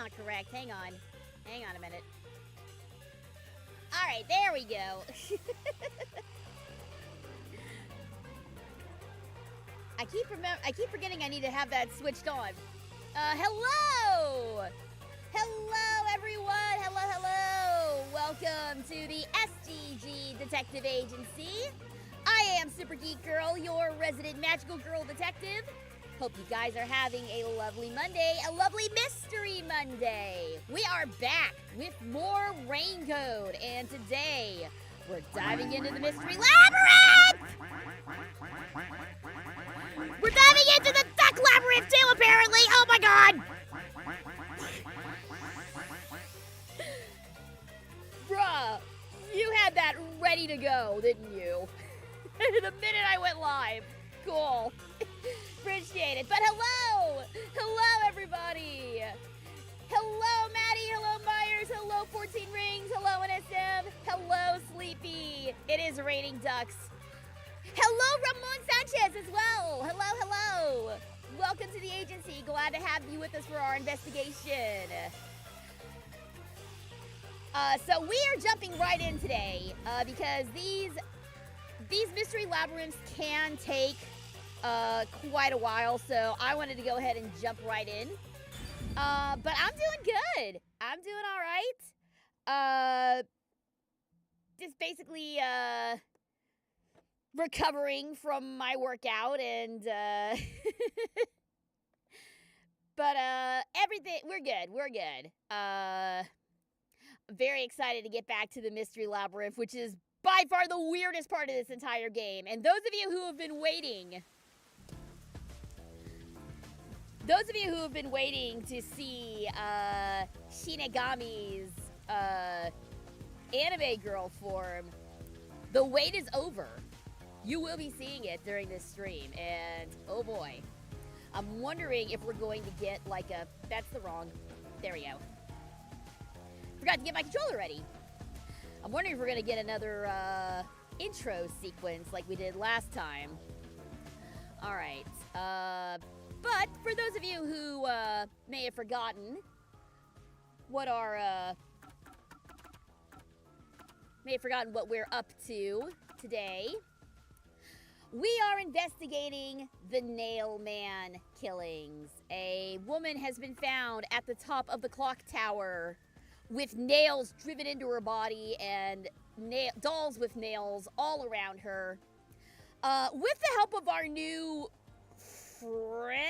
not correct. Hang on. Hang on a minute. All right, there we go. I keep forgetting I need to have that switched on. Hello! Hello, everyone! Hello! Welcome to the SGG Detective Agency. I am Super Geek Girl, your resident magical girl detective. Hope you guys are having a lovely Monday, a lovely Mystery Monday. We are back with more Raincode, and today we're diving into the Mystery Labyrinth! We're diving into the Duck Labyrinth too, apparently! Oh my god! Bruh, you had that ready to go, didn't you? The minute I went live. Cool. Appreciate it. But hello! Hello, everybody! Hello, Maddie. Hello, Myers. Hello, 14 Rings. Hello, NSM. Hello, Sleepy. It is raining ducks. Hello, Ramon Sanchez as well. Hello. Welcome to the agency. Glad to have you with us for our investigation. So we are jumping right in today because these Mystery Labyrinths can take quite a while, so I wanted to go ahead and jump right in. But I'm doing good. I'm doing all right. Just basically recovering from my workout and but everything, we're good. Very excited to get back to the Mystery Labyrinth, which is by far the weirdest part of this entire game. And those of you who have been waiting to see Shinigami's anime girl form, the wait is over. You will be seeing it during this stream, and oh boy. I'm wondering if we're going to get like a, there we go. Forgot to get my controller ready. I'm wondering if we're going to get another intro sequence like we did last time. All right. But for those of you who may have forgotten what we're up to today, we are investigating the Nail Man killings. A woman has been found at the top of the clock tower with nails driven into her body and dolls with nails all around her. With the help of our new friend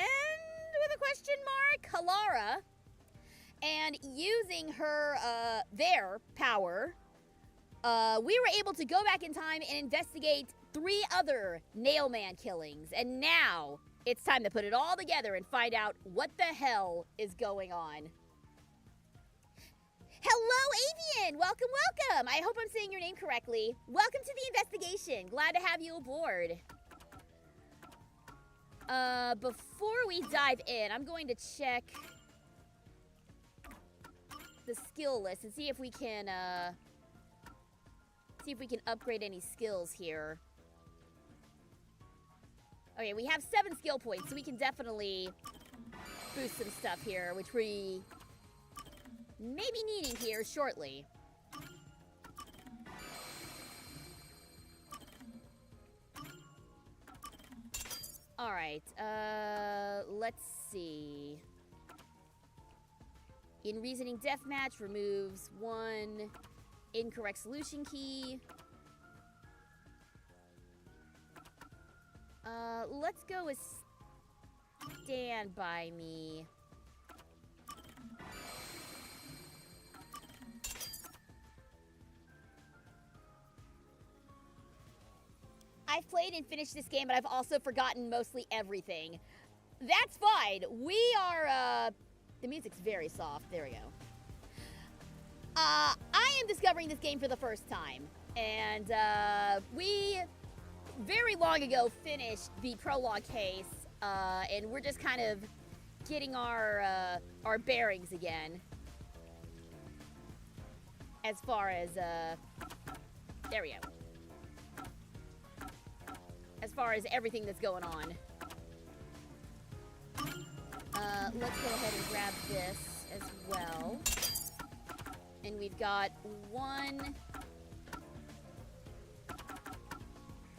with a question mark, Halara, and using her, their power, we were able to go back in time and investigate 3 other Nail Man killings. And now it's time to put it all together and find out what the hell is going on. Hello, Avian! Welcome! I hope I'm saying your name correctly. Welcome to the investigation. Glad to have you aboard. Before we dive in, I'm going to check the skill list and see if we can upgrade any skills here. Okay, we have 7 skill points, so we can definitely boost some stuff here, which we may be needing here shortly. All right, let's see. In Reasoning Deathmatch, removes 1 incorrect solution key. Let's go with Stand By Me. I've played and finished this game, but I've also forgotten mostly everything. That's fine. We are, the music's very soft. There we go. I am discovering this game for the first time. And, we very long ago finished the prologue case, and we're just kind of getting our bearings again. As far as, there we go. As far as everything that's going on. Let's go ahead and grab this as well. And we've got one.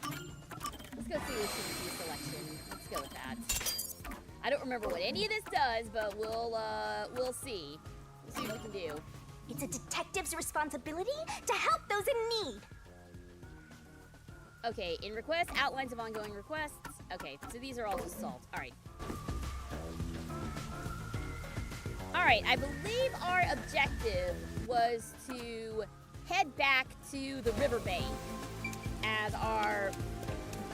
Let's go see the CP selection. Let's go with that. I don't remember what any of this does, but we'll see. We'll see what we can do. It's a detective's responsibility to help those in need. Okay, in requests, outlines of ongoing requests. Okay, so these are all just solved. All right. All right, I believe our objective was to head back to the riverbank as our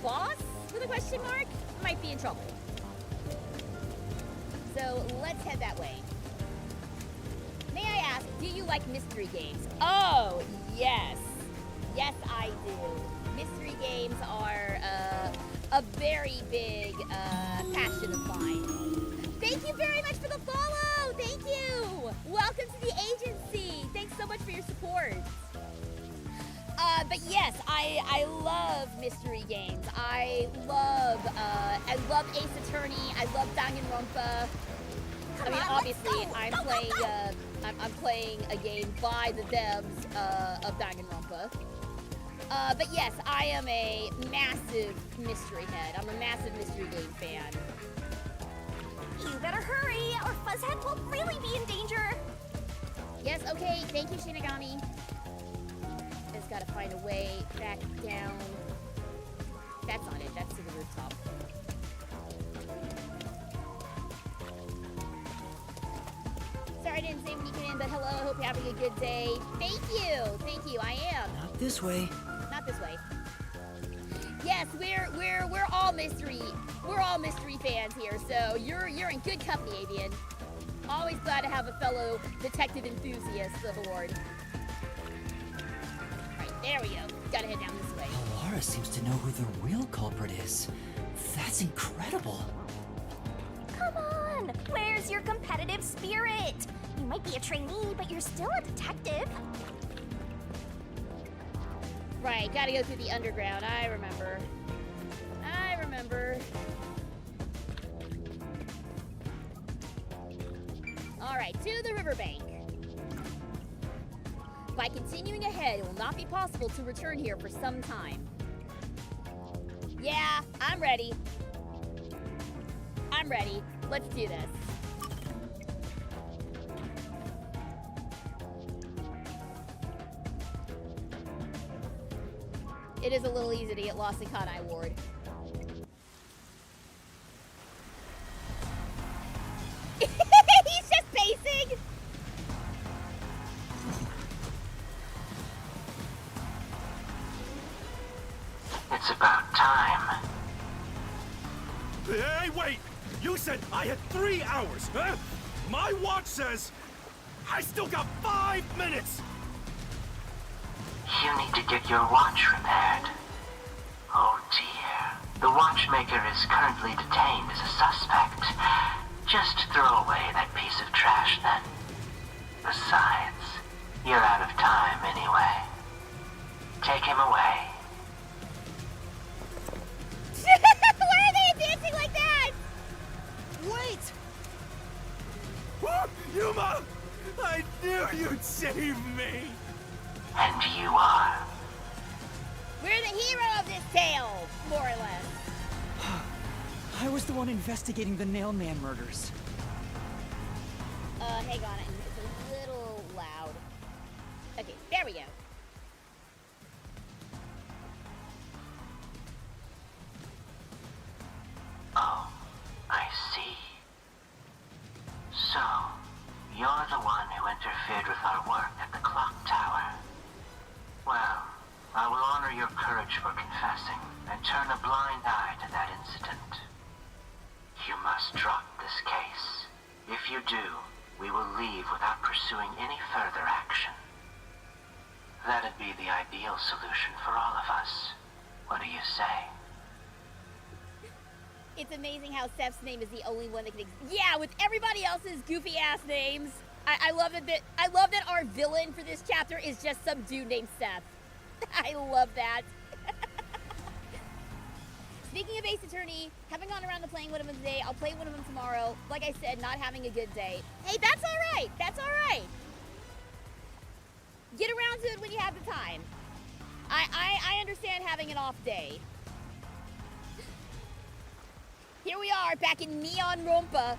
boss, with a question mark, might be in trouble. So let's head that way. May I ask, do you like mystery games? Oh, yes. Yes, I do. Mystery games are a very big passion of mine. Thank you very much for the follow. Thank you. Welcome to the agency. Thanks so much for your support. But yes, I love mystery games. I love Ace Attorney. I love Danganronpa. I mean, obviously, I'm playing a game by the devs of Danganronpa. But yes, I am a massive mystery head. I'm a massive mystery game fan. You better hurry, or Fuzzhead will really be in danger. Yes, okay. Thank you, Shinigami. Just gotta find a way back down. That's not it. That's to the rooftop. Sorry I didn't say when you came in, but hello. I hope you're having a good day. Thank you. Thank you. I am. Not this way. Not this way. Yes, we're all mystery. We're all mystery fans here, so you're in good company, Avian. Always glad to have a fellow detective enthusiast aboard. Alright, there we go. Gotta head down this way. Laura seems to know who the real culprit is. That's incredible. Come on, where's your competitive spirit? You might be a trainee, but you're still a detective. Right, gotta go through the underground. I remember. Alright, to the riverbank. By continuing ahead, it will not be possible to return here for some time. Yeah, I'm ready. I'm ready. Let's do this. It is a little easy to get lost in Kanai Ward. He's just pacing! It's about time. Hey, wait! You said I had 3 hours, huh? My watch says I still got 5 minutes! You need to get your watch repaired. Oh dear. The watchmaker is currently detained as a suspect. Just throw away that piece of trash then. Besides, you're out of time anyway. Take him away. Why are they dancing like that? Wait! Yuma! I knew you'd save me! And you are. We're the hero of this tale, more or less. I was the one investigating the Nail Man murders. Hang on, it's a little loud. Okay, there we go. Oh, I see. So, you're the one who interfered with our work at the clock tower. Well, I will honor your courage for confessing and turn a blind eye to that incident. You must drop this case. If you do, we will leave without pursuing any further action. That'd be the ideal solution for all of us. What do you say? It's amazing how Seth's name is the only one that can yeah, with everybody else's goofy ass names. I love that our villain for this chapter is just some dude named Seth. I love that. Speaking of Ace Attorney, haven't gone around to playing one of them today. I'll play one of them tomorrow. Like I said, not having a good day. Hey, that's all right. That's all right. Get around to it when you have the time. I understand having an off day. Here we are, back in Neon Rompa.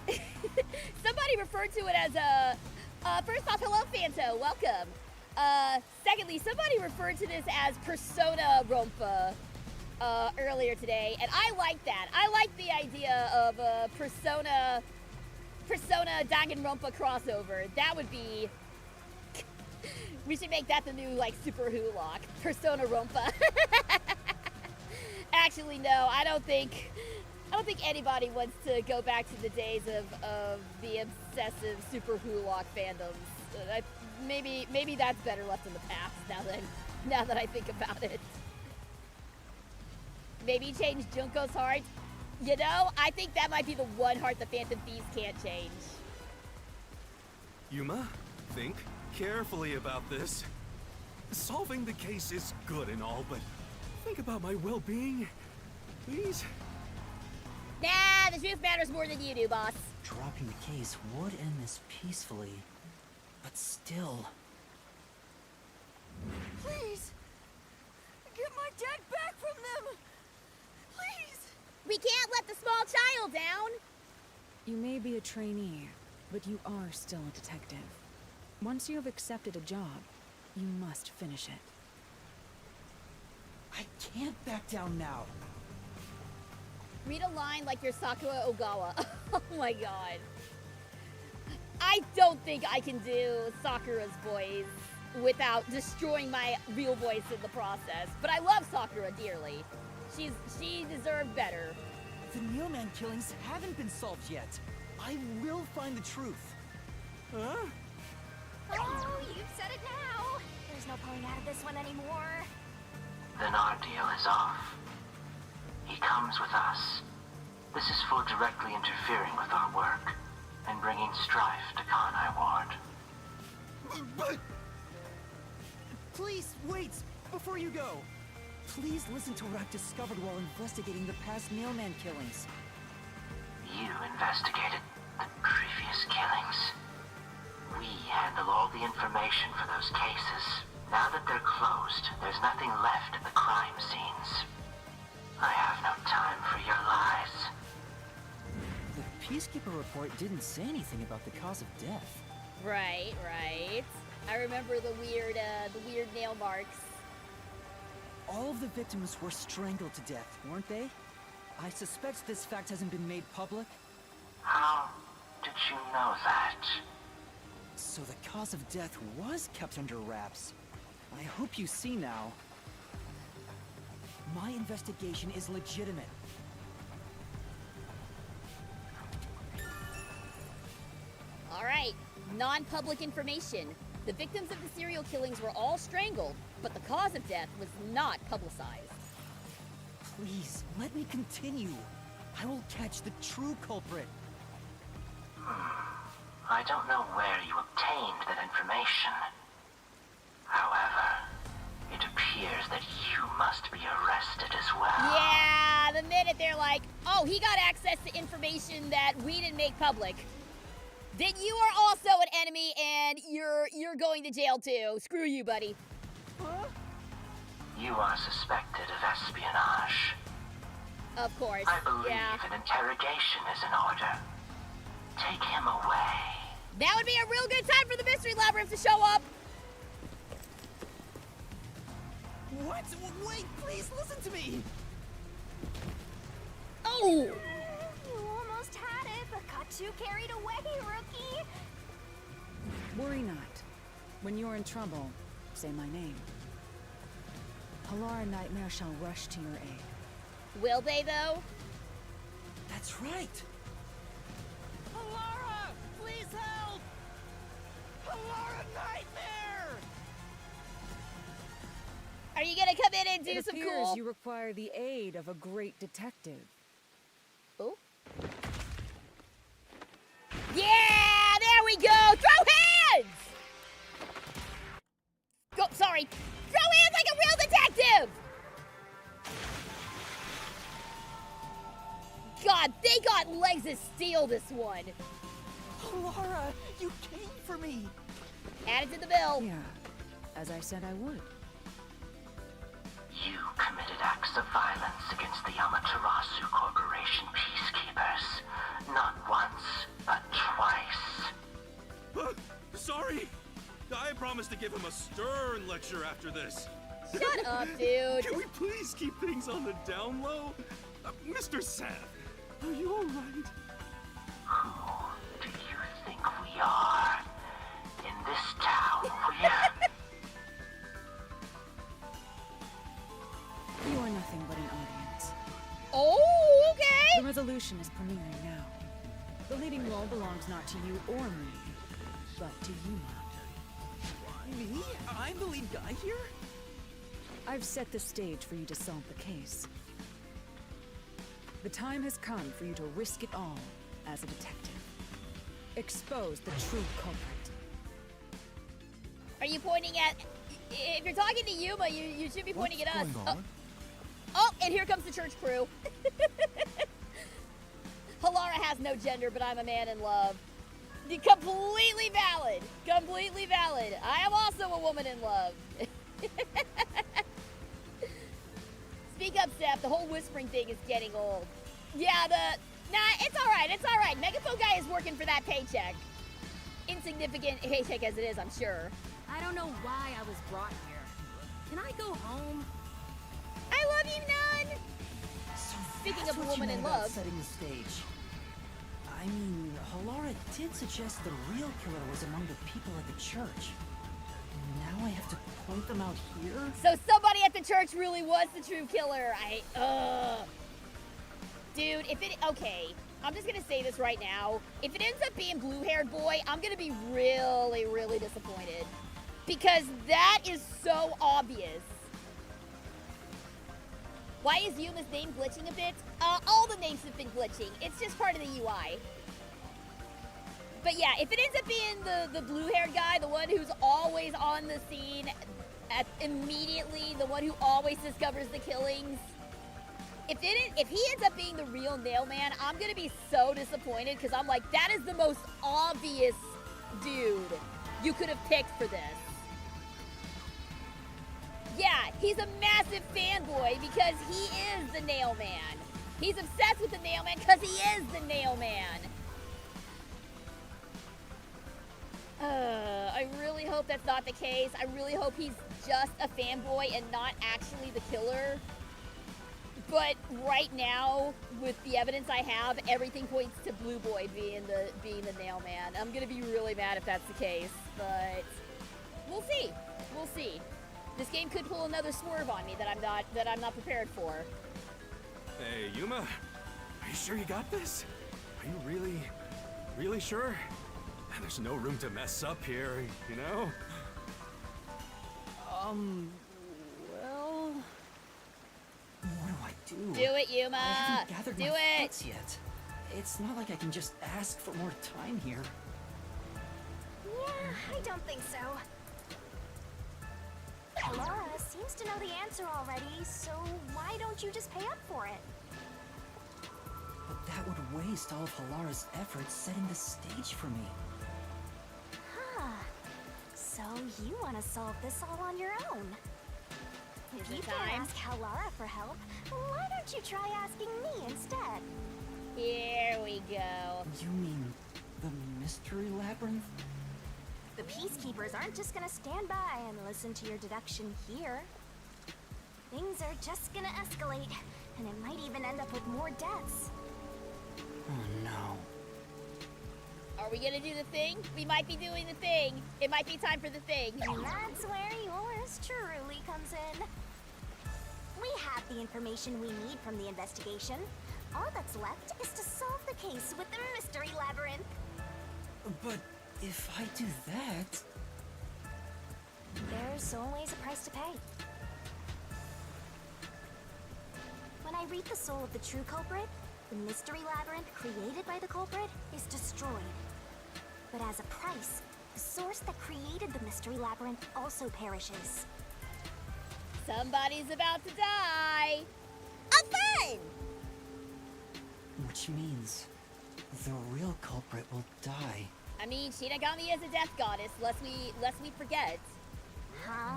Somebody referred to it as a... first off, hello, Fanto. Welcome. Secondly, somebody referred to this as Persona Rompa earlier today, and I like that. I like the idea of a Persona Danganronpa crossover. That would be... We should make that the new, like, Super Hulock. Persona Rompa. Actually, no, I don't think anybody wants to go back to the days of the obsessive Super Hulock fandoms. Maybe that's better left in the past now that I think about it. Maybe change Junko's heart. You know, I think that might be the one heart the Phantom Thieves can't change. Yuma, think carefully about this. Solving the case is good and all, but think about my well-being, please. Nah, the truth matters more than you do, boss. Dropping the case would end this peacefully, but still. Please! Get my dad back from them! Please! We can't let the small child down. You may be a trainee, but you are still a detective. Once you have accepted a job, you must finish it. I can't back down now. Read a line like you're Sakura Ogawa. Oh my god. I don't think I can do Sakura's voice without destroying my real voice in the process. But I love Sakura dearly. She deserved better. The Neoman killings haven't been solved yet. I will find the truth. Huh? Oh, you've said it now! There's no pulling out of this one anymore. Then our deal is off. He comes with us. This is for directly interfering with our work and bringing strife to Kanai Ward. But... Please, wait! Before you go! Please listen to what I've discovered while investigating the past Nailman killings. You investigated the previous killings. We handle all the information for those cases. Now that they're closed, there's nothing left at the crime scenes. I have no time for your lies. The Peacekeeper report didn't say anything about the cause of death. Right. I remember the weird nail marks. All of the victims were strangled to death, weren't they? I suspect this fact hasn't been made public. How did you know that? So the cause of death was kept under wraps. I hope you see now. My investigation is legitimate. All right, non-public information. The victims of the serial killings were all strangled, but the cause of death was not publicized. Please, let me continue. I will catch the true culprit. I don't know where you obtained that information. However, it appears that you must be arrested as well. Yeah, the minute they're like, oh, he got access to information that we didn't make public, then you are also an enemy and you're going to jail too. Screw you, buddy. Huh? You are suspected of espionage. Of course. I believe Yeah. an interrogation is in order. Take him away. That would be a real good time for the Mystery Labyrinth to show up. What? Wait, please listen to me! Oh! You almost had it, but got too carried away, rookie! Worry not. When you're in trouble, say my name. Halara Nightmare shall rush to your aid. Will they, though? That's right! Halara! Please help! Halara Nightmare! Are you gonna come in and do It some appears cool... you require the aid of a great detective. Oh. Yeah! There we go! Throw hands! Go, sorry. Throw hands like a real detective! they got legs of steel, this one. Laura, you came for me. Add it to the bill. Yeah, as I said I would. You committed acts of violence against the Amaterasu Corporation peacekeepers. Not once, but twice. Sorry. I promised to give him a stern lecture after this. Shut up, dude. Can we please keep things on the down low? Mr. Seth, are you alright? Who do you think we are? In this town, we're... You are nothing but an audience. Oh, okay. The resolution is premiering now. The leading role belongs not to you or me, but to Yuma. Me? I'm the lead guy here? I've set the stage for you to solve the case. The time has come for you to risk it all as a detective. Expose the true culprit. Are you pointing at... If you're talking to Yuma, you should be pointing at us. What's going on? Oh, and here comes the church crew. Halara has no gender, but I'm a man in love. Completely valid. Completely valid. I am also a woman in love. Speak up, Steph. The whole whispering thing is getting old. Yeah, nah, it's alright. It's alright. Megaphone guy is working for that paycheck. Insignificant paycheck as it is, I'm sure. I don't know why I was brought here. Can I go home? I love you, Nun. So Speaking that's of a what you woman meant in about love. setting the stage. I mean, Halara did suggest the real killer was among the people at the church. Now I have to point them out here? So somebody at the church really was the true killer. Dude, okay, I'm just gonna say this right now. If it ends up being blue-haired boy, I'm gonna be really, really disappointed. Because that is so obvious. Why is Yuma's name glitching a bit? All the names have been glitching. It's just part of the UI. But yeah, if it ends up being the blue-haired guy, the one who's always on the scene, immediately, the one who always discovers the killings, if he ends up being the real Nailman, I'm gonna be so disappointed because I'm like, that is the most obvious dude you could have picked for this. Yeah, he's a massive fanboy because he is the Nailman. He's obsessed with the Nailman because he is the Nailman. I really hope that's not the case. I really hope he's just a fanboy and not actually the killer. But right now, with the evidence I have, everything points to Blue Boy being the Nailman. I'm gonna be really mad if that's the case, but we'll see. We'll see. This game could pull another swerve on me that I'm not prepared for. Hey, Yuma, are you sure you got this? Are you really, really sure? There's no room to mess up here, you know? Well... What do I do? Do it, Yuma! I haven't gathered Do my it! thoughts yet. It's not like I can just ask for more time here. Yeah, I don't think so. Laura seems to know the answer already, so why don't you just pay up for it? But that would waste all of Halara's efforts setting the stage for me. Huh. So you want to solve this all on your own? If Is you it can't time? ask Halara for help, why don't you try asking me instead? Here we go. You mean the Mystery Labyrinth? The peacekeepers aren't just gonna stand by and listen to your deduction here. Things are just gonna escalate, and it might even end up with more deaths. Oh no. Are we gonna do the thing? We might be doing the thing. It might be time for the thing. And that's where yours truly comes in. We have the information we need from the investigation. All that's left is to solve the case with the Mystery Labyrinth. But if I do that... There's always a price to pay. When I read the soul of the true culprit, the Mystery Labyrinth created by the culprit is destroyed. But as a price, the source that created the Mystery Labyrinth also perishes. Somebody's about to die. A fun! Which means the real culprit will die. I mean, Shinigami is a death goddess, lest we forget. Huh?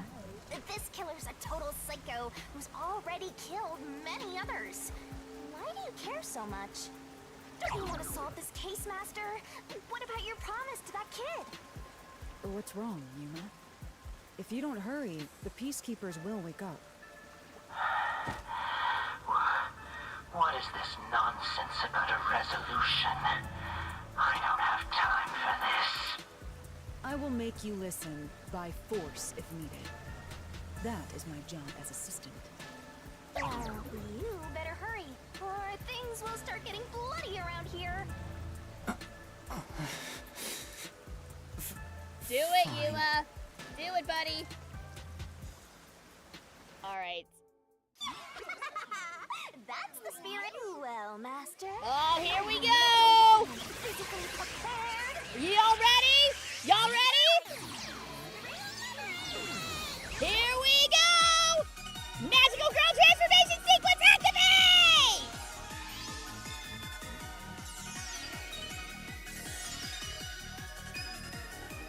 This killer's a total psycho who's already killed many others. Why do you care so much? Don't you want to solve this case, Master? What about your promise to that kid? What's wrong, Yuma? If you don't hurry, the peacekeepers will wake up. What is this nonsense about a resolution? I don't have time for this. I will make you listen by force if needed. That is my job as assistant. Well, you better hurry, or things will start getting bloody around here. Do it, Yuma. Do it, buddy. All right. That's the spirit. Well, Master. Oh, here we go. Physically prepared. Y'all ready? Y'all ready? Here we go! Magical Girl Transformation Sequence activate!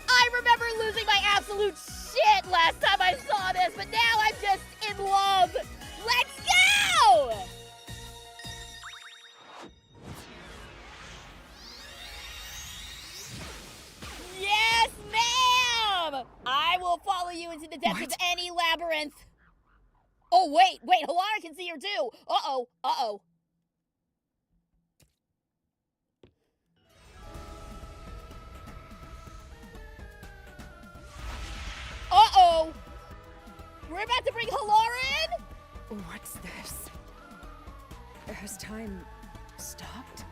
I remember losing my absolute shit last time I saw this, but now I'm just in love. Let's go! Yes, ma'am! I will follow you into the depths of any labyrinth. Oh, wait, Halara can see her too. Uh-oh, uh-oh. Uh-oh! We're about to bring Halara in? What's this? Has time stopped?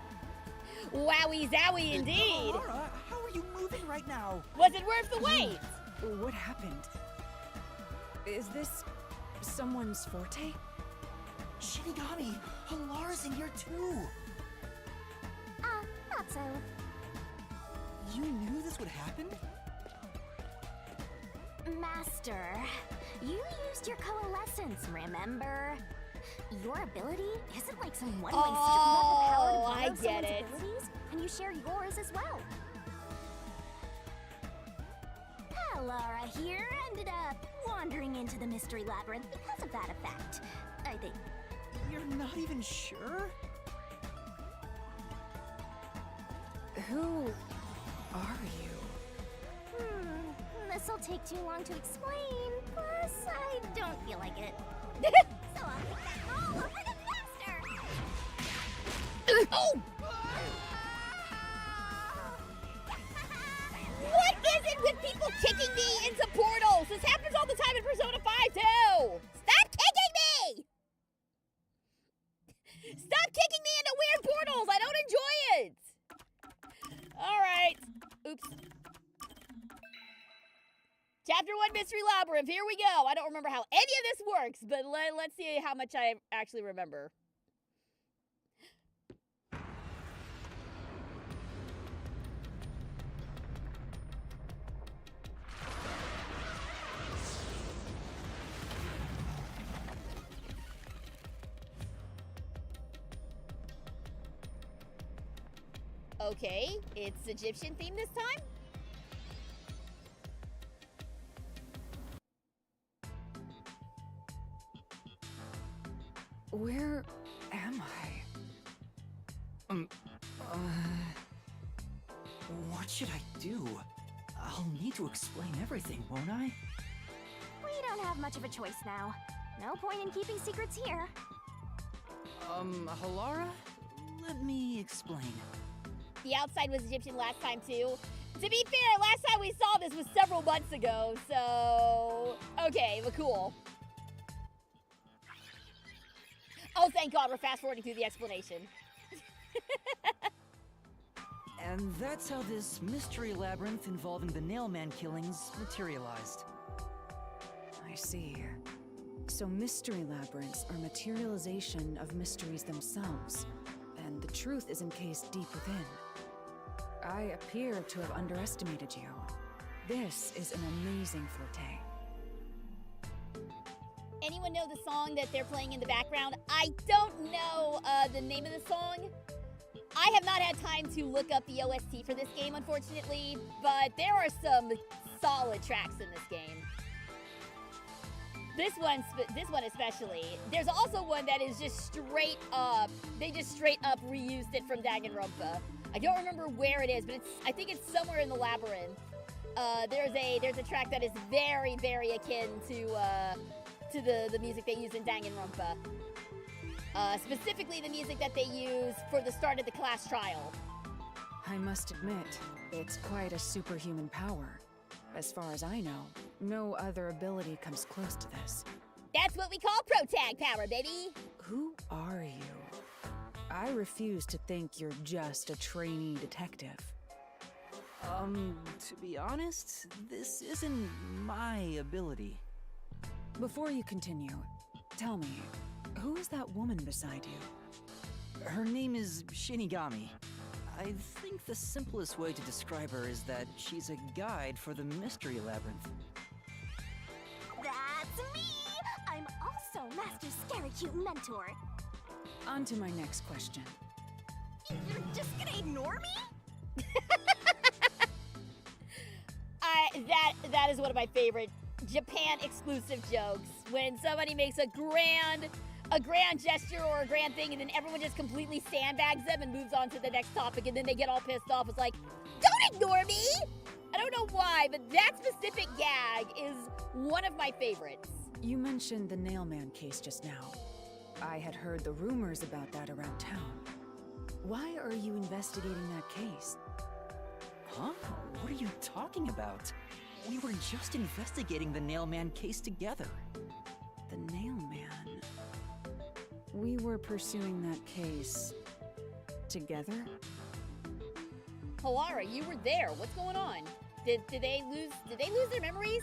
Wowie zowie indeed. Laura, how are you moving right now? Was it worth the wait? What happened? Is this someone's forte? Shinigami, Halara's in here too. Not so. You knew this would happen? Master, you used your coalescence, remember? Your ability isn't like some one-way street. Oh, You have the power to I get borrow it. someone's abilities, and you share yours as well. Laura here ended up wandering into the Mystery Labyrinth because of that effect, I think. You're not even sure? Who are you? This'll take too long to explain, plus I don't feel like it. So I'll take that all over the Master! Oh! What is it with people kicking me into portals? This happens all the time in Persona 5 too! Stop kicking me! Stop kicking me into weird portals! I don't enjoy it! Alright. Oops. Chapter 1 Mystery Labyrinth, here we go. I don't remember how any of this works, but let's see how much I actually remember. Okay, it's Egyptian theme this time? Where am I? What should I do? I'll need to explain everything, won't I? We don't have much of a choice now. No point in keeping secrets here. Halara? Let me explain. The outside was Egyptian last time too. To be fair, last time we saw this was several months ago, so... Okay, but cool. Oh, thank God, we're fast-forwarding through the explanation. And that's how this mystery labyrinth involving the Nailman killings materialized. I see. So mystery labyrinths are materialization of mysteries themselves, and the truth is encased deep within. I appear to have underestimated you. This is an amazing forte. Anyone know the song that they're playing in the background? I don't know the name of the song, I have not had time to look up the OST for this game, unfortunately, but there are some solid tracks in this game. This one especially. There's also one that is just straight up. They just straight up reused it from Danganronpa. I don't remember where it is, but I think it's somewhere in the labyrinth. There's a track that is very, very akin to the music they use in Danganronpa. Specifically the music that they use for the start of the class trial. I must admit, it's quite a superhuman power. As far as I know, no other ability comes close to this. That's what we call protag power, baby! Who are you? I refuse to think you're just a trainee detective. To be honest, this isn't my ability. Before you continue, tell me, who is that woman beside you? Her name is Shinigami. I think the simplest way to describe her is that she's a guide for the Mystery Labyrinth. That's me! I'm also Master Scary Cute Mentor. On to my next question. You're just gonna ignore me? That is one of my favorite Japan exclusive jokes. When somebody makes a grand gesture or a grand thing, and then everyone just completely sandbags them and moves on to the next topic, and then they get all pissed off. It's like, don't ignore me! I don't know why, but that specific gag is one of my favorites. You mentioned the Nailman case just now. I had heard the rumors about that around town. Why are you investigating that case? Huh? What are you talking about? We were just investigating the Nailman case together. The Nailman? We were pursuing that case together? Halara, you were there. What's going on? Did they lose their memories?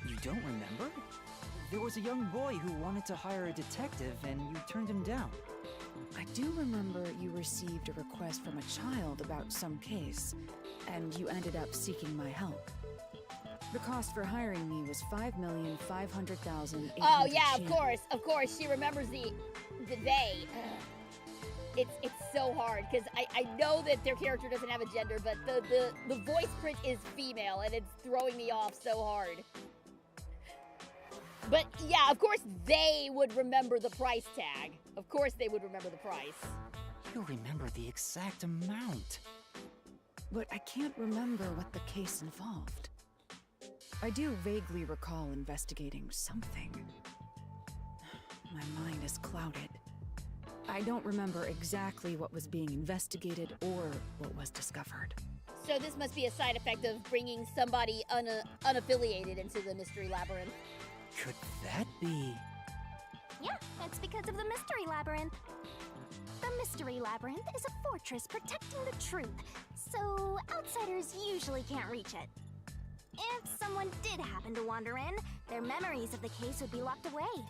You don't remember? There was a young boy who wanted to hire a detective and you turned him down. I do remember you received a request from a child about some case, and you ended up seeking my help. The cost for hiring me was $5,500,800. Oh yeah, of course. She remembers the they. It's so hard because I know that their character doesn't have a gender, but the voice print is female, and it's throwing me off so hard. But yeah, of course they would remember the price tag. Of course they would remember the price. You remember the exact amount. But I can't remember what the case involved. I do vaguely recall investigating something. My mind is clouded. I don't remember exactly what was being investigated or what was discovered. So this must be a side effect of bringing somebody unaffiliated into the Mystery Labyrinth. Could that be? Yeah, it's because of the Mystery Labyrinth. The Mystery Labyrinth is a fortress protecting the truth, so outsiders usually can't reach it. If someone did happen to wander in, their memories of the case would be locked away.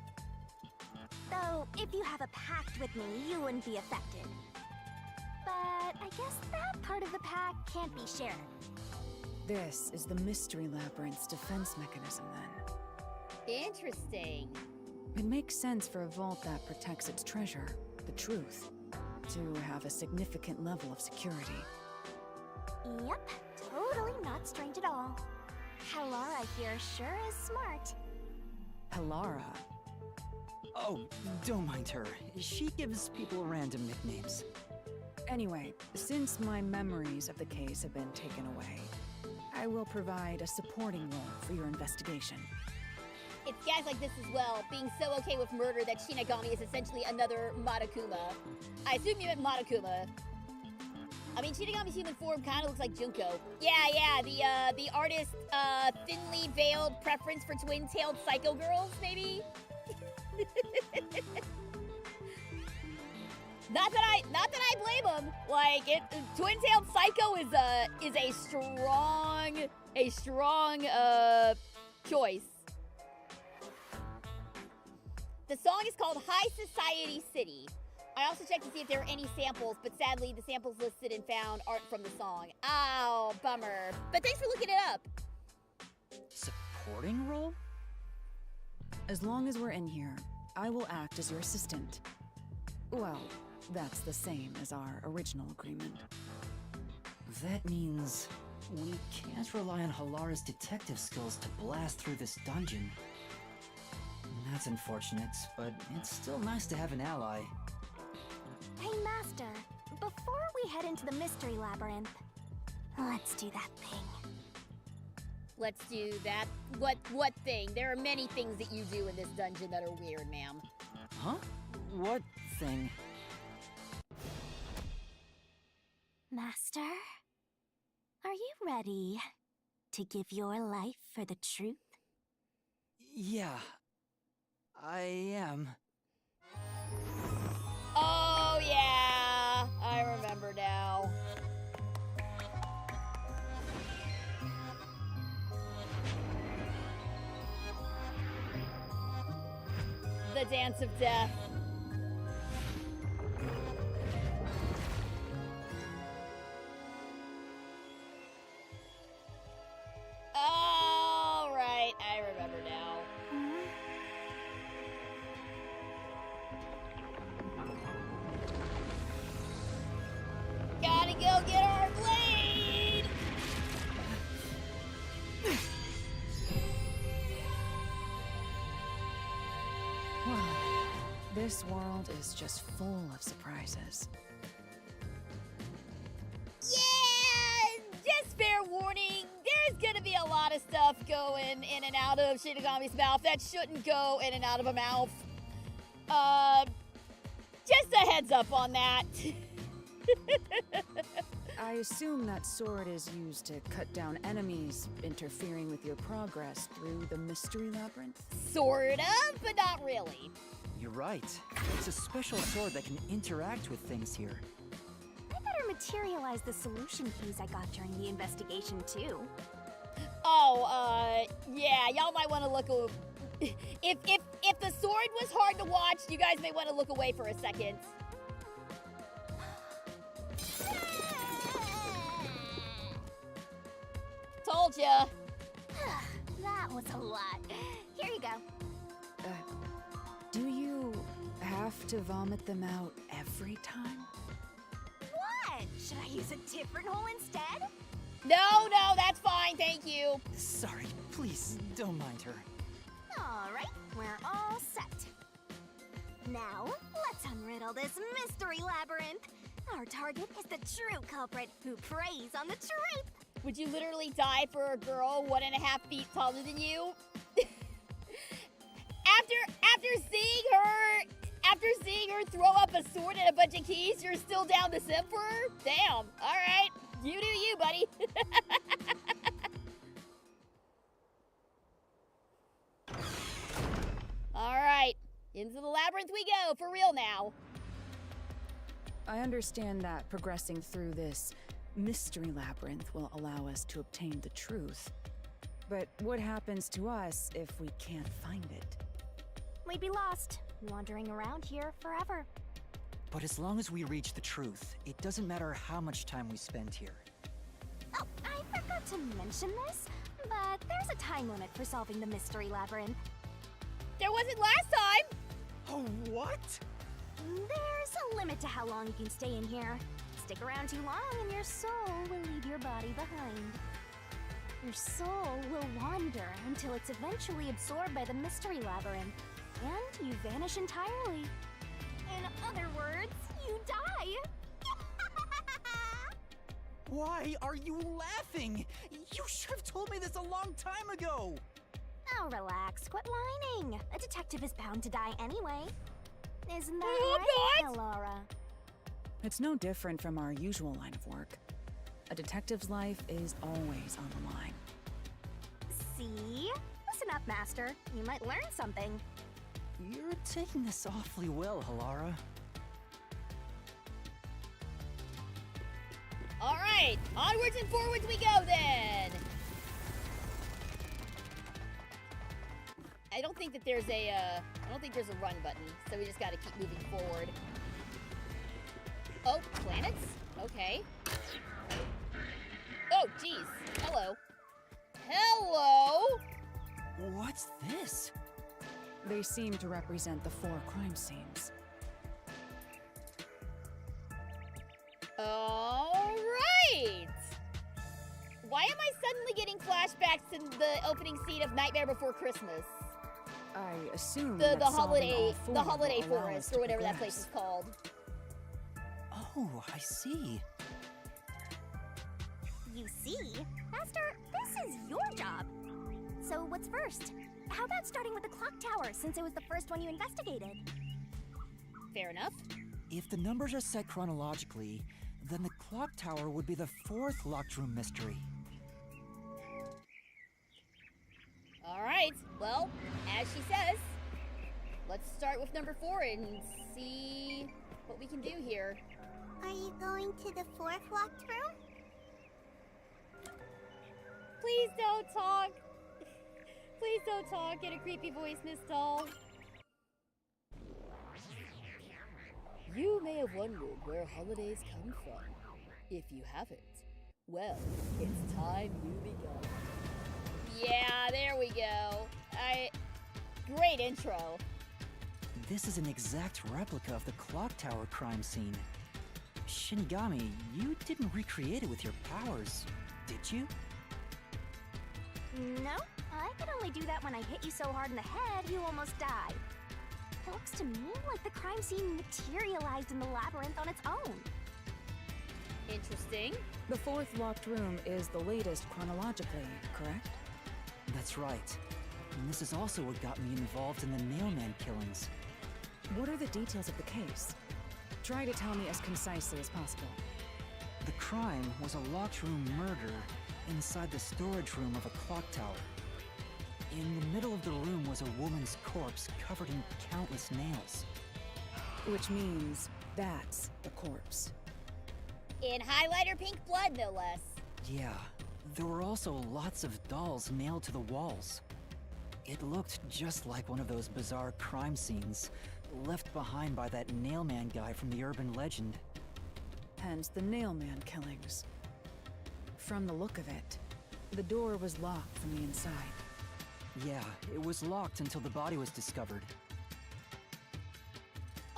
Though, if you have a pact with me, you wouldn't be affected. But I guess that part of the pact can't be shared. This is the Mystery Labyrinth's defense mechanism, then. Interesting. It makes sense for a vault that protects its treasure, the truth, to have a significant level of security. Yep, totally not strange at all. Halara here sure is smart. Halara? Oh, don't mind her. She gives people random nicknames. Anyway, since my memories of the case have been taken away, I will provide a supporting role for your investigation. It's guys like this as well, being so okay with murder that Shinigami is essentially another Monokuma. I assume you meant Monokuma. I mean, Shinigami's human form kind of looks like Junko. Yeah, the artist, thinly veiled preference for twin-tailed psycho girls, maybe? Not that I blame him. Like, twin-tailed psycho is a strong choice. The song is called High Society City. I also checked to see if there are any samples, but sadly the samples listed and found aren't from the song. Oh, bummer. But thanks for looking it up. Supporting role? As long as we're in here, I will act as your assistant. Well, That's the same as our original agreement. That means we can't rely on Halara's detective skills to blast through this dungeon. That's unfortunate, but it's still nice to have an ally. Hey, Master. Before we head into the Mystery Labyrinth, let's do that thing. Let's do that. What thing? There are many things that you do in this dungeon that are weird, ma'am. Huh? What thing? Master, are you ready to give your life for the truth? Yeah, I am. Oh, yeah. I remember now. The Dance of Death. All right, I remember now. Gotta go get our blade! Wow. This world is just full of surprises. Yeah! Just fair warning, there's gonna be a lot of stuff going in and out of Shinigami's mouth that shouldn't go in and out of a mouth. Just a heads up on that. I assume that sword is used to cut down enemies, interfering with your progress through the Mystery Labyrinth? Sort of, but not really. You're right. It's a special sword that can interact with things here. I better materialize the solution keys I got during the investigation, too. Oh, yeah, y'all might want to look if the sword was hard to watch, you guys may want to look away for a second. Told ya. That was a lot. Here you go. Do you have to vomit them out every time? What? Should I use a different hole instead? No, that's fine, thank you. Sorry, please don't mind her. Alright, we're all set. Now, let's unriddle this mystery labyrinth. Our target is the true culprit who preys on the truth. Would you literally die for a girl 1.5 feet taller than you? After seeing her throw up a sword and a bunch of keys, you're still down this emperor? Damn. All right. You do you, buddy. All right. Into the labyrinth we go, for real now. I understand that progressing through this Mystery Labyrinth will allow us to obtain the truth. But what happens to us if we can't find it? We'd be lost, wandering around here forever. But as long as we reach the truth, it doesn't matter how much time we spend here. Oh, I forgot to mention this, but there's a time limit for solving the Mystery Labyrinth. There wasn't last time. Oh, what? There's a limit to how long you can stay in here. Stick around too long and your soul will leave your body behind. Your soul will wander until it's eventually absorbed by the Mystery Labyrinth, and you vanish entirely. In other words, you die. Why are you laughing? You should have told me this a long time ago! Oh, relax. Quit whining. A detective is bound to die anyway. Isn't that I right, Laura? It's no different from our usual line of work. A detective's life is always on the line. See? Listen up, Master. You might learn something. You're taking this awfully well, Halara. All right, onwards and forwards we go then. I don't think that there's a run button, so we just gotta keep moving forward. Oh, planets? Okay. Oh, geez. Hello. Hello? What's this? They seem to represent the 4 crime scenes. Why am I suddenly getting flashbacks to the opening scene of Nightmare Before Christmas? I assume The that solving all four the holiday will allow us forest, to or whatever that place progress. is called. Oh, I see. You see? Master, this is your job. So what's first? How about starting with the clock tower, since it was the first one you investigated? Fair enough. If the numbers are set chronologically, then the clock tower would be the fourth locked room mystery. All right. Well, as she says, let's start with number 4 and see what we can do here. Are you going to the fourth locked room? Please don't talk. Please don't talk in a creepy voice, Miss Doll. You may have wondered where holidays come from. If you haven't, well, it's time you begun. Yeah, there we go. Great intro. This is an exact replica of the clock tower crime scene. Shinigami, you didn't recreate it with your powers, did you? No, I could only do that when I hit you so hard in the head you almost died. It looks to me like the crime scene materialized in the labyrinth on its own. Interesting. The fourth locked room is the latest chronologically, correct? That's right. And this is also what got me involved in the Nailman killings. What are the details of the case? Try to tell me as concisely as possible. The crime was a locked room murder inside the storage room of a clock tower. In the middle of the room was a woman's corpse covered in countless nails. Which means that's the corpse. In highlighter pink blood, no less. Yeah, there were also lots of dolls nailed to the walls. It looked just like one of those bizarre crime scenes left behind by that Nailman guy from the urban legend. Hence the Nailman killings. From the look of it, the door was locked from the inside. Yeah, it was locked until the body was discovered.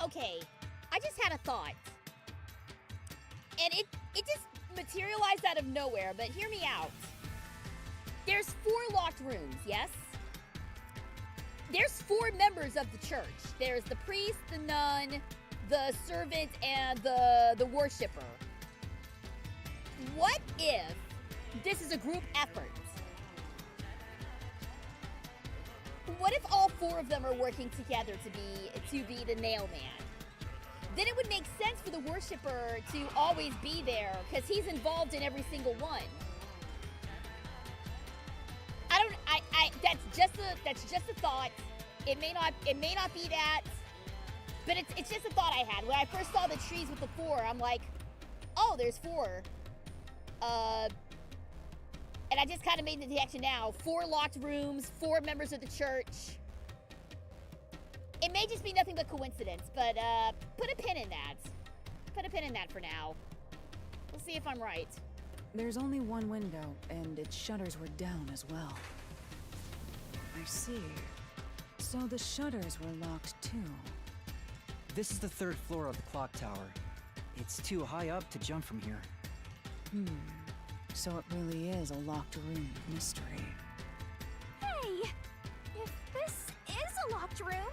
Okay, I just had a thought. And it just materialized out of nowhere, but hear me out. There's 4 locked rooms, yes? There's 4 members of the church. There's the priest, the nun, the servant, and the worshipper. What if this is a group effort? What if all 4 of them are working together to be the Nailman? Then it would make sense for the worshipper to always be there because he's involved in every single one. That's just a thought. It may not be that, but it's just a thought I had. When I first saw the trees with the 4, I'm like, oh, there's 4. And I just kind of made the connection now. 4 locked rooms, 4 members of the church. It may just be nothing but coincidence, but put a pin in that. Put a pin in that for now. We'll see if I'm right. There's only one window, and its shutters were down as well. I see. So the shutters were locked too. This is the 3rd floor of the clock tower. It's too high up to jump from here. So it really is a locked room mystery. Hey! If this is a locked room,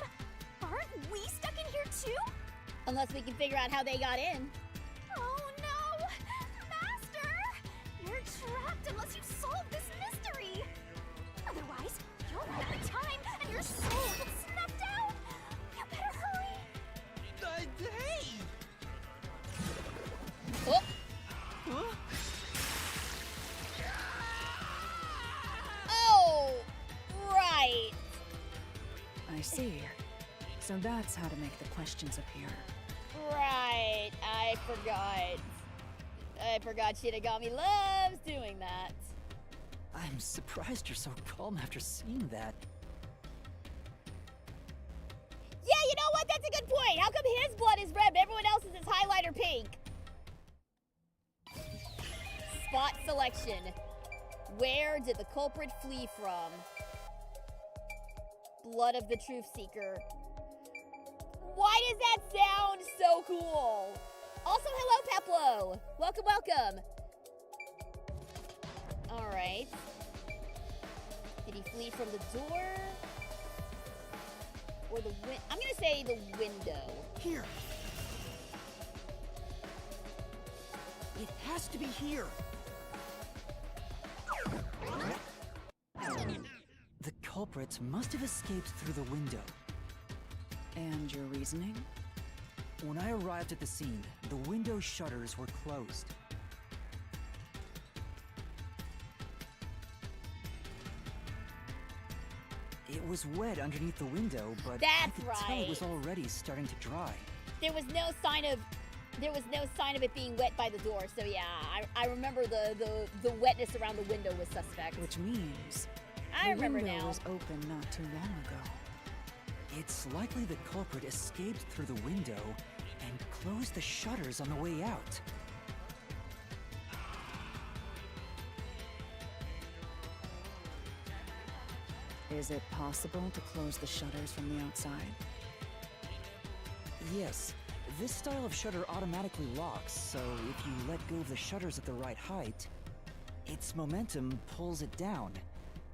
aren't we stuck in here too? Unless we can figure out how they got in. Oh no! Master! You're trapped unless you solve this mystery! Otherwise, you'll run out of time and your soul gets snuffed out! You better hurry! Hey! Oh! Huh? Oh! Right! I see. So that's how to make the questions appear. Right. I forgot Shinigami loves doing that. I'm surprised you're so calm after seeing that. Yeah, you know what? That's a good point. How come his blood is red, but everyone else's is highlighter pink? Spot selection. Where did the culprit flee from? Blood of the Truth Seeker. Why does that sound so cool? Also, hello, Peplo. Welcome, welcome. Alright. Did he flee from the door? Or the I'm gonna say the window. Here. It has to be here. The culprit must have escaped through the window. And your reasoning? When I arrived at the scene, the window shutters were closed. It was wet underneath the window, but I That's could tell it right. was already starting to dry. There was no sign of it being wet by the door, so yeah, I remember the wetness around the window was suspect. Which means I remember the window now. was open not too long ago. It's likely the culprit escaped through the window and closed the shutters on the way out. Is it possible to close the shutters from the outside? Yes, this style of shutter automatically locks, so if you let go of the shutters at the right height, its momentum pulls it down.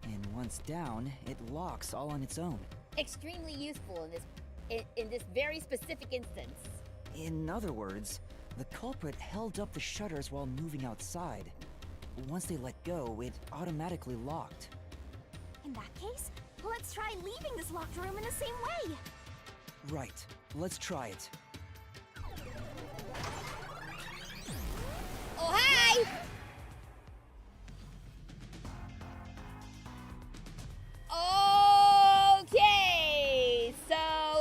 And once down, it locks all on its own. Extremely useful in this very specific instance. In other words, the culprit held up the shutters while moving outside. Once they let go, it automatically locked. In that case, let's try leaving this locked room in the same way. Right, let's try it. Oh, hi! Okay, so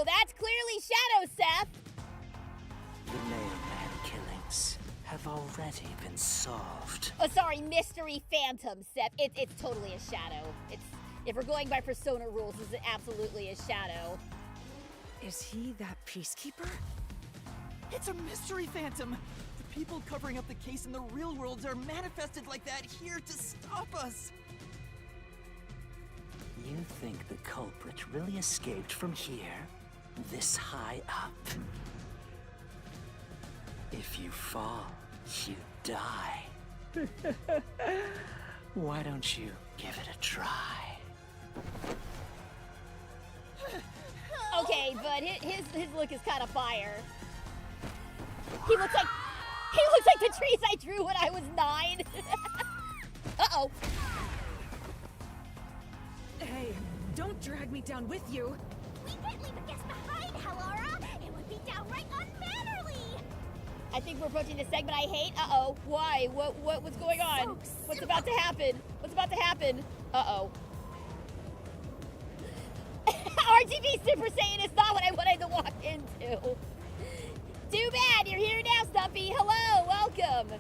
that's clearly Shadow Seth. The mailman killings have already been solved. Oh, sorry, Mystery Phantom Seth. It's totally a shadow. If we're going by Persona rules, it's absolutely a shadow. Is he that peacekeeper? It's a mystery phantom. The people covering up the case in the real world are manifested like that here to stop us. You think the culprit really escaped from here? This high up? If you fall, you die. Why don't you give it a try? Okay, but his look is kind of fire. He looks like the trees I drew when I was 9. Uh-oh. Hey, don't drag me down with you. We can't leave a guest behind, Hallara. It would be downright unmannerly. I think we're approaching the segment I hate. Uh-oh. Why? What's going on? So What's about to happen? What's about to happen? Uh-oh. RGB Super Saiyan is not what I wanted to walk into. Too bad. You're here now, Stumpy. Hello. Welcome.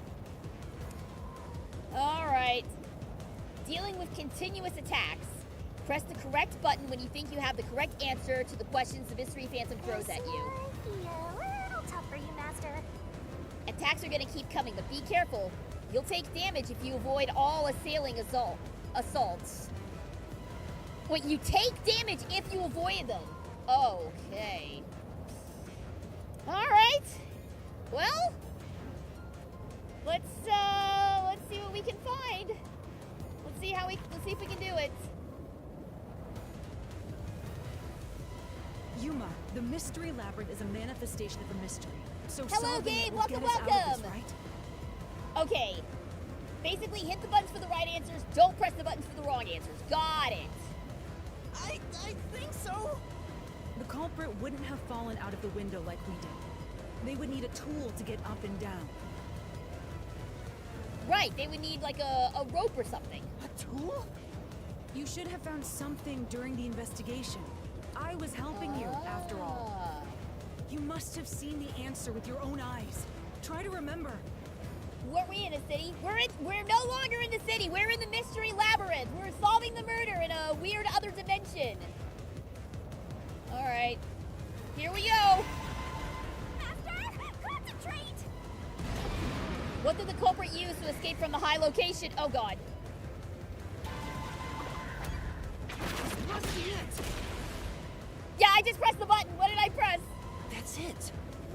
All right. Dealing with continuous attacks. Press the correct button when you think you have the correct answer to the questions the Mystery Phantom throws at you. Be a little tough for you, Master. Attacks are going to keep coming, but be careful. You'll take damage if you avoid all assailing assaults. Wait, you take damage if you avoid them. Okay. All right. Well, let's see what we can find. Let's see if we can do it. Yuma, the Mystery Labyrinth is a manifestation of a mystery. So Hello, solving it Gabe. will Welcome, get us out of welcome. this, right? Okay. Basically, hit the buttons for the right answers. Don't press the buttons for the wrong answers. Got it. I think so. The culprit wouldn't have fallen out of the window like we did. They would need a tool to get up and down. Right. They would need like a rope or something. A tool? You should have found something during the investigation. I was helping you, after all. Ah. You must have seen the answer with your own eyes. Try to remember. Weren't we in a city? We're no longer in the city. We're in the Mystery Labyrinth. We're solving the murder in a weird other dimension. All right. Here we go. Master, concentrate. What did the culprit use to escape from the high location? Oh, God. Must be it. Yeah, I just pressed the button. What did I press? That's it!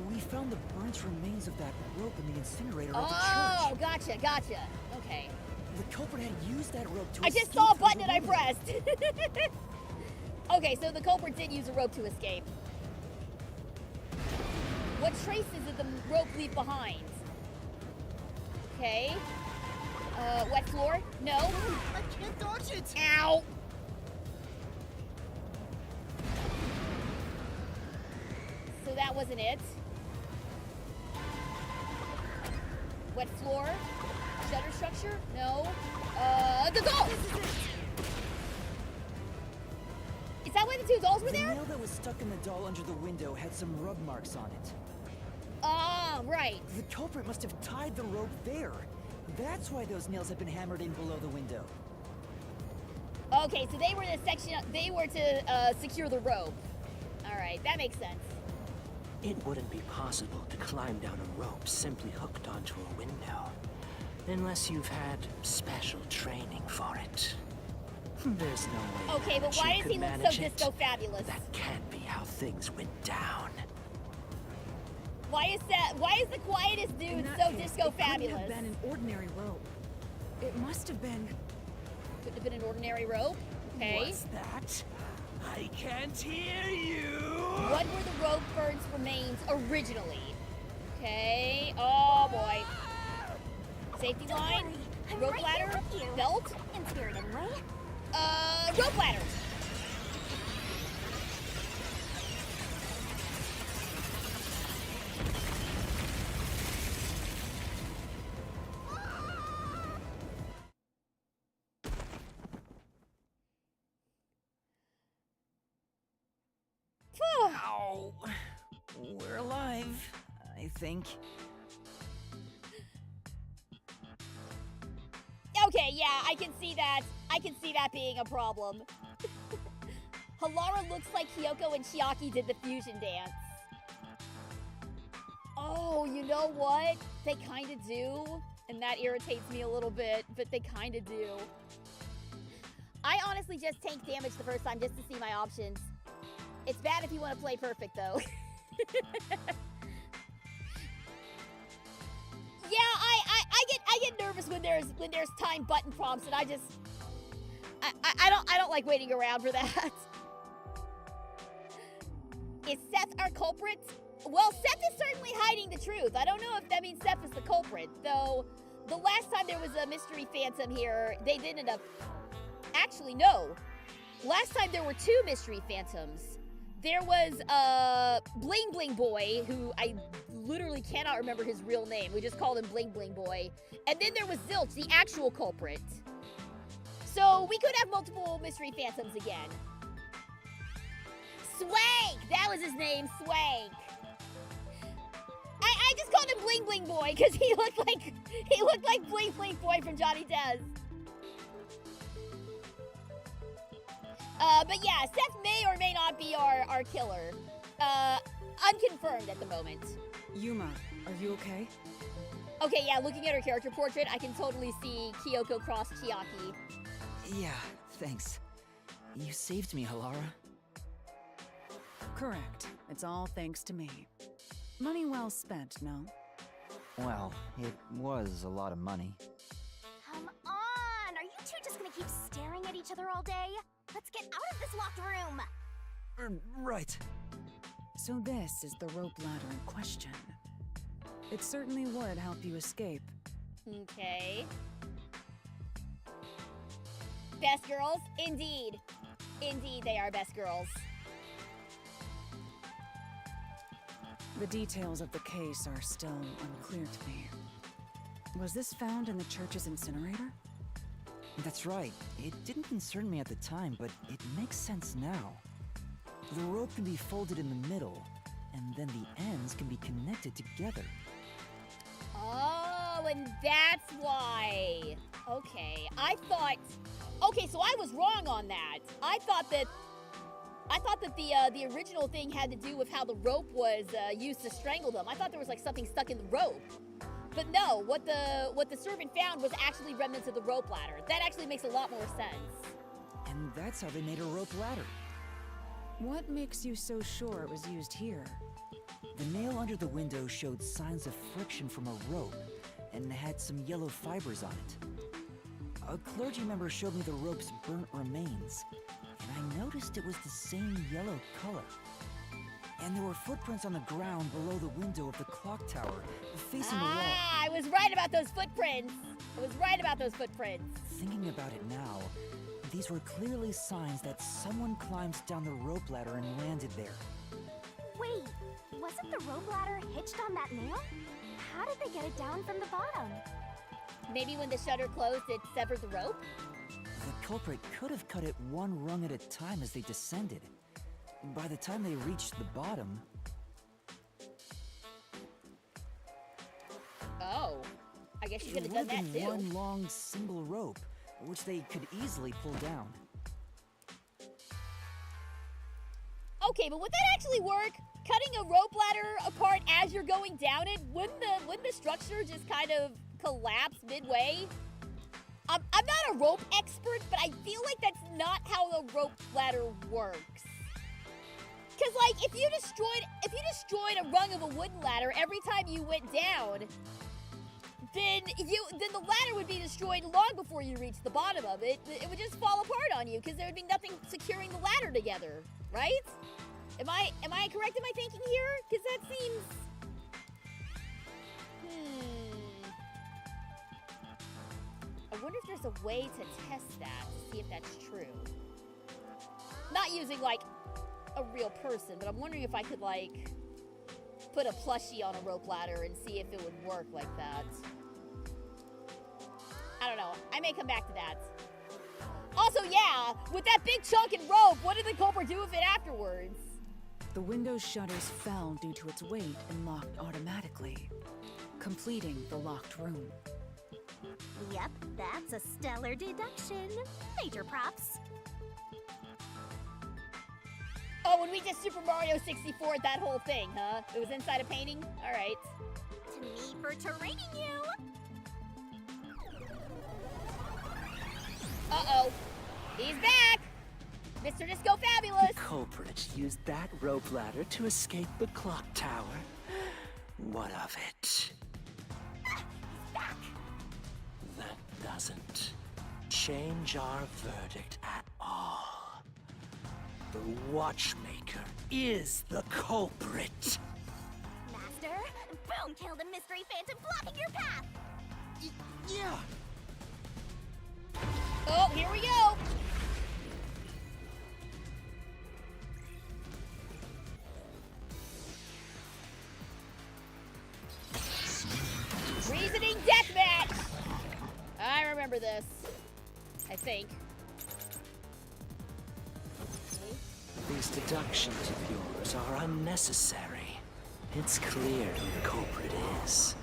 We found the burnt remains of that rope in the incinerator at the Oh, church. gotcha. Okay. The culprit had used that rope to I just escape saw a through button the and I window. pressed. Okay, so the culprit did use a rope to escape. What traces did the rope leave behind? Okay. Wet floor? No. I can't dodge it! Ow! So that wasn't it. Wet floor? Shutter structure? No. The doll! Is that why the two dolls were The there? nail that was stuck in the doll under the window had some rub marks on it. Ah, right. The culprit must have tied the rope there. That's why those nails had been hammered in below the window. Okay, so they were the section. They were to secure the rope. All right, that makes sense. It wouldn't be possible to climb down a rope simply hooked onto a window, unless you've had special training for it. There's no way Okay, but that why you does he could look so manage it. disco fabulous? That can't be how things went down. Why is that? Why is the quietest In dude that so case, disco it couldn't fabulous? have been an ordinary rope. It must have been. Could have been an ordinary rope. Okay. What's that? I can't hear you! What were the rope bird's remains originally? Okay. Oh boy. Safety Don't line. worry, I'm Rope right ladder. here with you. Belt. In spirit, anyway. Rope ladder. Phew. Ow! We're alive, I think. Okay, yeah, I can see that. I can see that being a problem. Halara looks like Kyoko and Chiaki did the fusion dance. Oh, you know what? They kind of do. And that irritates me a little bit, but they kind of do. I honestly just tank damage the first time just to see my options. It's bad if you want to play perfect, though. Yeah, I get nervous when there's time button prompts, and I don't like waiting around for that. Is Seth our culprit? Well, Seth is certainly hiding the truth. I don't know if that means Seth is the culprit, though. The last time there was a mystery phantom here, they did end up. Actually, no. Last time there were two mystery phantoms. There was Bling Bling Boy, who I literally cannot remember his real name. We just called him Bling Bling Boy. And then there was Zilch, the actual culprit. So we could have multiple mystery phantoms again. Swank! That was his name, Swank. I just called him Bling Bling Boy because he looked like Bling Bling Boy from Johnny Test. But yeah, Seth may or may not be our killer. Unconfirmed at the moment. Yuma, are you okay? Okay, yeah, looking at her character portrait, I can totally see Kyoko cross Chiaki. Yeah, thanks. You saved me, Halara. Correct. It's all thanks to me. Money well spent, no? Well, it was a lot of money. Come on! Are you two just gonna keep staring at each other all day? Let's get out of this locked room! Right. So this is the rope ladder in question. It certainly would help you escape. Okay. Best girls? Indeed. Indeed, they are best girls. The details of the case are still unclear to me. Was this found in the church's incinerator? That's right. It didn't concern me at the time, but it makes sense now. The rope can be folded in the middle, and then the ends can be connected together. Oh, and that's why. Okay, okay, so I was wrong on that. I thought that the original thing had to do with how the rope was used to strangle them. I thought there was like something stuck in the rope. But no, what the servant found was actually remnants of the rope ladder. That actually makes a lot more sense. And that's how they made a rope ladder. What makes you so sure it was used here? The nail under the window showed signs of friction from a rope, and had some yellow fibers on it. A clergy member showed me the rope's burnt remains, and I noticed it was the same yellow color. And there were footprints on the ground below the window of the clock tower, facing the wall. Ah, I was right about those footprints. I was right about those footprints. Thinking about it now, these were clearly signs that someone climbed down the rope ladder and landed there. Wait, wasn't the rope ladder hitched on that nail? How did they get it down from the bottom? Maybe when the shutter closed, it severed the rope? The culprit could have cut it one rung at a time as they descended. By the time they reached the bottom... Oh, I guess you could have done that too. One long single rope, which they could easily pull down. Okay, but would that actually work? Cutting a rope ladder apart as you're going down it, wouldn't the structure just kind of collapse midway? I'm not a rope expert, but I feel like that's not how a rope ladder works. Cause like if you destroyed a rung of a wooden ladder every time you went down, then the ladder would be destroyed long before you reached the bottom of it. It would just fall apart on you because there would be nothing securing the ladder together, right? Am I correct in my thinking here? Because that seems... I wonder if there's a way to test that, to see if that's true. Not using, like, a real person, but I'm wondering if I could, like, put a plushie on a rope ladder and see if it would work like that. I don't know. I may come back to that. Also, yeah, with that big chunk and rope, what did the culprit do with it afterwards? The window's shutters fell due to its weight and locked automatically, completing the locked room. Yep, that's a stellar deduction. Major props. Oh, when we did Super Mario 64, that whole thing, huh? It was inside a painting? All right. To me for terraining you. Uh-oh. He's back! Mr. Disco Fabulous! The culprit used that rope ladder to escape the clock tower. What of it? He's back. That doesn't change our verdict at all. The watchmaker is the culprit. Master, boom killed a mystery phantom blocking your path. Yeah. Oh, here we go! Reasoning deathmatch! I remember this. I think. These deductions of yours are unnecessary. It's clear who the culprit is.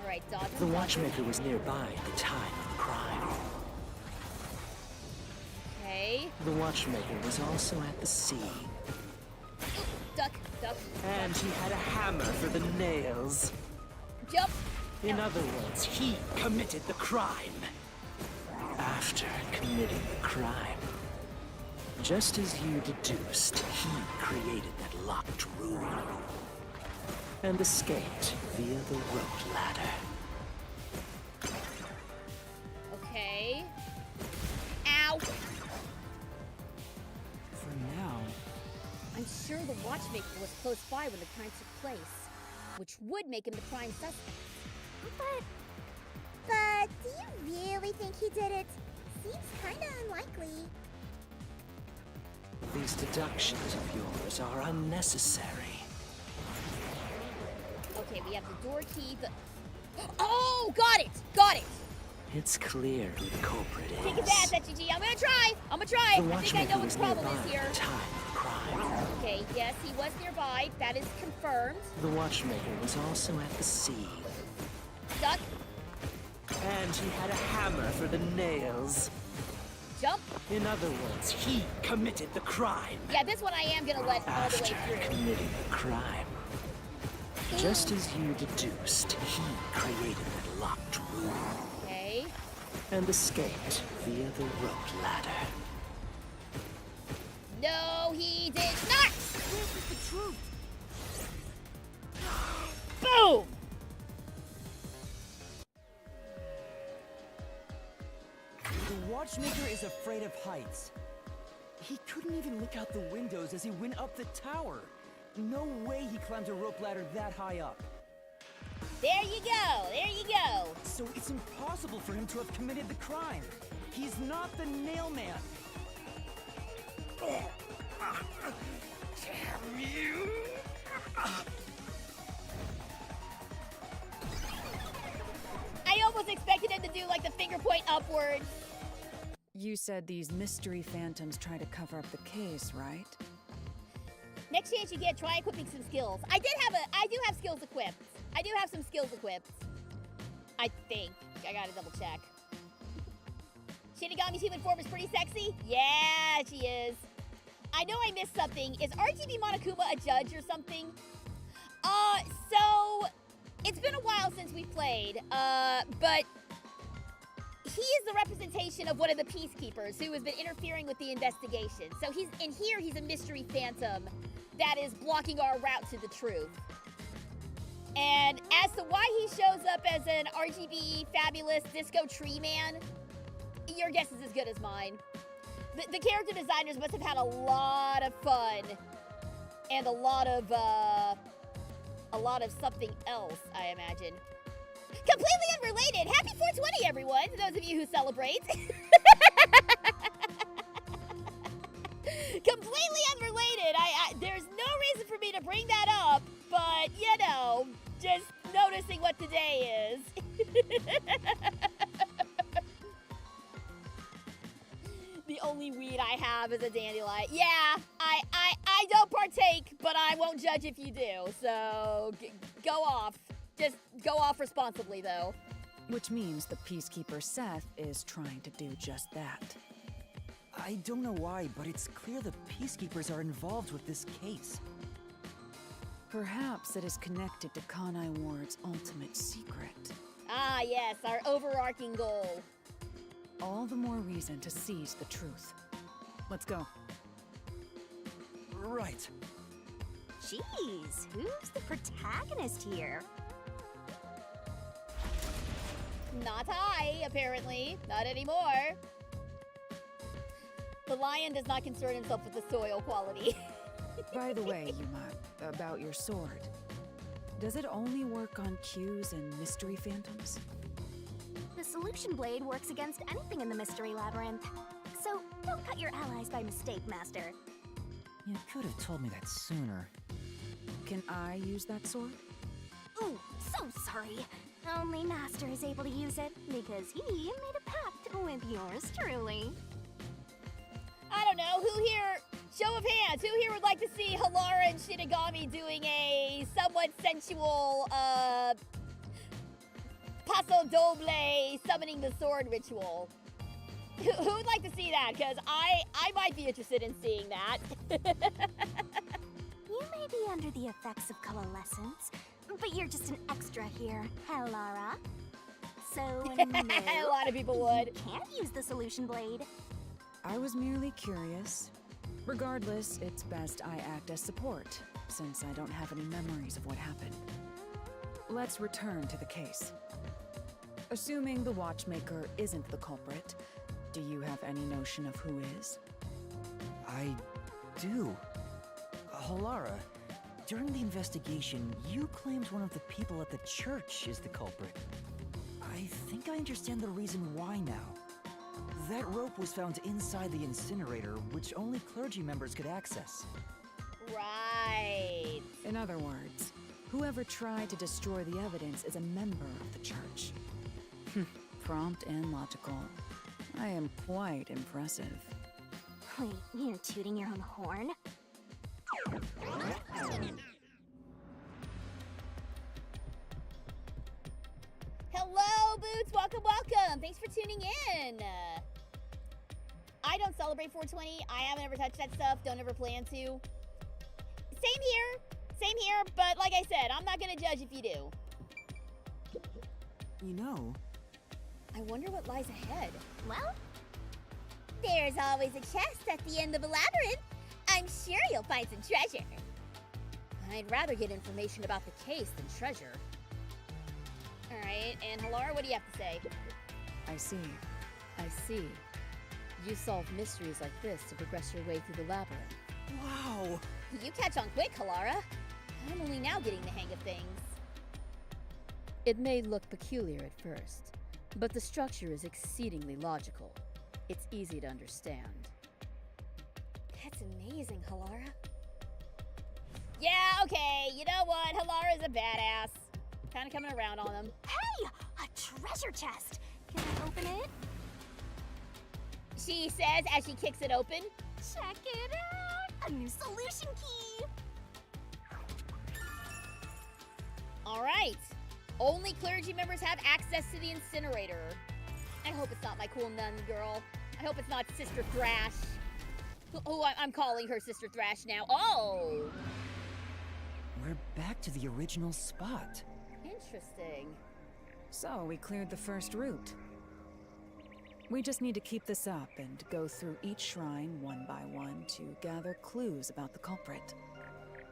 Alright, dodge. The watchmaker was nearby at the time of the crime. Okay. The watchmaker was also at the scene. Duck, duck. And he had a hammer for the nails. Jump. In other words, he committed the crime. After committing the crime, just as you deduced, he created that locked room and escaped via the rope ladder. Okay. Ow. For now... I'm sure the watchmaker was close by when the crime took place, which would make him the prime suspect. But do you really think he did it? Seems kinda unlikely. These deductions of yours are unnecessary. Okay, we have the door key, the... Oh, got it! Got it! It's clear who the culprit is. Take a pass, SGG. I'm gonna try! I'm gonna try! The I think I know what was the problem nearby is here. at the time of the crime. Okay, yes, he was nearby. That is confirmed. The watchmaker was also at the scene. Duck. And he had a hammer for the nails. Jump. In other words, he committed the crime. Yeah, this one I am gonna let all the way After through. committing the crime, just as you deduced, he created that locked room Okay. and escaped via the rope ladder. No, he did not! This is the truth. Boom! watchmaker is afraid of heights. He couldn't even look out the windows as he went up the tower. No way he climbed a rope ladder that high up. There you go, there you go. So it's impossible for him to have committed the crime. He's not the nail man. Damn you! I almost expected him to do like the finger point upwards. You said these mystery phantoms try to cover up the case, right? Next chance you get, try equipping some skills. I do have skills equipped. I do have some skills equipped. I think. I gotta double check. Shinigami's human form is pretty sexy? Yeah, she is. I know I missed something. Is RGB Monokuma a judge or something? So it's been a while since we played, but he is the representation of one of the peacekeepers who has been interfering with the investigation. So he's a mystery phantom that is blocking our route to the truth. And as to why he shows up as an RGB fabulous disco tree man, your guess is as good as mine. The character designers must have had a lot of fun and a lot of something else, I imagine. Completely unrelated. Happy 420, everyone, to those of you who celebrate. Completely unrelated. There's no reason for me to bring that up, but, you know, just noticing what today is. The only weed I have is a dandelion. Yeah, I don't partake, but I won't judge if you do. So go off. Just go off responsibly, though. Which means the peacekeeper Seth is trying to do just that. I don't know why, but it's clear the peacekeepers are involved with this case. Perhaps it is connected to Kanai Ward's ultimate secret. Ah, yes, our overarching goal. All the more reason to seize the truth. Let's go. Right. Jeez, who's the protagonist here? Not I, apparently. Not anymore. The lion does not concern himself with the soil quality. By the way, Yuma, about your sword. Does it only work on cues and mystery phantoms? The solution blade works against anything in the Mystery Labyrinth. So don't cut your allies by mistake, Master. You could have told me that sooner. Can I use that sword? Ooh, so sorry. Only Master is able to use it because he made a pact with yours truly. I don't know, who here, show of hands, who here would like to see Halara and Shinigami doing a somewhat sensual, Paso Doble summoning the sword ritual? Who would like to see that? Because I might be interested in seeing that. You may be under the effects of coalescence, but you're just an extra here, Halara. So, no, a lot of people would. You can't use the solution blade. I was merely curious. Regardless, it's best I act as support, since I don't have any memories of what happened. Let's return to the case. Assuming the watchmaker isn't the culprit, do you have any notion of who is? I do. Halara, during the investigation, you claimed one of the people at the church is the culprit. I think I understand the reason why now. That rope was found inside the incinerator, which only clergy members could access. Right. In other words, whoever tried to destroy the evidence is a member of the church. Prompt and logical. I am quite impressive. Wait, you're tooting your own horn? Hello, Boots. Welcome, welcome. Thanks for tuning in. I don't celebrate 420. I haven't ever touched that stuff. Don't ever plan to. Same here. Same here. But like I said, I'm not going to judge if you do. You know, I wonder what lies ahead. Well, There's always a chest at the end of a labyrinth. I'm sure you'll find some treasure. I'd rather get information about the case than treasure. All right, and Halara, what do you have to say? I see. I see. You solve mysteries like this to progress your way through the labyrinth. Wow! You catch on quick, Halara. I'm only now getting the hang of things. It may look peculiar at first, but the structure is exceedingly logical. It's easy to understand. That's amazing, Halara. Yeah, okay, you know what? Halara's a badass. Kind of coming around on him. Hey! A treasure chest! Can I open it? She says as she kicks it open. Check it out! A new solution key! Alright. Only clergy members have access to the incinerator. I hope it's not my cool nun girl. I hope it's not Sister Thrash. Oh, I'm calling her Sister Thrash now. Oh! We're back to the original spot. Interesting. So, we cleared the first route. We just need to keep this up and go through each shrine one by one to gather clues about the culprit,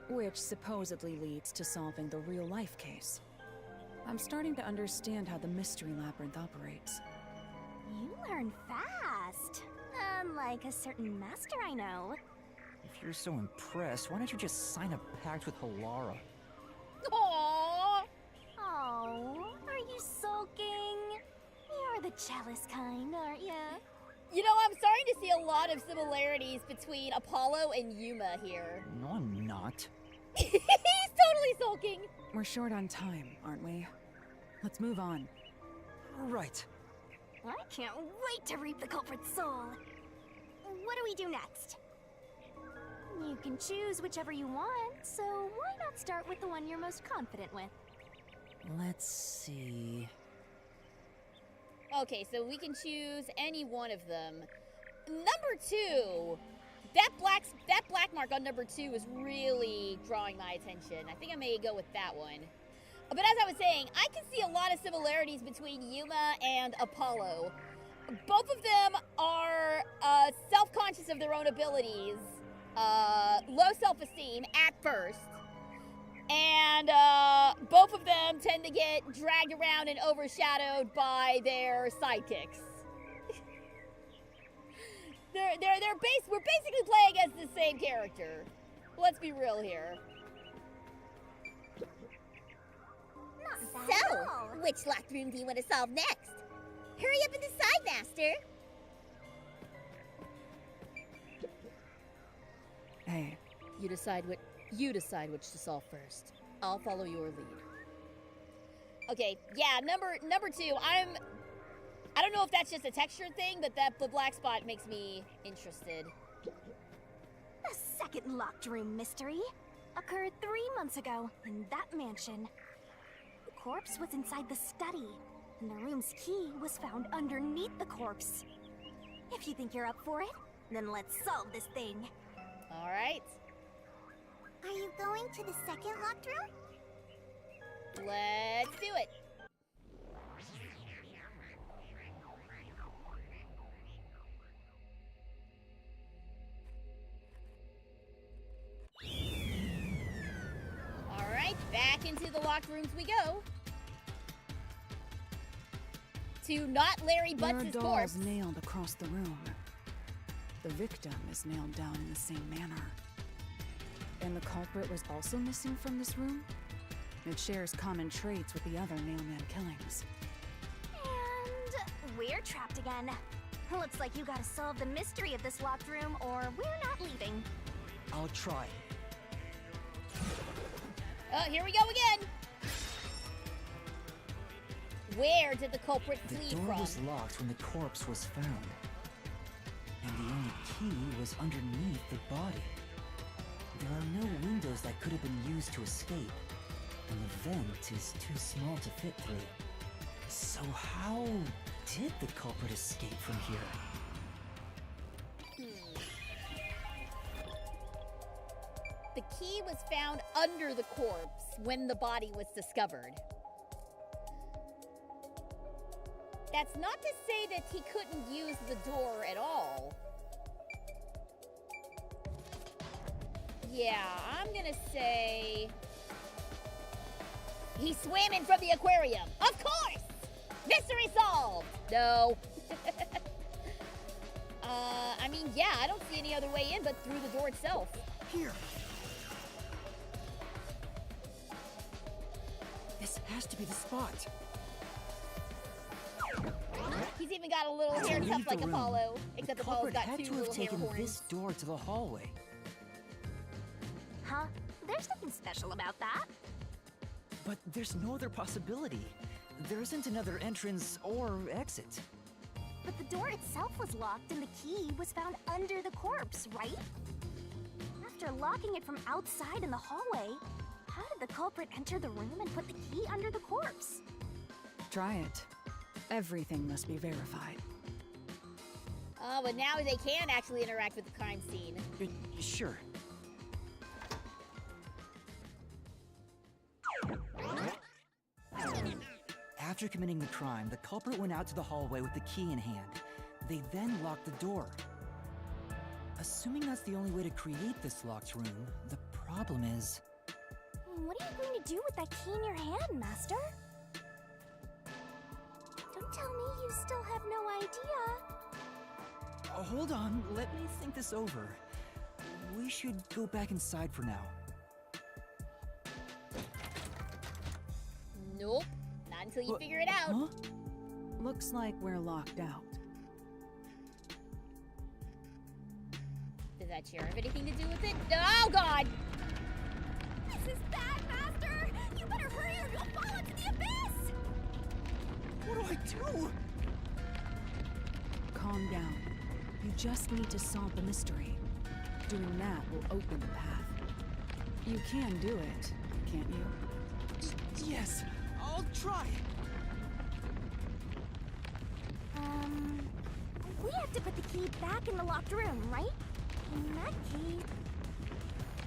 which supposedly leads to solving the real-life case. I'm starting to understand how the Mystery Labyrinth operates. You learn fast. Unlike a certain master I know. If you're so impressed, why don't you just sign a pact with Halara? Aww! Oh, are you sulking? You're the jealous kind, aren't ya? You know, I'm starting to see a lot of similarities between Apollo and Yuma here. No, I'm not. He's totally sulking. We're short on time, aren't we? Let's move on. Right. I can't wait to reap the culprit's soul. What do we do next? You can choose whichever you want, so why not start with the one you're most confident with? Let's see... Okay, so we can choose any one of them. Number 2. That black mark on number 2 is really drawing my attention. I think I may go with that one. But as I was saying, I can see a lot of similarities between Yuma and Apollo. Both of them are self-conscious of their own abilities, low self-esteem at first, and both of them tend to get dragged around and overshadowed by their sidekicks. We're basically playing as the same character. Let's be real here. Not bad at all. Which locked room do you want to solve next? Hurry up and decide, Master. Hey, You decide which to solve first. I'll follow your lead. Okay, yeah, number 2. I don't know if that's just a texture thing, but the black spot makes me interested. The second locked room mystery occurred 3 months ago in that mansion. The corpse was inside the study, and the room's key was found underneath the corpse. If you think you're up for it, then let's solve this thing. All right. Are you going to the second locked room? Let's do it. All right, back into the locked rooms we go. To not Larry there are Butts' dolls corpse. nailed across the room. The victim is nailed down in the same manner. And the culprit was also missing from this room? It shares common traits with the other Nailman killings. And we're trapped again. Looks like you gotta solve the mystery of this locked room, or we're not leaving. I'll try. Here we go again. Where did the culprit The flee door from? was locked when the corpse was found. And the only key was underneath the body. There are no windows that could have been used to escape. And the vent is too small to fit through. So how did the culprit escape from here? The key was found under the corpse when the body was discovered. That's not to say that he couldn't use the door at all. Yeah, I'm gonna say... he swam in from the aquarium. Of course! Mystery solved! No. I mean, yeah, I don't see any other way in but through the door itself. Here. This has to be the spot. He's even got a little hair Leave tuft like the room. Apollo, The except Apollo's culprit got had two to have little hair taken horns. this door to the hallway. Huh? There's nothing special about that. But there's no other possibility. There isn't another entrance or exit. But the door itself was locked and the key was found under the corpse, right? After locking it from outside in the hallway, how did the culprit enter the room and put the key under the corpse? Try it. Everything must be verified. Oh, but now they can actually interact with the crime scene. Sure. After committing the crime, the culprit went out to the hallway with the key in hand. They then locked the door. Assuming that's the only way to create this locked room, the problem is... What are you going to do with that key in your hand, Master? Don't tell me you still have no idea. Hold on, let me think this over. We should go back inside for now. Nope. Not until you figure it out. Huh? Looks like we're locked out. Does that chair have anything to do with it? Oh, God! This is bad, Master! You better hurry or you'll fall into the abyss! What do I do? Calm down. You just need to solve the mystery. Doing that will open the path. You can do it, can't you? Yes, I'll try. We have to put the key back in the locked room, right? And that key...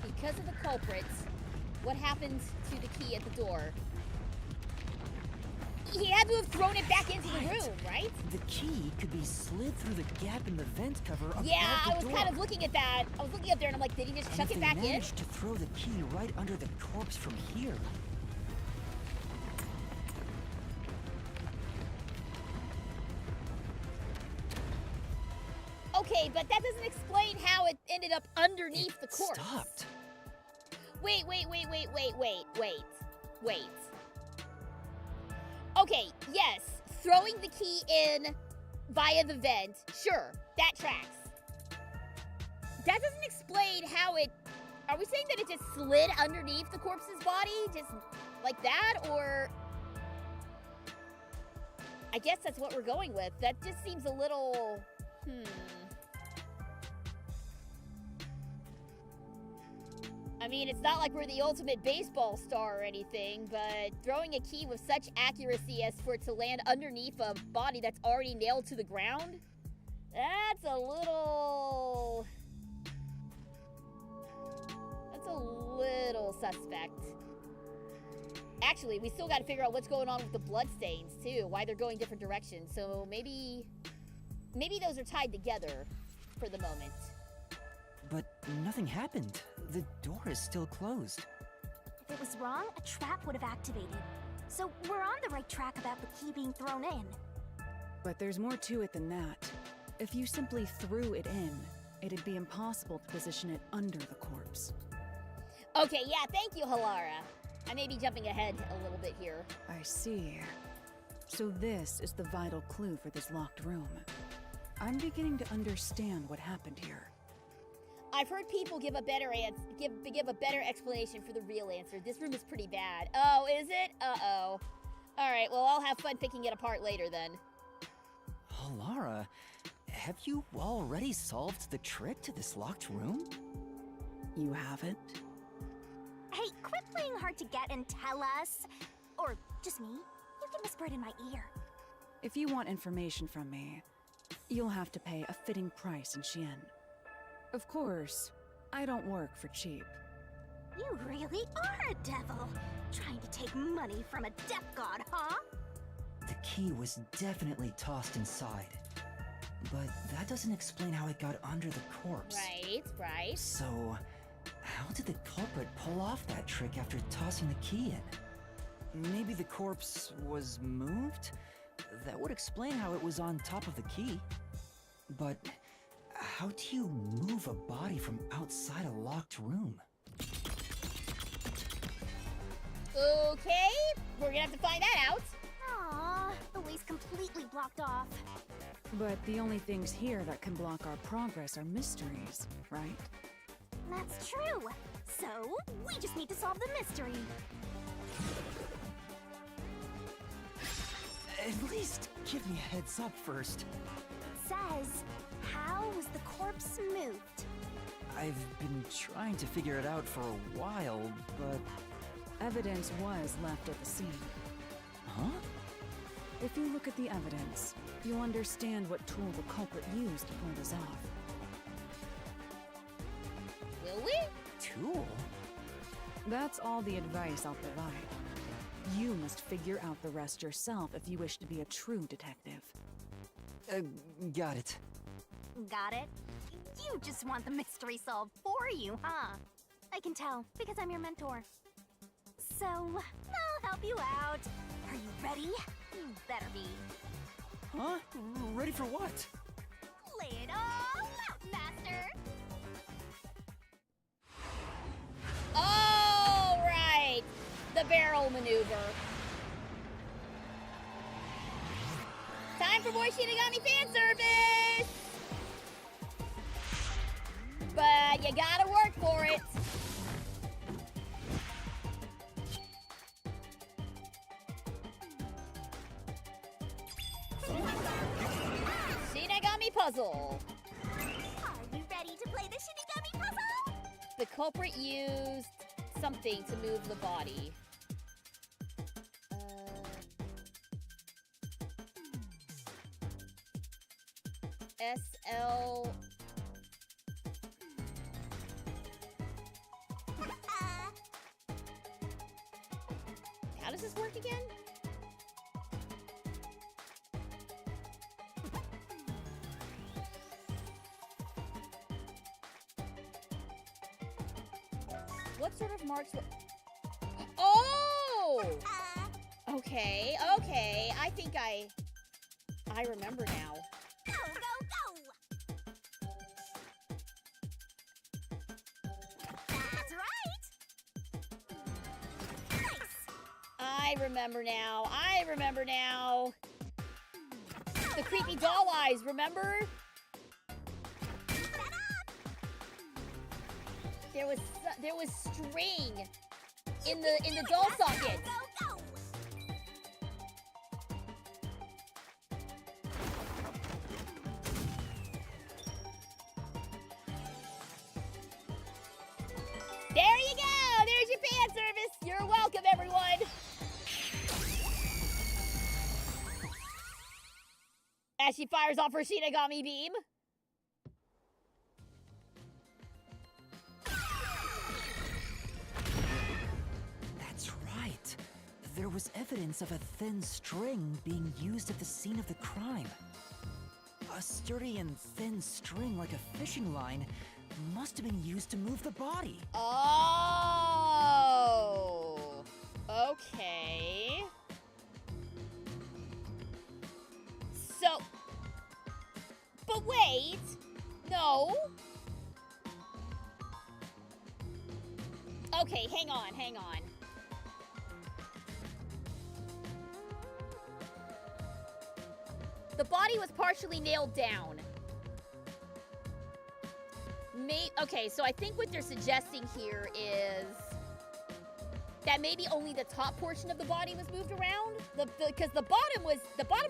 Because of the culprits, what happened to the key at the door? He had to have thrown it back into the room, right? The key could be slid through the gap in the vent cover above Yeah, the I was door. kind of looking at that. I was looking up there and I'm like, did he just And chuck if it they back in? managed to throw the key right under the corpse from here. Okay, but that doesn't explain how it ended up underneath the corpse. Stopped. Wait. Okay, yes, throwing the key in via the vent, sure, that tracks. That doesn't explain how it... Are we saying that it just slid underneath the corpse's body? Just like that, or... I guess that's what we're going with. That just seems a little... I mean, it's not like we're the ultimate baseball star or anything, but throwing a key with such accuracy as for it to land underneath a body that's already nailed to the ground? That's a little... That's a little suspect. Actually, we still gotta figure out what's going on with the bloodstains, too. Why they're going different directions. So maybe those are tied together for the moment. But nothing happened. The door is still closed. If it was wrong, a trap would have activated. So we're on the right track about the key being thrown in. But there's more to it than that. If you simply threw it in, it'd be impossible to position it under the corpse. Okay, yeah, thank you, Halara. I may be jumping ahead a little bit here. I see. So this is the vital clue for this locked room. I'm beginning to understand what happened here. I've heard people give a better give a better explanation for the real answer. This room is pretty bad. Oh, is it? Uh-oh. All right, well, I'll have fun picking it apart later then. Lara, have you already solved the trick to this locked room? You haven't? Hey, quit playing hard to get and tell us. Or just me. You can whisper it in my ear. If you want information from me, you'll have to pay a fitting price in Xian. Of course, I don't work for cheap. You really are a devil. Trying to take money from a death god, huh? The key was definitely tossed inside. But that doesn't explain how it got under the corpse. Right. So, how did the culprit pull off that trick after tossing the key in? Maybe the corpse was moved? That would explain how it was on top of the key. But How do you move a body from outside a locked room? Okay, we're gonna have to find that out. Aww, the way's completely blocked off. But the only things here that can block our progress are mysteries, right? That's true. So, we just need to solve the mystery. At least give me a heads up first. It says, how was the corpse moved? I've been trying to figure it out for a while, but... Evidence was left at the scene. Huh? If you look at the evidence, you'll understand what tool the culprit used to pull this off. Will we? Tool? That's all the advice I'll provide. You must figure out the rest yourself if you wish to be a true detective. Got it. Got it? You just want the mystery solved for you, huh? I can tell, because I'm your mentor. So, I'll help you out. Are you ready? You better be. Huh? Ready for what? Lay it all out, Master! All right, the barrel maneuver. Time for more Shinigami fan service! But you gotta work for it. Shinigami puzzle. Are you ready to play the Shinigami puzzle? The culprit used something to move the body. SL... How does this work again? What sort of marks were... Oh! Okay, okay. I think I remember now. Go, go, go! That's right! Nice! I remember now. I remember now. The creepy doll eyes, remember? There was string in the doll socket. Go, go! There you go! There's your fan service! You're welcome, everyone! As she fires off her Shinigami beam. That's right. There was evidence of a thin string being used at the scene of the crime. A sturdy and thin string like a fishing line must have been used to move the body. Oh. Okay. So... But wait. No. Okay, hang on, hang on. The body was partially nailed down. Okay, so I think what they're suggesting here is that maybe only the top portion of the body was moved around, because the bottom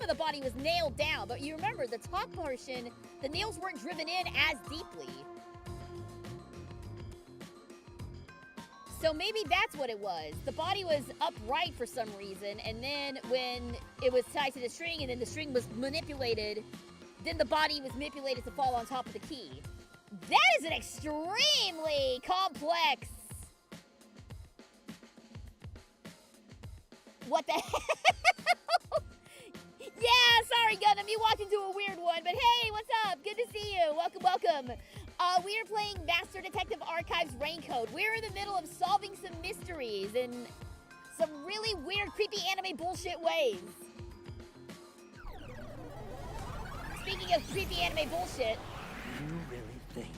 of the body was nailed down. But you remember, the top portion, the nails weren't driven in as deeply. So maybe that's what it was. The body was upright for some reason, and then when it was tied to the string, and then the string was manipulated, then the body was manipulated to fall on top of the key. That is an extremely complex... What the hell? Yeah, sorry, Gundam, you walked into a weird one, but hey, what's up? Good to see you. Welcome, welcome. We are playing Master Detective Archives Raincode. We're in the middle of solving some mysteries in some really weird, creepy anime bullshit ways. Speaking of creepy anime bullshit, You really think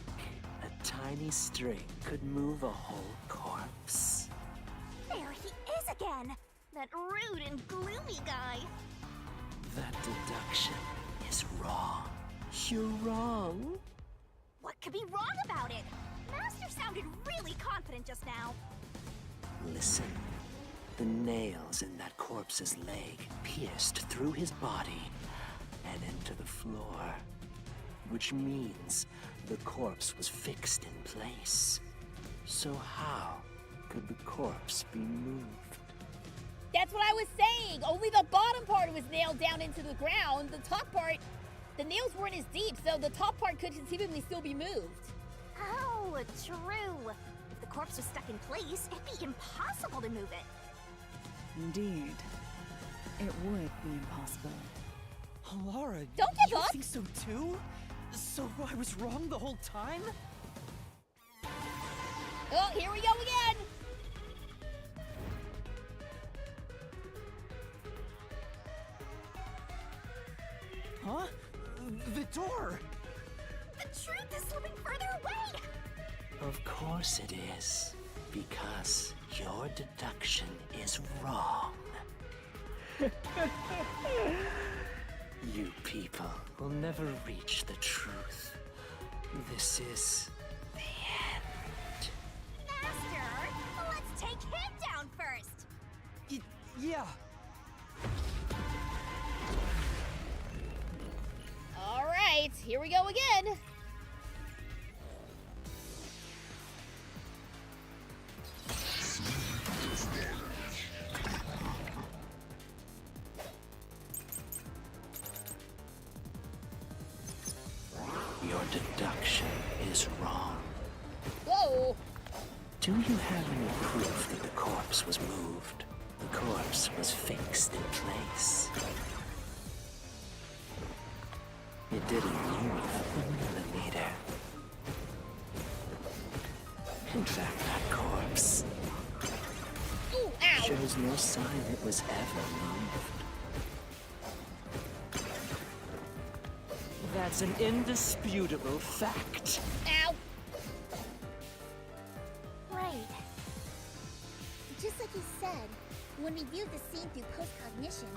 a tiny string could move a whole corpse? There he is again! That rude and gloomy guy! That deduction is wrong. You're wrong. What could be wrong about it? Master sounded really confident just now. Listen. The nails in that corpse's leg pierced through his body and into the floor. Which means the corpse was fixed in place. So how could the corpse be moved? That's what I was saying. Only the bottom part was nailed down into the ground. The top part, the nails weren't as deep, so the top part could conceivably still be moved. Oh, true. If the corpse was stuck in place, it'd be impossible to move it. Indeed. It would be impossible. Halara, Don't give you up. think so too? So I was wrong the whole time? Oh, here we go again. Huh? The door! The truth is slipping further away! Of course it is. Because your deduction is wrong. You people will never reach the truth. This is the end. Master, let's take him down first! Yeah. All right, here we go again. Your deduction is wrong. Whoa. Do you have any proof that the corpse was moved? The corpse was fixed in place. It didn't move a millimeter. In fact, that corpse Ooh, ow. shows no sign it was ever moved. That's an indisputable fact. Ow. Right. Just like he said, when we viewed the scene through post-cognition,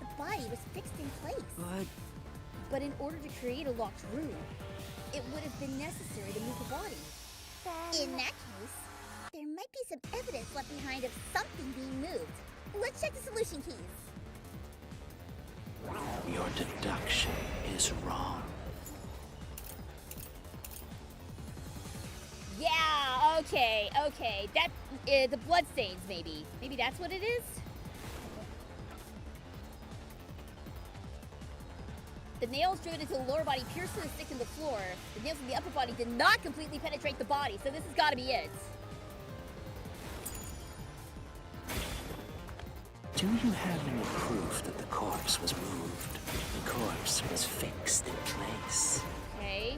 the body was fixed in place. But in order to create a locked room, it would have been necessary to move the body. In that case, there might be some evidence left behind of something being moved. Let's check the solution keys. Your deduction is wrong. Yeah, okay. That, the bloodstains, maybe. Maybe that's what it is? The nails driven into the lower body pierced through the stick in the floor. The nails in the upper body did not completely penetrate the body, so this has got to be it. Do you have any proof that the corpse was moved? The corpse was fixed in place. Okay.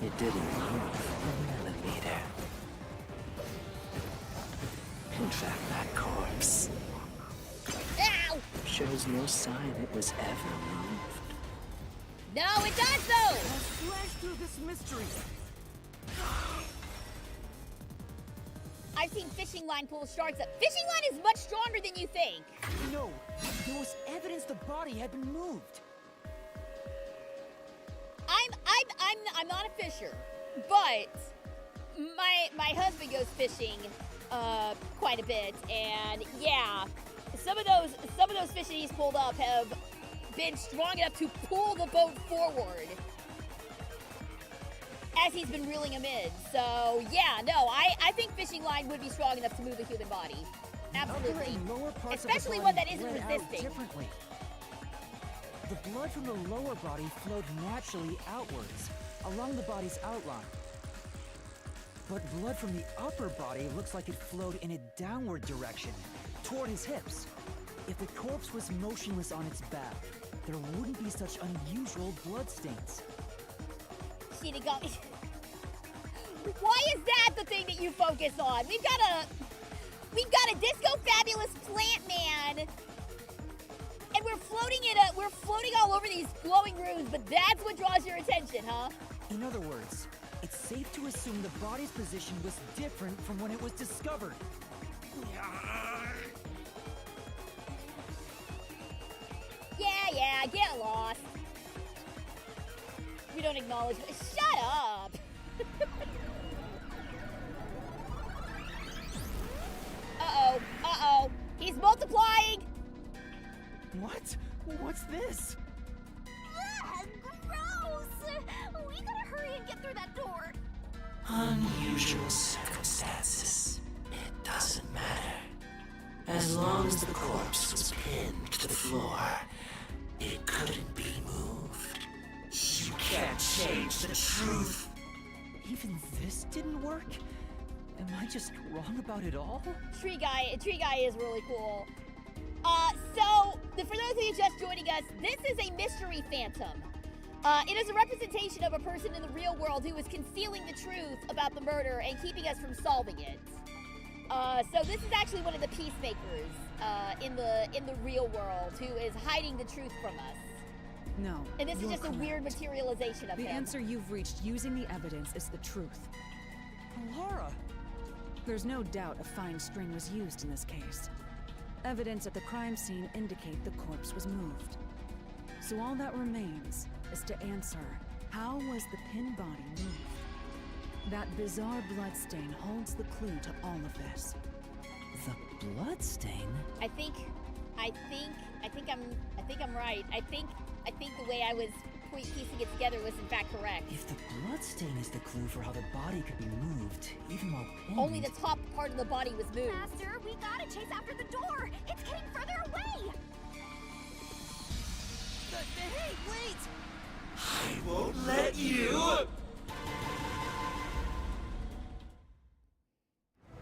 It didn't move a millimeter. In fact, that corpse Ow! shows no sign it was ever moved. No, it does though! Slash through this mystery. I've seen fishing line pull sharks up. Fishing line is much stronger than you think. No, there was evidence the body had been moved. I'm not a fisher, but my husband goes fishing quite a bit, and yeah, some of those fish that he's pulled up have been strong enough to pull the boat forward as he's been reeling them in. So yeah, no, I think fishing line would be strong enough to move a human body. Absolutely. Especially one that isn't resisting. Differently. The blood from the lower body flowed naturally outwards, along the body's outline. But blood from the upper body looks like it flowed in a downward direction, toward his hips. If the corpse was motionless on its back, there wouldn't be such unusual bloodstains. Shinigami. Why is that the thing that you focus on? We've got a disco fabulous plant man, and we're floating all over these glowing rooms, but That's what draws your attention, huh? In other words, it's safe to assume the body's position was different from when it was discovered. Yeah, get lost. We don't acknowledge it. Shut up! Uh-oh. He's multiplying! What? What's this? Ugh, gross! We gotta hurry and get through that door. Unusual circumstances. It doesn't matter. As long as the corpse was pinned to the floor, it couldn't be moved. You can't change the truth. Even this didn't work? Am I just wrong about it all? Tree guy is really cool. So, for those of you just joining us, this is a mystery phantom. It is a representation of a person in the real world who is concealing the truth about the murder and keeping us from solving it. So this is actually one of the peacemakers in the real world who is hiding the truth from us. No. And this is you're just a weird correct. materialization of The him. answer you've reached using the evidence is the truth. Laura! There's no doubt a fine string was used in this case. Evidence at the crime scene indicate the corpse was moved. So all that remains is to answer, how was the pinned body moved? That bizarre bloodstain holds the clue to all of this. The bloodstain? I think I'm right. I think the way I was piecing it together was in fact correct. If the bloodstain is the clue for how the body could be moved, even while pinned... Only the top part of the body was moved. Master, we gotta chase after the door. It's getting further away. Hey, wait! I won't let you!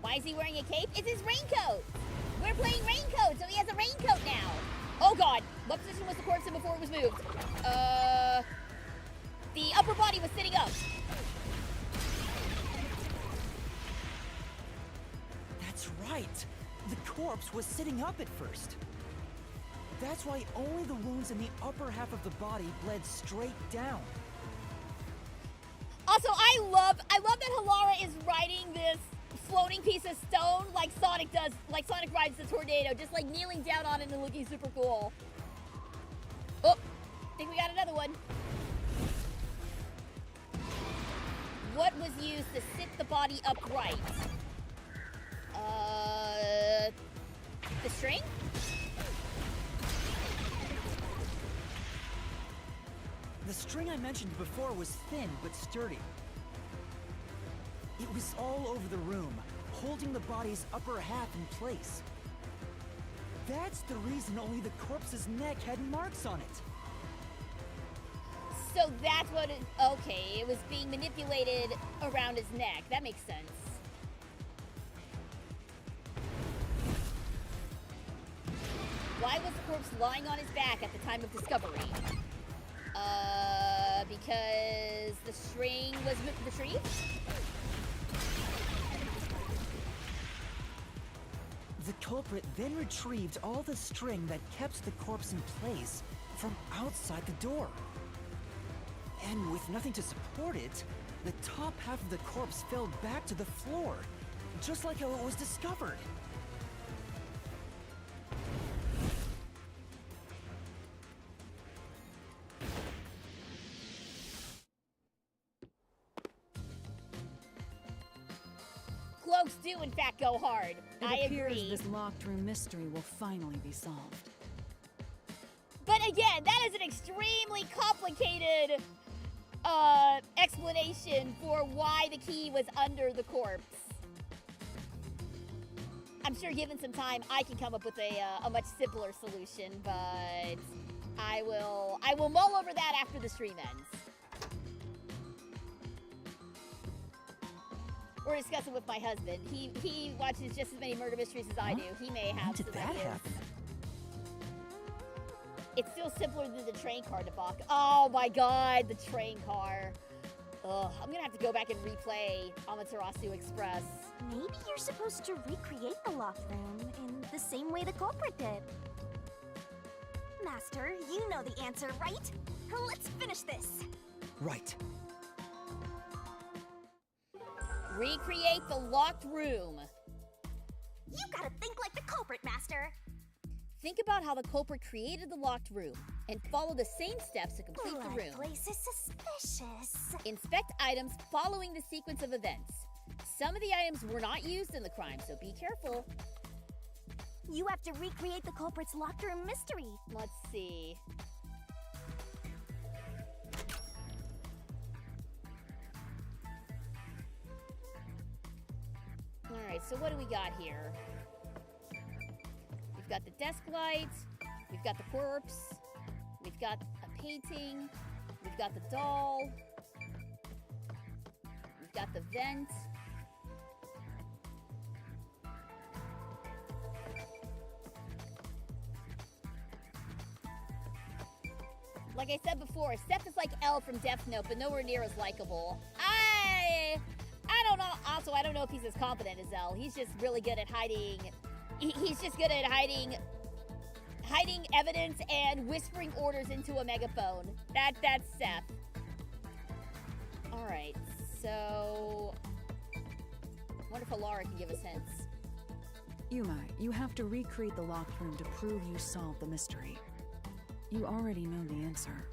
Why is he wearing a cape? It's his raincoat! We're playing Raincode, so he has a raincoat now! Oh god! What position was the corpse in before it was moved? The upper body was sitting up. That's right! The corpse was sitting up at first. That's why only the wounds in the upper half of the body bled straight down. Also, I love that Halara is riding this floating piece of stone like Sonic does, like Sonic rides the tornado, just like kneeling down on it and looking super cool. Oh, think we got another one. What was used to sit the body upright? The string? The string I mentioned before was thin but sturdy. It was all over the room, holding the body's upper half in place. That's the reason only the corpse's neck had marks on it. So that's what it, okay, it was being manipulated around his neck. That makes sense. Why was the corpse lying on his back at the time of discovery? Because the string was retrieved? The culprit then retrieved all the string that kept the corpse in place from outside the door. And with nothing to support it, the top half of the corpse fell back to the floor, just like how it was discovered. Cloaks do, in fact, go hard. I It appears agree. this locked room mystery will finally be solved. But again, that is an extremely complicated explanation for why the key was under the corpse. I'm sure given some time, I can come up with a much simpler solution, but I will mull over that after the stream ends. Or discuss it with my husband. He watches just as many murder mysteries as I do. He may When have did some that ideas. happen? It's still simpler than the train car debacle. Oh my god, the train car. Ugh, I'm gonna have to go back and replay Amaterasu Express. Maybe you're supposed to recreate the locked room in the same way the culprit did. Master, you know the answer, right? Let's finish this. Right. Recreate the locked room. You gotta think like the culprit, Master. Think about how the culprit created the locked room and follow the same steps to complete the room. Place is suspicious. Inspect items following the sequence of events. Some of the items were not used in the crime, so be careful. You have to recreate the culprit's locked room mystery. Let's see. Alright, so what do we got here? We've got the desk light, we've got the corpse, we've got a painting, we've got the doll, we've got the vent. Like I said before, Seth is like Elle from Death Note, but nowhere near as likable. I don't know. Also, I don't know if he's as competent as Elle. He's just really good at hiding. He's just good at hiding evidence and whispering orders into a megaphone. That's Seth. All right, so I wonder if Alara can give us hints. Yuma, you have to recreate the locked room to prove you solved the mystery. You already know the answer.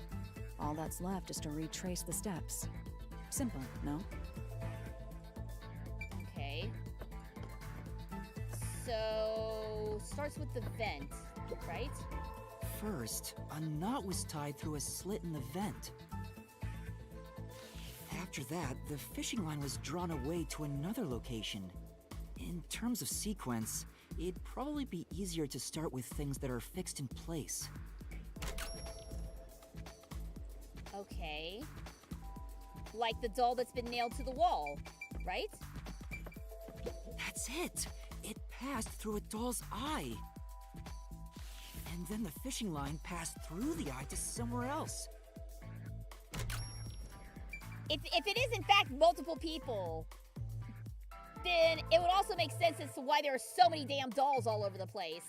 All that's left is to retrace the steps. Simple, no? Okay. So, starts with the vent, right? First, a knot was tied through a slit in the vent. After that, the fishing line was drawn away to another location. In terms of sequence, it'd probably be easier to start with things that are fixed in place. Okay. Like the doll that's been nailed to the wall, right? That's it! It passed through a doll's eye. And then the fishing line passed through the eye to somewhere else. If it is in fact multiple people, then it would also make sense as to why there are so many damn dolls all over the place.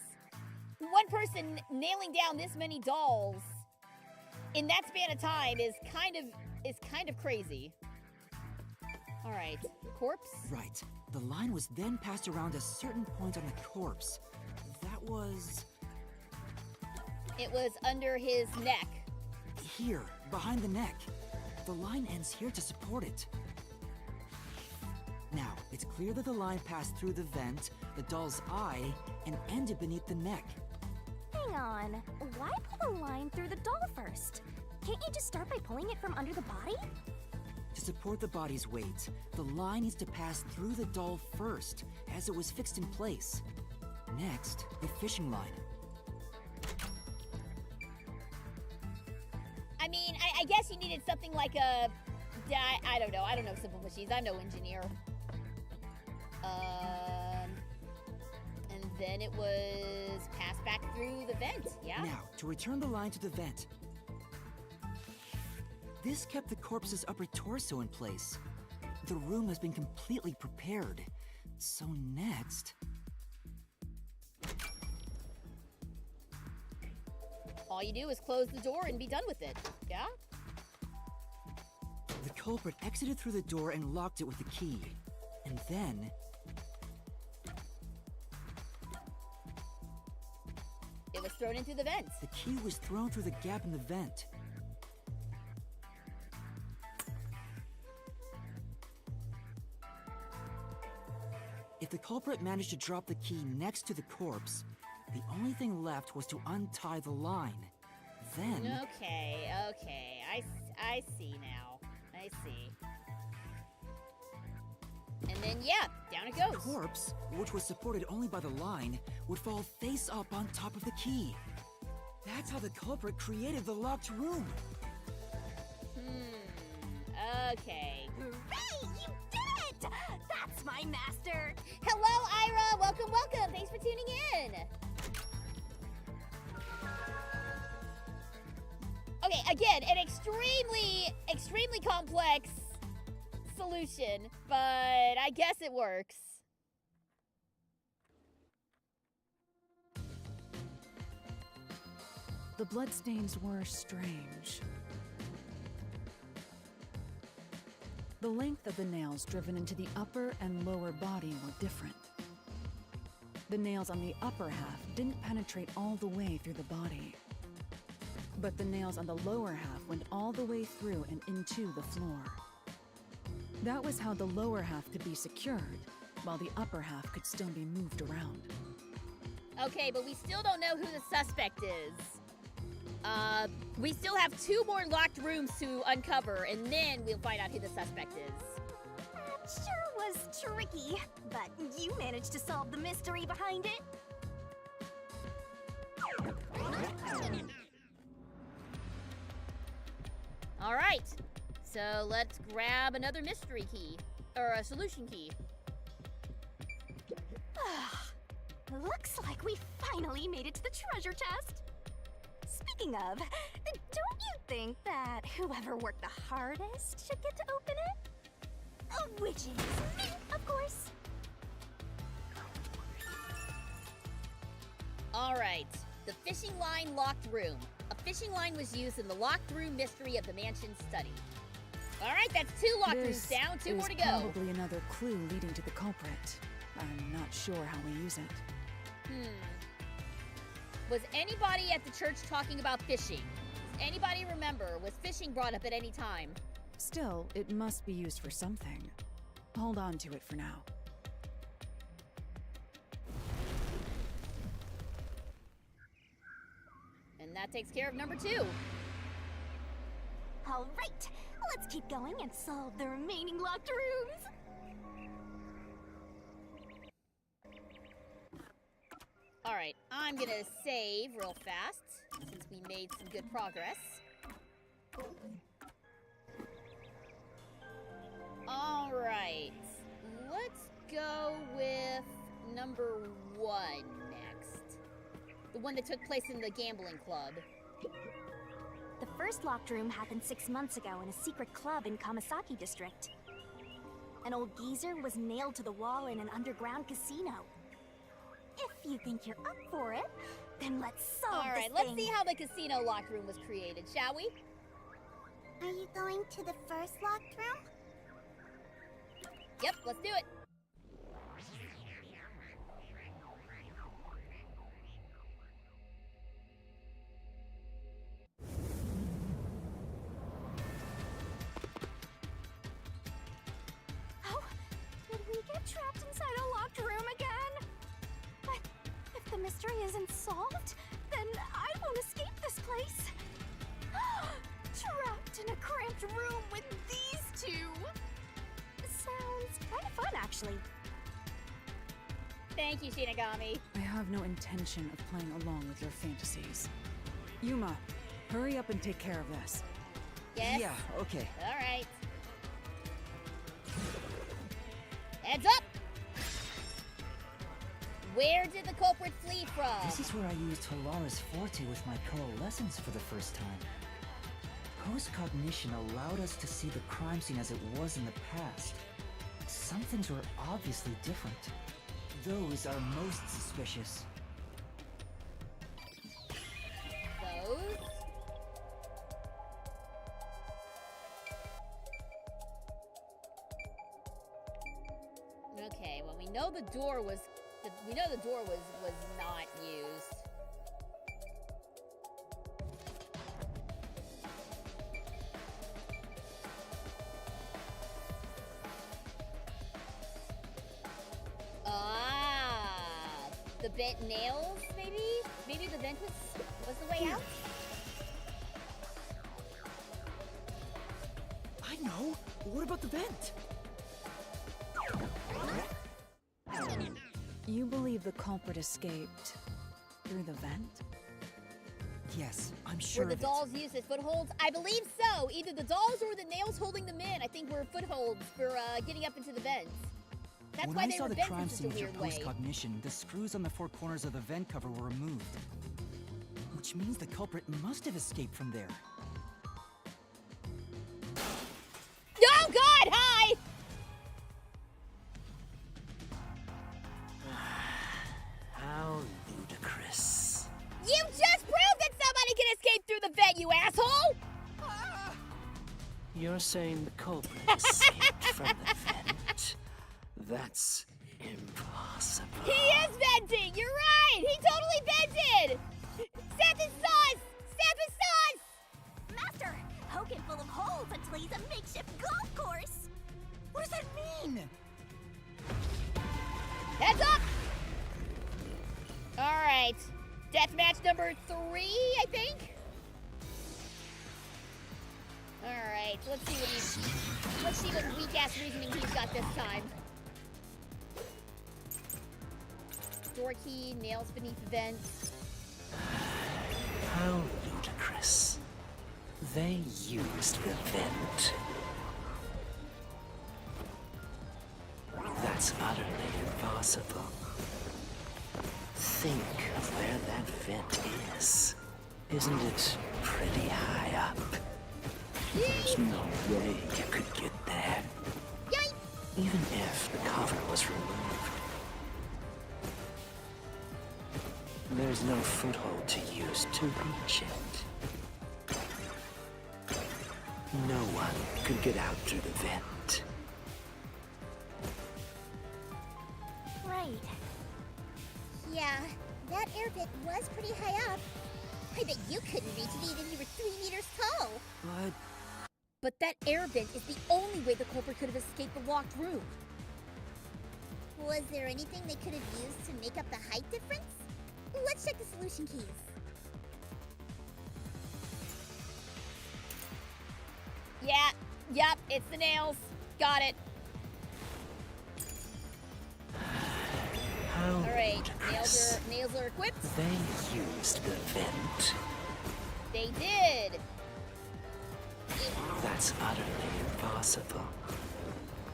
One person nailing down this many dolls in that span of time is kind of crazy. All right, corpse? Right. The line was then passed around a certain point on the corpse. That was... It was under his neck. Here, behind the neck. The line ends here to support it. Now, it's clear that the line passed through the vent, the doll's eye, and ended beneath the neck. Hang on. Why pull a line through the doll first? Can't you just start by pulling it from under the body? To support the body's weight, the line needs to pass through the doll first, as it was fixed in place. Next, the fishing line. I mean, I guess you needed something like a... I don't know. I don't know simple machines. I'm no engineer. And then it was passed back through the vent, yeah? Now, to return the line to the vent. This kept the corpse's upper torso in place. The room has been completely prepared. So next... All you do is close the door and be done with it, yeah? The culprit exited through the door and locked it with the key. And then... It was thrown in through the vent. The key was thrown through the gap in the vent. If the culprit managed to drop the key next to the corpse, the only thing left was to untie the line. Then... Okay. I see now. I see. And then, yeah, down it goes. The corpse, which was supported only by the line, would fall face up on top of the key. That's how the culprit created the locked room. Okay. Hooray! You did it! That's my master! Hello, Ira! Welcome, welcome! Thanks for tuning in! Okay, again, an extremely complex solution, but I guess it works. The bloodstains were strange. The length of the nails driven into the upper and lower body were different. The nails on the upper half didn't penetrate all the way through the body. But the nails on the lower half went all the way through and into the floor. That was how the lower half could be secured, while the upper half could still be moved around. Okay, but we still don't know who the suspect is. We still have 2 more locked rooms to uncover, and then we'll find out who the suspect is. That sure was tricky, but you managed to solve the mystery behind it. All right, so let's grab another mystery key, or a solution key. Looks like we finally made it to the treasure chest. Speaking of, don't you think that whoever worked the hardest should get to open it? Which is me, of course. All right, the fishing line locked room. A fishing line was used in the locked room mystery of the mansion's study. All right, that's 2 locked rooms down, 2 more to go. Probably another clue leading to the culprit. I'm not sure how we use it. Was anybody at the church talking about fishing? Does anybody remember? Was fishing brought up at any time? Still, it must be used for something. Hold on to it for now. And that takes care of number 2. All right, let's keep going and solve the remaining locked rooms. All right, I'm gonna save real fast since we made some good progress. All right, let's go with number 1 next. The one that took place in the gambling club. The first locked room happened 6 months ago in a secret club in Kamasaki district. An old geezer was nailed to the wall in an underground casino. If you think you're up for it, then let's solve All right, this let's thing. see how the casino locked room was created, shall we? Are you going to the first locked room? Yep, let's do it. Oh, did we get trapped inside a locked room again? But if the mystery isn't solved, then I won't escape this place. Trapped in a cramped room with these 2. Sounds kind of fun, actually. Thank you, Shinigami. I have no intention of playing along with your fantasies. Yuma, hurry up and take care of this. Yes? Yeah, okay. All right. Heads up! Where did the culprit flee from? This is where I used Halara's forte with my coalescence for the first time. Post-cognition allowed us to see the crime scene as it was in the past. Some things were obviously different. Those are most suspicious. Those? Okay, well we know the door was not used. The vent nails, maybe? Maybe the vent was the way out? I know! What about the vent? You believe the culprit escaped through the vent? Yes, I'm sure Were the of it. dolls used as footholds? I believe so! Either the dolls or the nails holding them in, I think, were footholds for getting up into the vents. That's When why I they saw were the bent crime in such a scene with your weird way. post-cognition, the screws on the 4 corners of the vent cover were removed. Which means the culprit must have escaped from there. Oh God, hi! How ludicrous. You just proved that somebody can escape through the vent, you asshole! You're saying the culprit escaped from the vent? That's impossible. He is venting! You're right! He totally vented! Seth is sus! Seth is sus! Master, poke it full of holes until he's a makeshift golf course. What does that mean? Heads up! Alright. Deathmatch number 3, I think? Alright, let's see what weak-ass reasoning he's got this time. Door key, nails beneath vent. How ludicrous. They used the vent. That's utterly impossible. Think of where that vent is. Isn't it pretty high up? There's no way you could get there. Yikes! Even if the cover was removed. There's no foothold to use to reach it. No one could get out through the vent. Right. Yeah, that air vent was pretty high up. I bet you couldn't reach it even if you were 3 meters tall. But that air vent is the only way the culprit could have escaped the locked room. Was there anything they could have used to make up the height difference? Let's check the solution keys. Yeah, yep, it's the nails. Got it. How Alright, ludicrous. nails are equipped. They used the vent. They did. That's utterly impossible.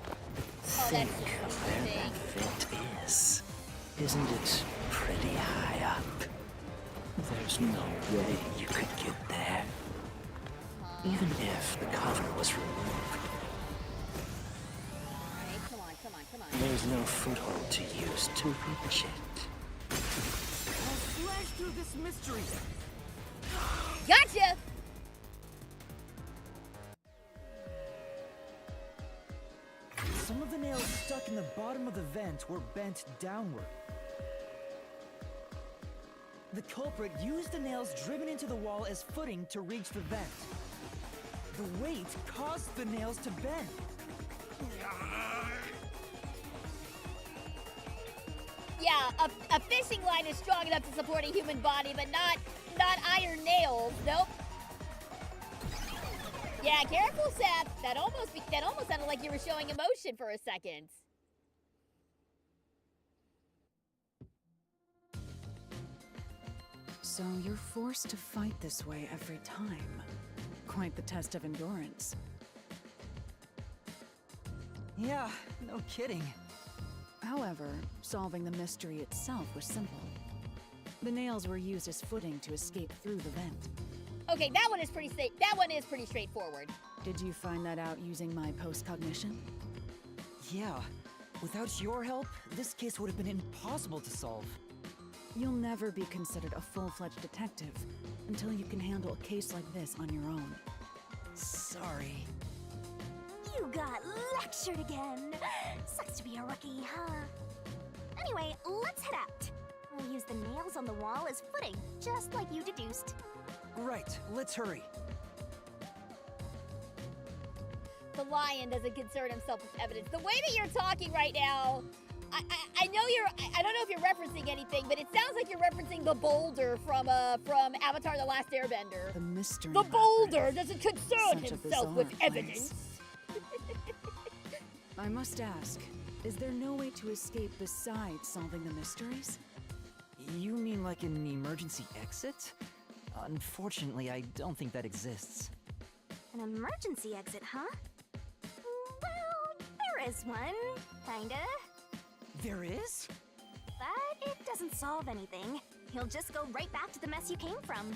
Oh, Think that's of where that vent is. Isn't it pretty high up? There's no way you could get there. Even if the cover was removed. Alright, come on. There's no foothold to use to reach it. I'll slash through this mystery. Gotcha! Some of the nails stuck in the bottom of the vent were bent downward. The culprit used the nails driven into the wall as footing to reach the vent. The weight caused the nails to bend. Yeah, a fishing line is strong enough to support a human body, but not iron nails. Nope. Yeah, careful, Seth. That almost sounded like you were showing emotion for a second. So you're forced to fight this way every time. Quite the test of endurance. Yeah, no kidding. However, solving the mystery itself was simple. The nails were used as footing to escape through the vent. Okay, that one is pretty straightforward. Did you find that out using my postcognition? Yeah, without your help, this case would have been impossible to solve. You'll never be considered a full-fledged detective until you can handle a case like this on your own. Sorry. You got lectured again. Sucks to be a rookie, huh? Anyway, let's head out. We'll use the nails on the wall as footing, just like you deduced. Right, let's hurry. The lion doesn't concern himself with evidence. The way that you're talking right now, I know I don't know if you're referencing anything, but it sounds like you're referencing the boulder from Avatar: The Last Airbender. The mystery. The boulder Labyrinth. doesn't concern Such a himself with bizarre evidence. I must ask, is there no way to escape besides solving the mysteries? You mean like an emergency exit? Unfortunately, I don't think that exists. An emergency exit, huh? Well, there is one, kinda. There is? But it doesn't solve anything. You'll just go right back to the mess you came from.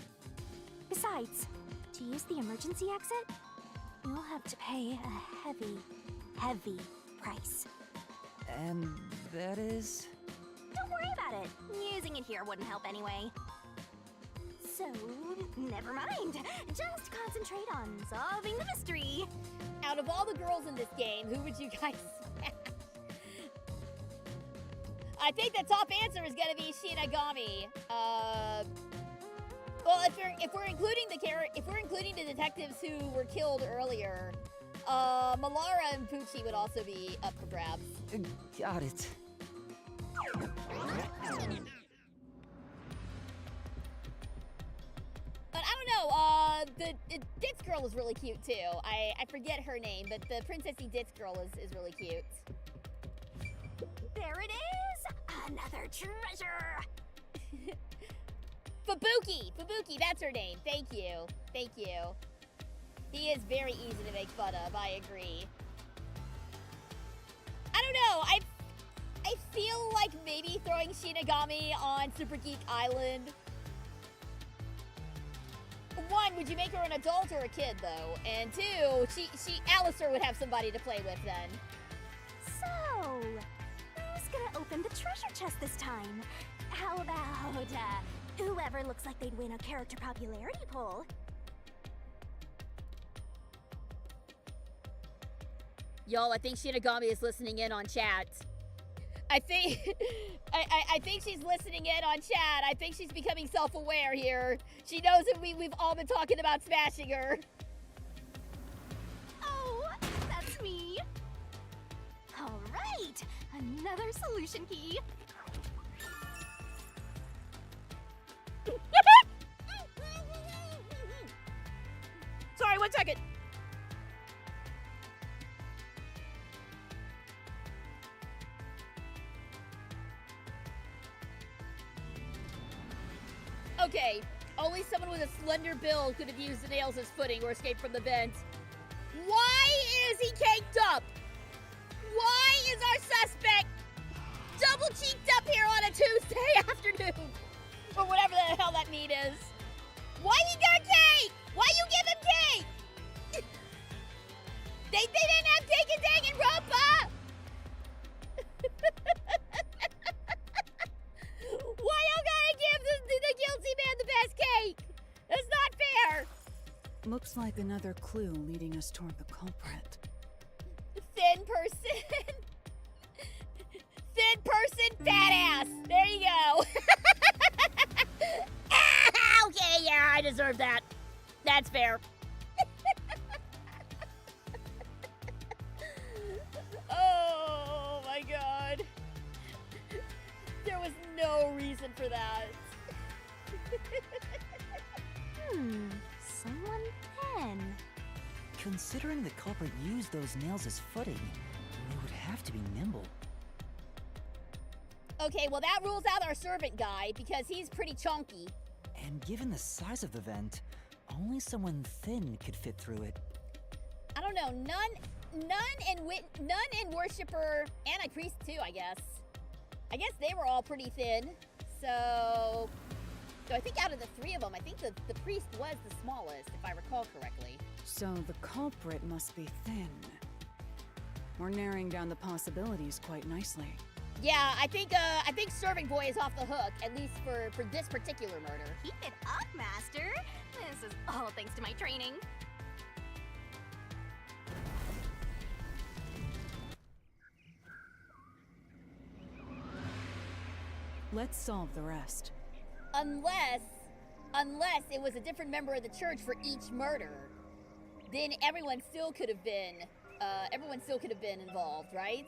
Besides, to use the emergency exit, you'll have to pay a heavy, heavy price. And that is? Don't worry about it. Using it here wouldn't help anyway. So, So, never mind. Just concentrate on solving the mystery. Out of all the girls in this game, who would you guys smash? I think the top answer is gonna be Shinigami. Well, if we're including the detectives who were killed earlier, Malara and Pucci would also be up for grabs. Got it. But I don't know, the Ditz girl is really cute too. I forget her name, but the Princessy Ditz girl is really cute. There it is! Another treasure! Fubuki, that's her name. Thank you. He is very easy to make fun of, I agree. I don't know, I feel like maybe throwing Shinigami on Super Geek Island. One, would you make her an adult or a kid though? And two, Alistair would have somebody to play with then. So, who's gonna open the treasure chest this time? How about, whoever looks like they'd win a character popularity poll? Y'all, I think Shinigami is listening in on chat. I think she's listening in on chat. I think she's becoming self-aware here. She knows that we've all been talking about smashing her. Oh, that's me. All right, another solution key. Sorry, 1 second. Okay, only someone with a slender build could have used the nails as footing or escaped from the vent. Why is he caked up? Why is our suspect double-cheeked up here on a Tuesday afternoon? Or whatever the hell that meat is. Why he got cake? Why you give him cake? They didn't have cake and dang and Ropa! Why you gotta give the guilty man the best cake? That's not fair. Looks like another clue leading us toward the culprit. Thin person. Thin person, fat ass. There you go. Okay, yeah, I deserve that. That's fair. Oh my god. There was no reason for that. Someone thin. Considering the culprit used those nails as footing, they would have to be nimble. Okay, well that rules out our servant guy because he's pretty chunky. And given the size of the vent, only someone thin could fit through it. I don't know, none in Worshipper and a priest too, I guess. I guess they were all pretty thin. So I think out of the three of them, I think the priest was the smallest, if I recall correctly. So the culprit must be thin. We're narrowing down the possibilities quite nicely. Yeah, I think Serving Boy is off the hook, at least for this particular murder. Keep it up, Master. This is all thanks to my training. Let's solve the rest. Unless it was a different member of the church for each murder, then everyone still could have been involved, right?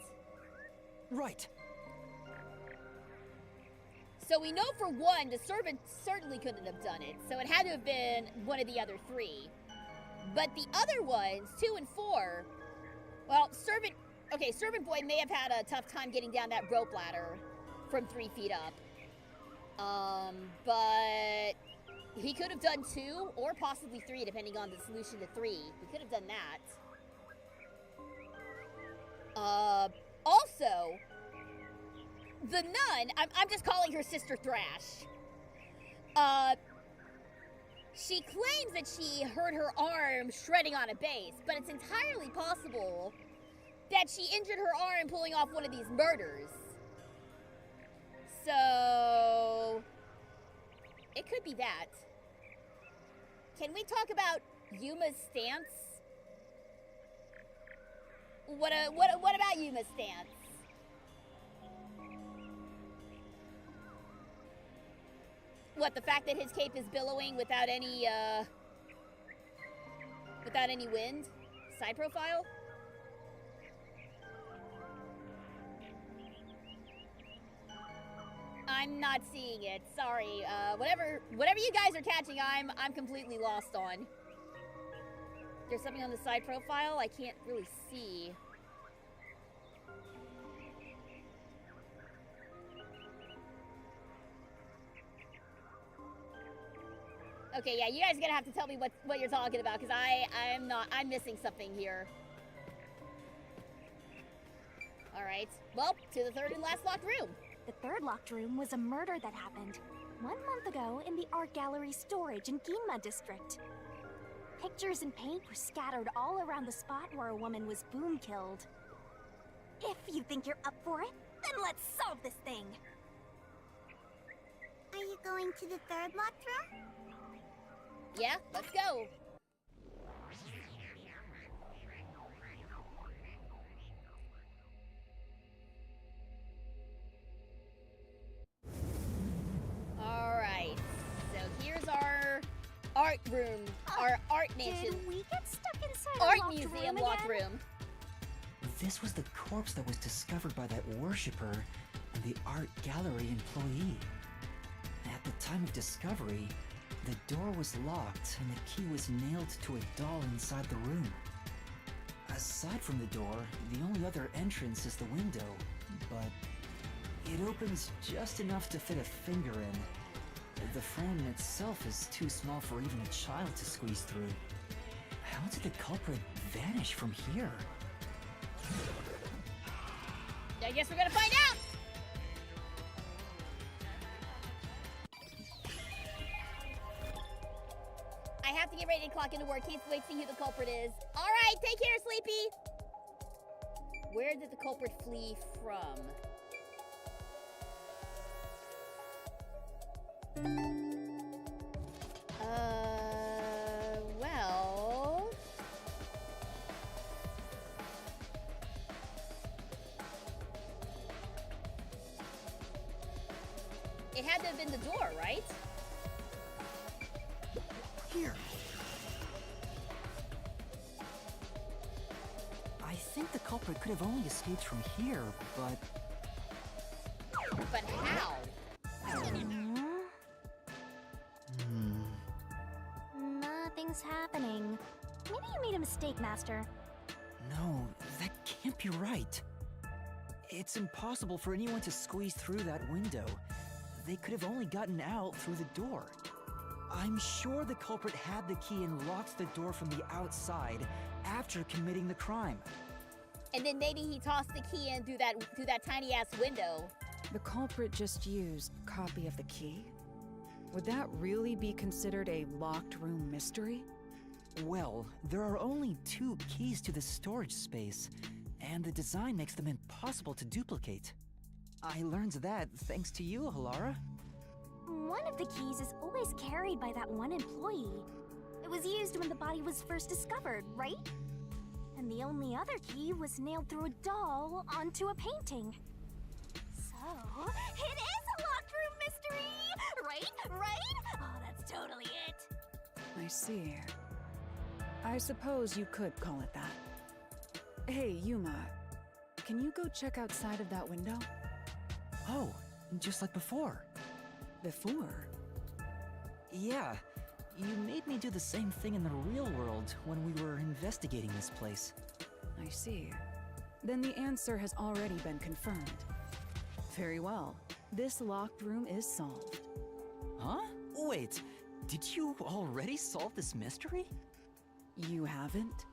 Right. So we know for one, the servant certainly couldn't have done it, so it had to have been one of the other three. But the other ones, 2 and 4, well, Servant Boy may have had a tough time getting down that rope ladder from 3 feet up. But he could have done 2 or possibly 3, depending on the solution to 3. He could have done that. Also, the nun, I'm just calling her Sister Thrash. She claims that she hurt her arm shredding on a base, but it's entirely possible that she injured her arm pulling off one of these murders. So, it could be that. Can we talk about Yuma's stance? What about Yuma's stance? What, the fact that his cape is billowing without any wind? Side profile? I'm not seeing it. Sorry. Whatever you guys are catching, I'm completely lost on. There's something on the side profile I can't really see. Okay, yeah, you guys are gonna have to tell me what you're talking about, because I'm missing something here. Alright, well, to the third and last locked room. The third locked room was a murder that happened 1 month ago in the art gallery storage in Ginma district. Pictures and paint were scattered all around the spot where a woman was boom killed. If you think you're up for it, then let's solve this thing. Are you going to the third locked room? Yeah, let's go. Alright, so here's our art room, our art mansion. Did we get stuck inside art a locked museum room locked again? room. This was the corpse that was discovered by that worshipper and the art gallery employee. At the time of discovery, the door was locked and the key was nailed to a doll inside the room. Aside from the door, the only other entrance is the window, but it opens just enough to fit a finger in. The frame itself is too small for even a child to squeeze through. How did the culprit vanish from here? I guess we're gonna find out! I have to get ready to clock into work. Can't wait to see who the culprit is. Alright, take care, Sleepy! Where did the culprit flee from? Well... It had to have been the door, right? Here. I think the culprit could have only escaped from here, but... But how? Nothing's happening. Maybe you made a mistake, Master. No, that can't be right. It's impossible for anyone to squeeze through that window. They could have only gotten out through the door. I'm sure the culprit had the key and locked the door from the outside after committing the crime. And then maybe he tossed the key in through that tiny ass window. The culprit just used a copy of the key? Would that really be considered a locked room mystery? Well, there are only 2 keys to the storage space, and the design makes them impossible to duplicate. I learned that thanks to you, Halara. One of the keys is always carried by that one employee. It was used when the body was first discovered, right? And the only other key was nailed through a doll onto a painting. So, it is a locked room mystery! Right? Oh, that's totally it. I see. I suppose you could call it that. Hey, Yuma, can you go check outside of that window? Oh, just like before. Before? Yeah, you made me do the same thing in the real world when we were investigating this place. I see. Then the answer has already been confirmed. Very well. This locked room is solved. Huh? Wait, did you already solve this mystery? You haven't?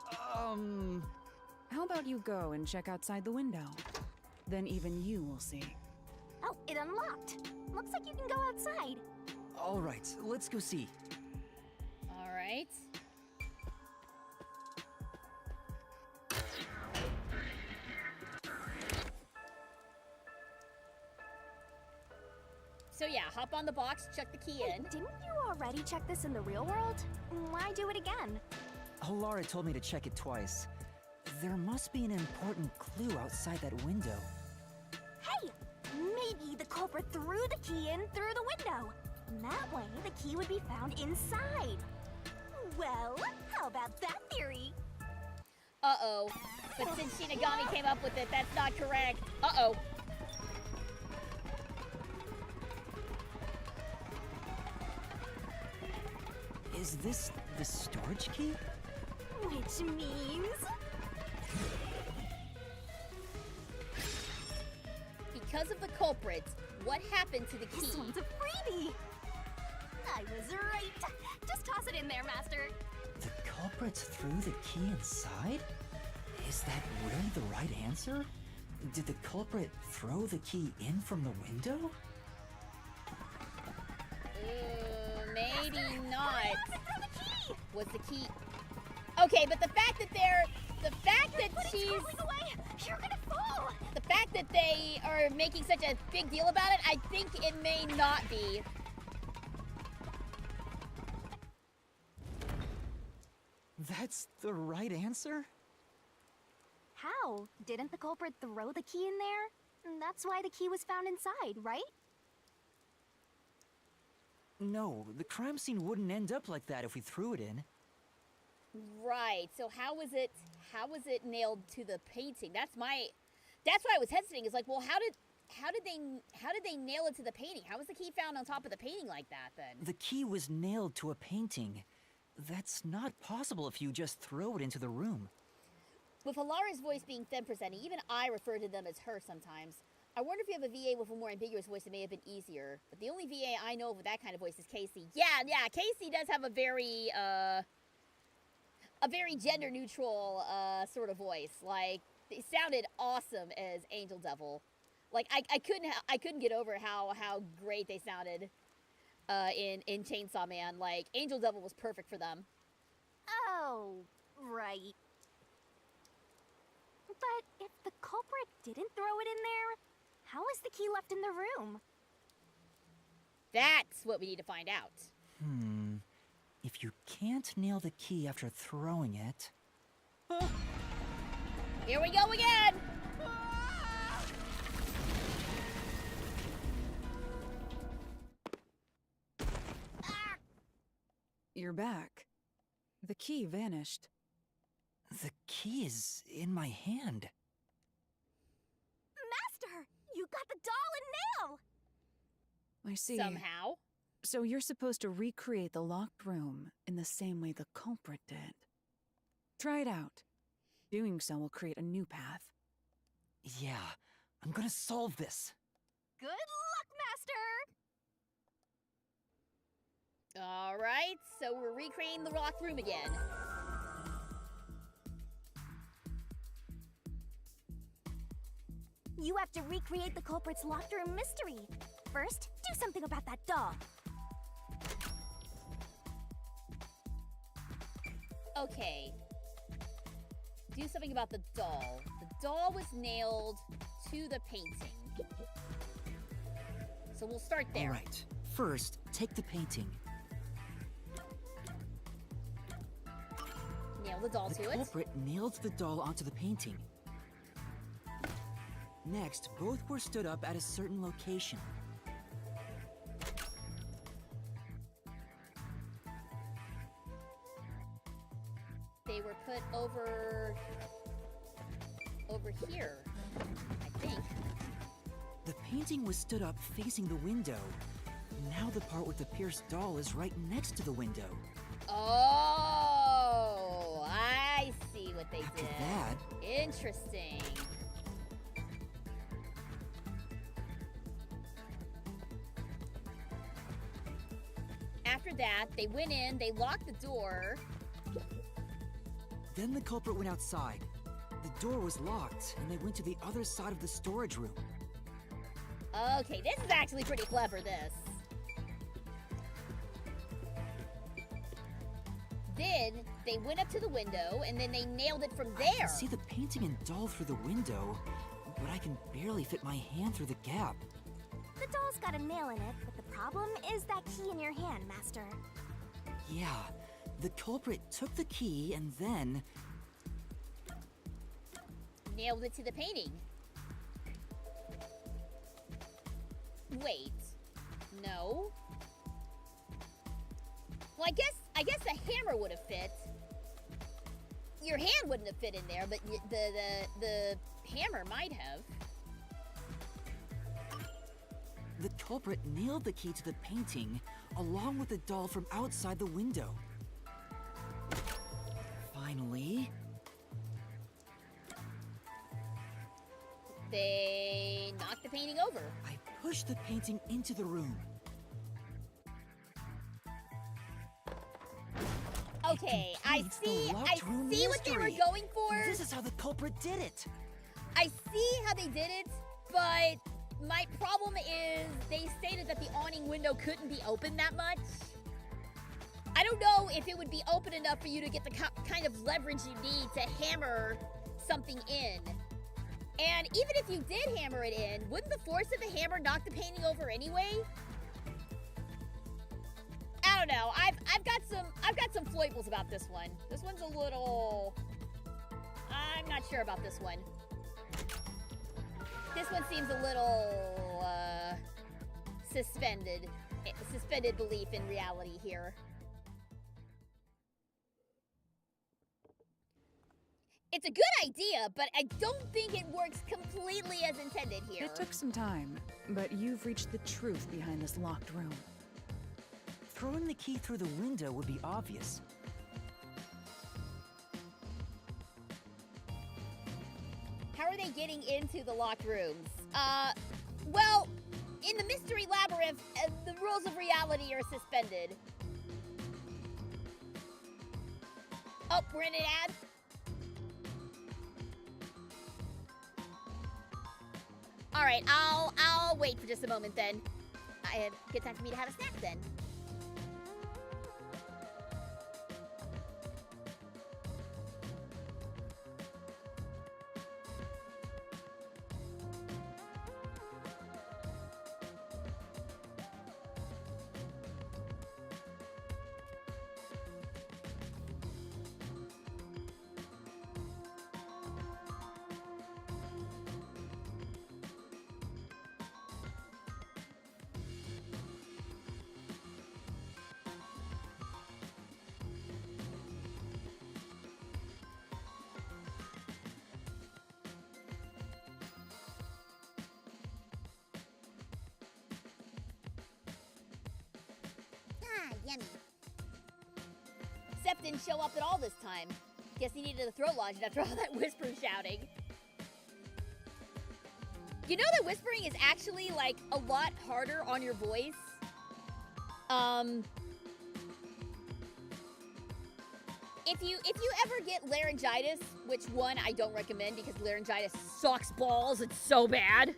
How about you go and check outside the window? Then even you will see. Oh, it unlocked. Looks like you can go outside. All right, let's go see. All right. so yeah, hop on the box, chuck the key in. Didn't you already check this in the real world? Why do it again? Halara told me to check it twice. There must be an important clue outside that window. Hey! Maybe the culprit threw the key in through the window. That way, the key would be found inside. Well, how about that theory? Uh-oh. But since Shinigami came up with it, that's not correct. Uh-oh. Is this the storage key? Which means... Because of the culprit, what happened to the key? This one's a freebie! I was right! Just toss it in there, Master! The culprits threw the key inside? Is that really the right answer? Did the culprit throw the key in from the window? Maybe Master, not. hurry up and throw the key! Was the key... Okay, but the fact that she's... Going away! You're gonna fall! The fact that they are making such a big deal about it, I think it may not be. That's the right answer? How? Didn't the culprit throw the key in there? That's why the key was found inside, right? No, the crime scene wouldn't end up like that if we threw it in. Right. So how was it nailed to the painting? That's why I was hesitating. Is like, well, how did they nail it to the painting? How was the key found on top of the painting like that then? The key was nailed to a painting. That's not possible if you just throw it into the room. With Halara's voice being femme presenting, even I refer to them as her sometimes. I wonder if you have a VA with a more ambiguous voice, it may have been easier. But the only VA I know of with that kind of voice is Casey. Yeah, Casey does have a very gender neutral sort of voice. Like, it sounded awesome as Angel Devil. Like, I couldn't get over how great they sounded in Chainsaw Man. Like, Angel Devil was perfect for them. Oh, right. But if the culprit didn't throw it in there, how is the key left in the room? That's what we need to find out. If you can't nail the key after throwing it... Here we go again! You're back. The key vanished. The key is in my hand. Master! You got the doll and nail! I see. Somehow. So you're supposed to recreate the locked room in the same way the culprit did. Try it out. Doing so will create a new path. Yeah, I'm gonna solve this. Good luck, Master! Alright, so we're recreating the locked room again. You have to recreate the culprit's locked room mystery. First, do something about that doll. Okay. Do something about the doll. The doll was nailed to the painting. So we'll start there. All right. First, take the painting. Nail the doll to The it. culprit nailed the doll onto the painting. Next, both were stood up at a certain location. They were put over here, I think. The painting was stood up facing the window. Now the part with the pierced doll is right next to the window. Oh, I see what they After did. that... Interesting. After that, they went in, they locked the door. Then the culprit went outside. The door was locked, and they went to the other side of the storage room. Okay, this is actually pretty clever, this. Then, they went up to the window, and then they nailed it from I there. can see the painting and doll through the window, but I can barely fit my hand through the gap. The doll's got a nail in it, but problem is that key in your hand, Master. Yeah, the culprit took the key and then... Nailed it to the painting. Wait. No. Well, I guess a hammer would have fit. Your hand wouldn't have fit in there, but the hammer might have. The culprit nailed the key to the painting, along with the doll from outside the window. Finally... They knocked the painting over. I pushed the painting into the room. Okay, I see what they were going for. This is how the culprit did it. I see how they did it, but my problem is they stated that the awning window couldn't be open that much. I don't know if it would be open enough for you to get the kind of leverage you need to hammer something in. And even if you did hammer it in, wouldn't the force of the hammer knock the painting over anyway? I don't know. I've got some foibles about this one. This one's a little... I'm not sure about this one. This one seems a little suspended belief in reality here. It's a good idea, but I don't think it works completely as intended here. It took some time, but you've reached the truth behind this locked room. Throwing the key through the window would be obvious. How are they getting into the locked rooms? Well, in the Mystery Labyrinth, the rules of reality are suspended. Oh, we're in an ad? All right, I'll wait for just a moment then. Good time for me to have a snack then. Ah, yummy. Seth didn't show up at all this time. Guess he needed a throat lodge after all that whispering shouting. You know that whispering is actually, like, a lot harder on your voice? If you ever get laryngitis, which one I don't recommend because laryngitis sucks balls, it's so bad.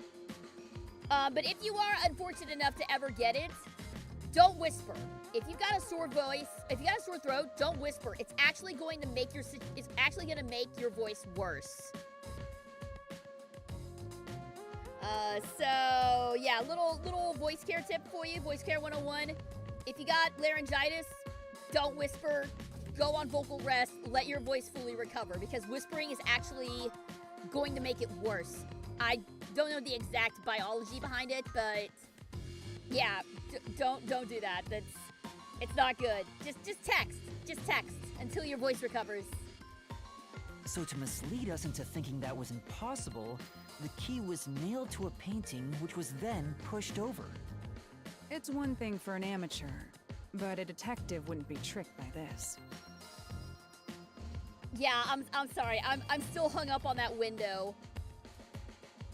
But if you are unfortunate enough to ever get it, don't whisper. If you've got a sore voice, if you got a sore throat, don't whisper. It's actually going to make your voice worse. So yeah, little voice care tip for you, voice care 101. If you got laryngitis, don't whisper. Go on vocal rest, let your voice fully recover because whispering is actually going to make it worse. I don't know the exact biology behind it, but yeah, don't do that. It's not good. Just text until your voice recovers. So to mislead us into thinking that was impossible, the key was nailed to a painting which was then pushed over. It's one thing for an amateur, but a detective wouldn't be tricked by this. Yeah, I'm sorry. I'm still hung up on that window.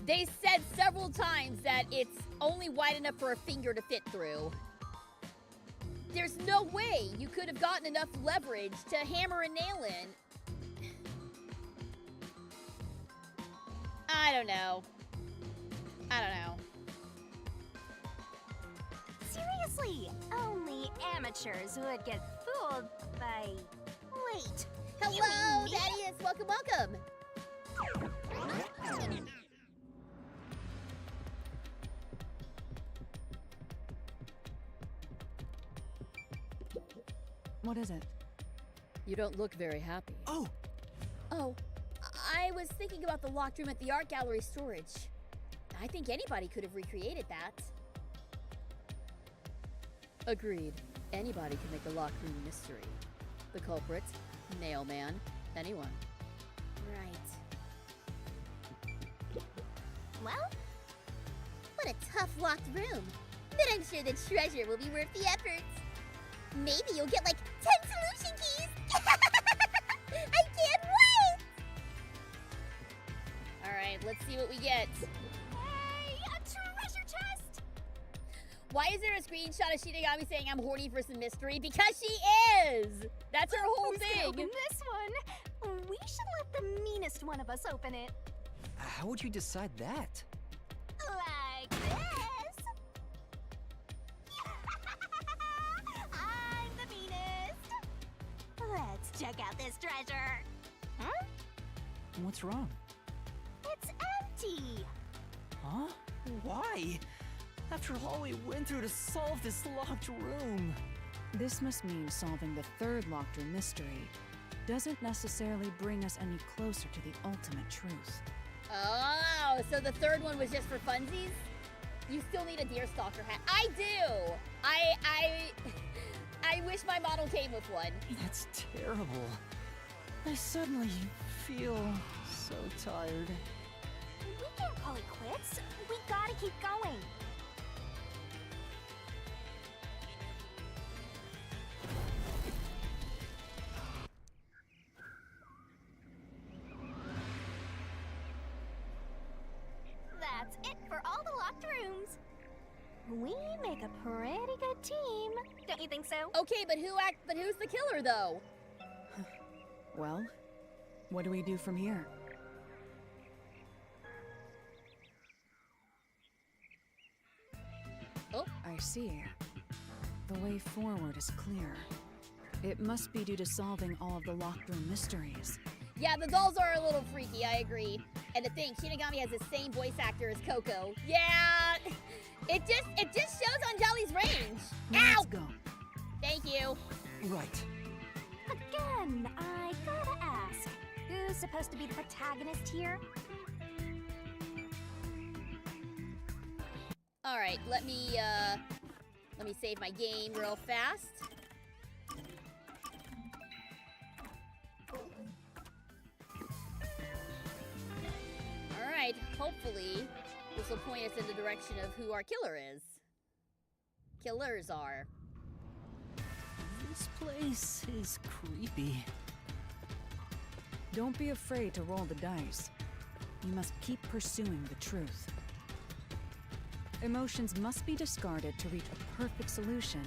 They said several times that it's only wide enough for a finger to fit through. There's no way you could have gotten enough leverage to hammer a nail in. I don't know. Seriously, only amateurs would get fooled by... Wait. Hello, Thaddeus. Welcome. What is it? You don't look very happy. Oh, Oh, I was thinking about the locked room at the art gallery storage. I think anybody could have recreated that. Agreed. Anybody can make a locked room mystery. The culprit, mailman, anyone. Right. Well, what a tough locked room. But I'm sure the treasure will be worth the effort. Maybe you'll get like 10 solution keys. I can't wait! Alright, let's see what we get. Hey, a treasure chest! Why is there a screenshot of Shinigami saying I'm horny for some mystery? Because she is! That's her whole Who's gonna open thing! this one? We should let the meanest one of us open it. How would you decide that? Like this. I'm the meanest. Let's check out this treasure. Huh? What's wrong? It's empty. Huh? Why? After all we went through to solve this locked room. This must mean solving the third locked room mystery doesn't necessarily bring us any closer to the ultimate truth. Oh, so the third one was just for funsies? You still need a deerstalker hat. I do! I wish my model came with one. That's terrible. I suddenly feel so tired. We can't call it quits. We gotta keep going. That's it for all the locked rooms. We make a pretty good team. Don't you think so? Okay, but who's the killer though? Well, what do we do from here? Oh. I see. The way forward is clear. It must be due to solving all of the locked room mysteries. Yeah, the dolls are a little freaky, I agree. And to think, Shinigami has the same voice actor as Coco. Yeah, it just shows on Jolly's range. Now Ow! let's go. Thank you. Right. Again, I gotta ask, who's supposed to be the protagonist here? All right, let me save my game real fast. All right, hopefully this will point us in the direction of who our killer is. Killers are. This place is creepy. Don't be afraid to roll the dice. You must keep pursuing the truth. Emotions must be discarded to reach a perfect solution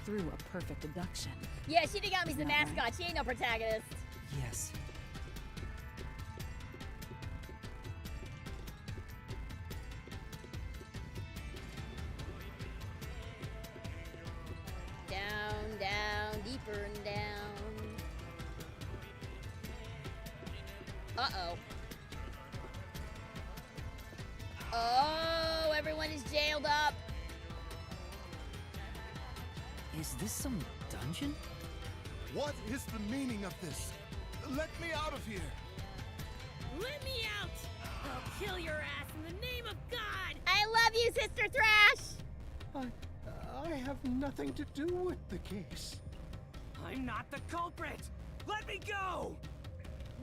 through a perfect deduction. Yeah, Shinigami's the That right? mascot. She ain't no protagonist. Yes. Down, down, deeper and down. Uh-oh. Oh, everyone is jailed up. Is this some dungeon? What is the meaning of this? Let me out of here! Let me out! I'll kill your ass in the name of God! I love you, Sister Thrash! I have nothing to do with the case. I'm not the culprit! Let me go!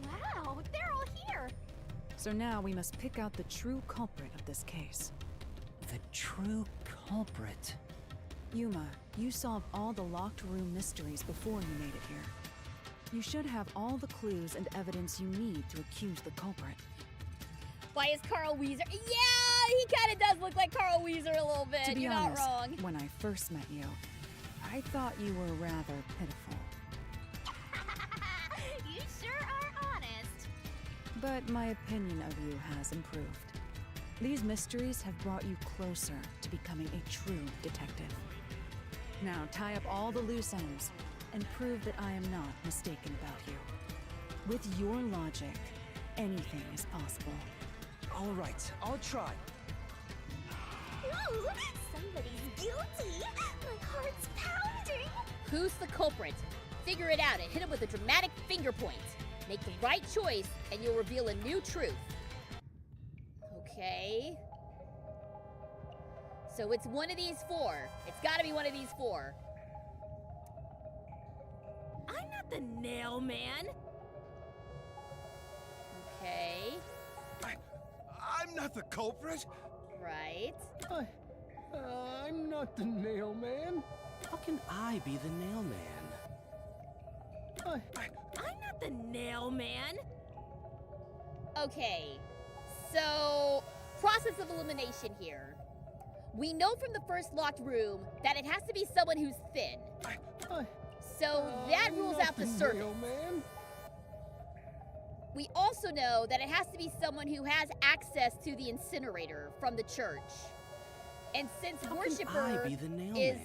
Wow, they're all here. So now we must pick out the true culprit of this case. The true culprit. Yuma, you solved all the locked room mysteries before you made it here. You should have all the clues and evidence you need to accuse the culprit. Why is Carl Weezer? Yeah, he kind of does look like Carl Weezer a little bit. To be You're honest, not wrong. when I first met you, I thought you were rather pitiful. You sure are honest. But my opinion of you has improved. These mysteries have brought you closer to becoming a true detective. Now tie up all the loose ends and prove that I am not mistaken about you. With your logic, anything is possible. All right, I'll try. Ooh, somebody's guilty. My heart's pounding. Who's the culprit? Figure it out and hit him with a dramatic finger point. Make the right choice and you'll reveal a new truth. Okay. So it's one of these four. It's gotta be one of these four. I'm not the nail man. Okay. I'm not the culprit. Right. I'm not the nail man. How can I be the nail man? I'm not the nail man. Okay. So, process of elimination here. We know from the first locked room that it has to be someone who's thin. So that rules out the servant. We also know that it has to be someone who has access to the incinerator from the church. And since worshiper is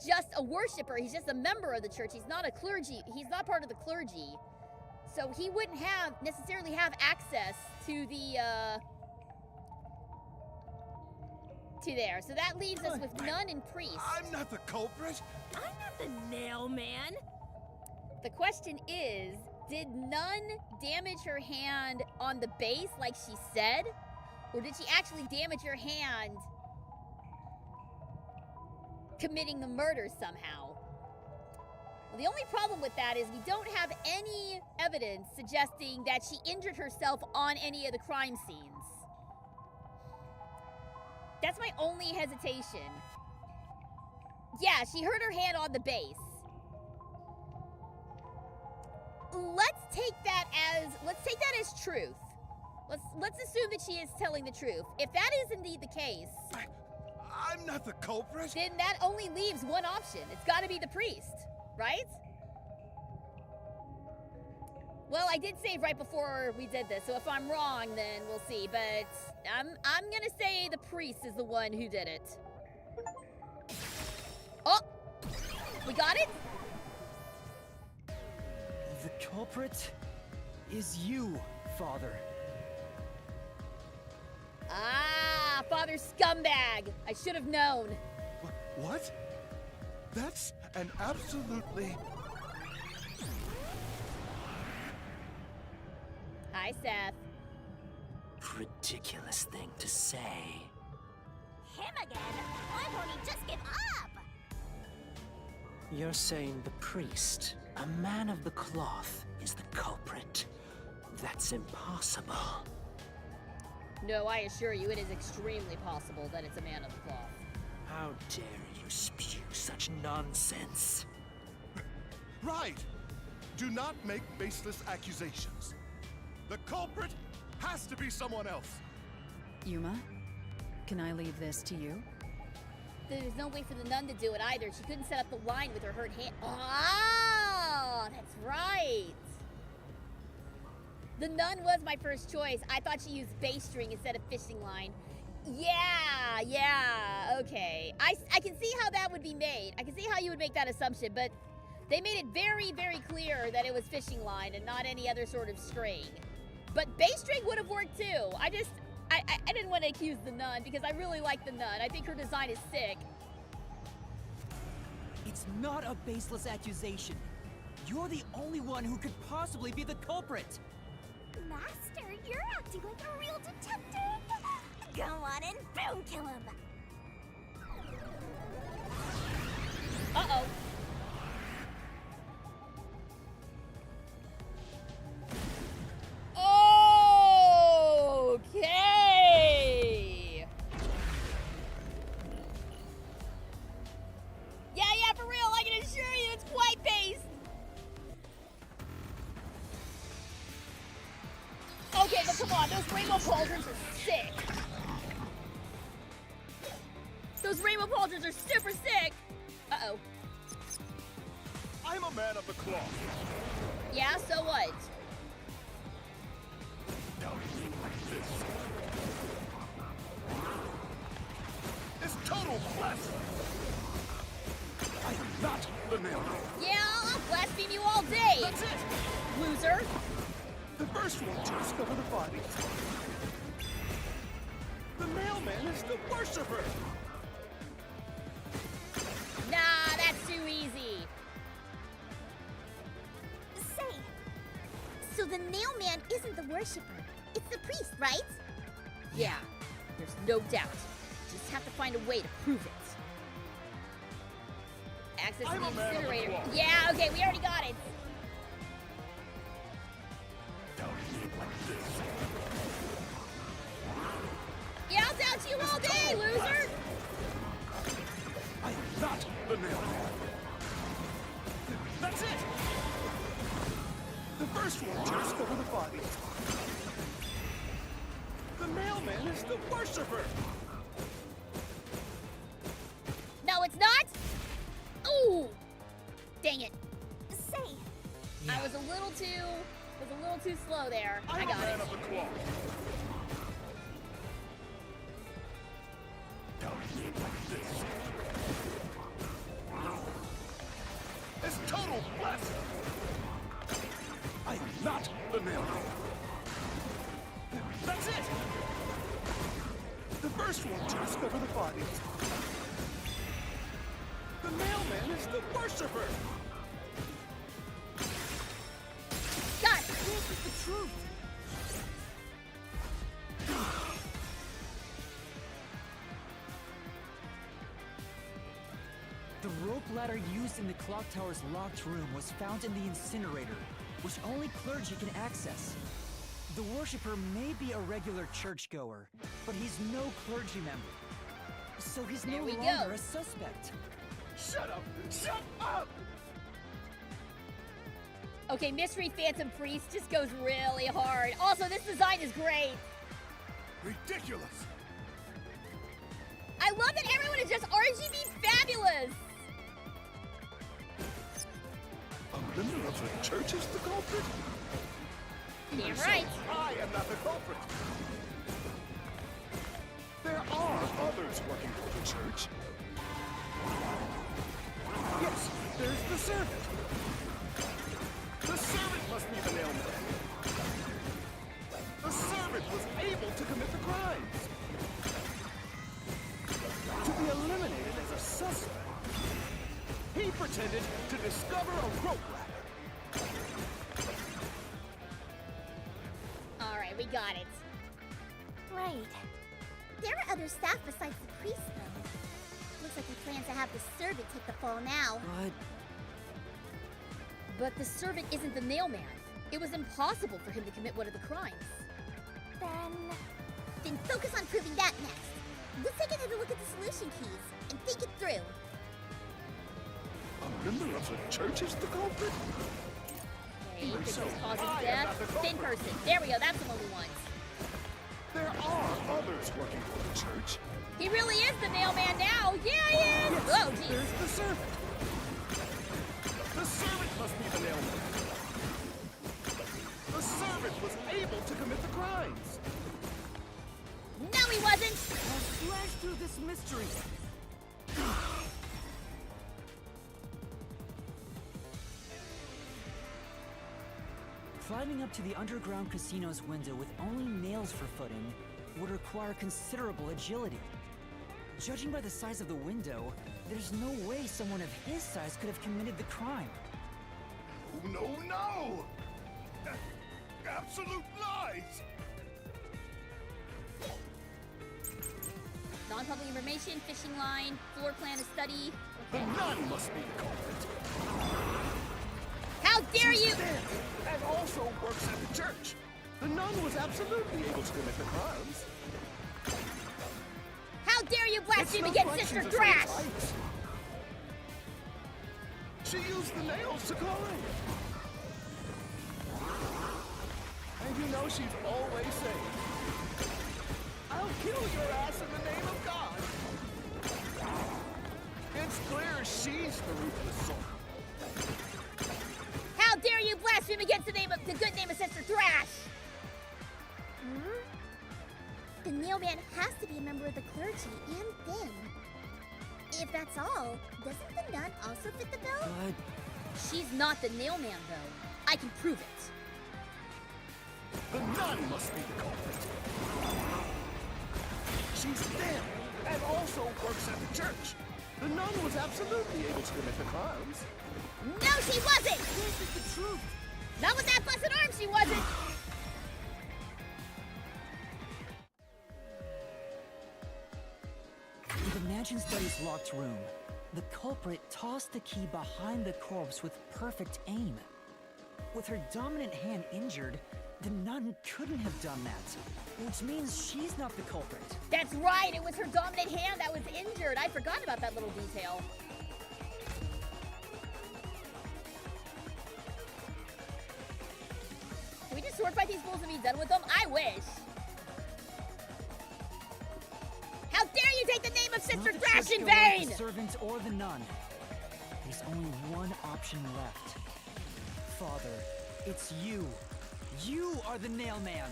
just a worshiper, he's just a member of the church. He's not a clergy. He's not part of the clergy. So he wouldn't necessarily have access to the to there. So that leaves us with nun and priest. I'm not the culprit. I'm not the nail man. The question is, did Nun damage her hand on the base like she said? Or did she actually damage her hand committing the murder somehow? Well, the only problem with that is we don't have any evidence suggesting that she injured herself on any of the crime scenes. That's my only hesitation. Yeah, she hurt her hand on the base. Let's take that as truth. Let's assume that she is telling the truth. If that is indeed the case, I'm not the culprit. Then that only leaves one option. It's got to be the priest, right? Well, I did save right before we did this, so if I'm wrong, then we'll see. But I'm gonna say the priest is the one who did it. Oh, we got it. The culprit is you, Father. Ah, Father Scumbag. I should have known. What? That's an absolutely... Hi, Seth. Ridiculous thing to say. Him again? Why won't he just give up? You're saying the priest, a man of the cloth, is the culprit. That's impossible. No, I assure you, it is extremely possible that it's a man of the cloth. How dare you spew such nonsense? Right! Do not make baseless accusations. The culprit has to be someone else. Yuma, can I leave this to you? There's no way for the nun to do it either. She couldn't set up the line with her hurt hand. Oh, that's right. The nun was my first choice. I thought she used bass string instead of fishing line. Yeah, okay. I can see how that would be made. I can see how you would make that assumption, but they made it very, very clear that it was fishing line and not any other sort of string. But bass string would have worked too. I didn't want to accuse the nun because I really like the nun. I think her design is sick. It's not a baseless accusation. You're the only one who could possibly be the culprit. Master, you're acting like a real detective. Go on and boom kill him. Uh-oh. Okay. Yeah, for real. I can assure you it's quite based. Okay, but come on. Those rainbow pauldrons are sick. Those rainbow pauldrons are super sick. Uh-oh. I'm a man of the cloth. Yeah, so what? It's total blasphemy. I am not the nail man. Yeah, I'll blaspheme you all day. That's it. Loser. The first one to discover the body. The mailman is the worshiper. Nah, that's too easy. So the nail man isn't the worshiper. It's the priest, right? Yeah, there's no doubt. Just have to find a way to prove it. Access to the incinerator. Yeah, okay, we already got it. Yeah, I'll doubt you all day, loser! I am not the nail man. That's it! The first one just over the body. The mailman is the worshiper! No, it's not! Ooh! Dang it. Say, I was a little too slow there. I I'm got a man it. of the cloth. It's total blasphemy! I am not the mailman. That's it! The first one to discover the body. The mailman is the worshiper! Got it! this is the truth. The rope ladder used in the clock tower's locked room was found in the incinerator, which only clergy can access. The worshipper may be a regular churchgoer, but he's no clergy member. So he's There no we longer go. a suspect. Shut up! Shut up! Okay, Mystery Phantom Priest just goes really hard. Also, this design is great. Ridiculous! I love that everyone is just RGB fabulous. A member of the church is the culprit? Damn So right. I am not the culprit. There are others working for the church. Yes, there's the servant. The servant must be the nailman. The servant was able to commit the crimes. To be eliminated as a suspect, he pretended to discover a rope ladder. All right, we got it. Right. There are other staff besides the priest, though. Looks like he plans to have the servant take the fall now. But the servant isn't the nail man. It was impossible for him to commit one of the crimes. Then focus on proving that next. Let's take another look at the solution keys and think it through. A member of the church is the culprit? Okay, Even this so, is causing I am death. not the Thin culprit. person. There we go. That's the one we want. There are others working for the church. He really is the nail man now. Yeah, he is. Yes, Oh, geez. there's the servant. The servant must be the nailman. The servant was able to commit the crimes. No, he wasn't. I'll slash through this mystery. Climbing up to the underground casino's window with only nails for footing would require considerable agility. Judging by the size of the window, there's no way someone of his size could have committed the crime. No, no! Absolute lies! Non-public information, fishing line, floor plan to study. The nun must be the culprit. How dare She's you! dead and also works at the church. The nun was absolutely able to commit the crimes. How dare you blaspheme It's not against like Sister she's a Thrash! saint. She used the nails to climb. And you know she's always saying, I'll kill your ass in the name of God. It's clear she's the ruthless soul. How dare you blaspheme against the good name of Sister Thrash! The nailman has to be a member of the clergy and thin. If that's all, doesn't the nun also fit the bill? But She's not the nail man, though. I can prove it. The nun must be the culprit. She's dead and also works at the church. The nun was absolutely able to commit the crimes. No, she wasn't! this is the truth. Not with that busted arm, she wasn't! In the Mansion Study's locked room, the culprit tossed the key behind the corpse with perfect aim. With her dominant hand injured, the nun couldn't have done that, which means she's not the culprit. That's right, it was her dominant hand that was injured. I forgot about that little detail. Can we just sword fight these fools and be done with them? I wish. How dare you take the name of Sister Thrash in vain! The servant or the nun. There's only one option left. Father, it's you. You are the nail man.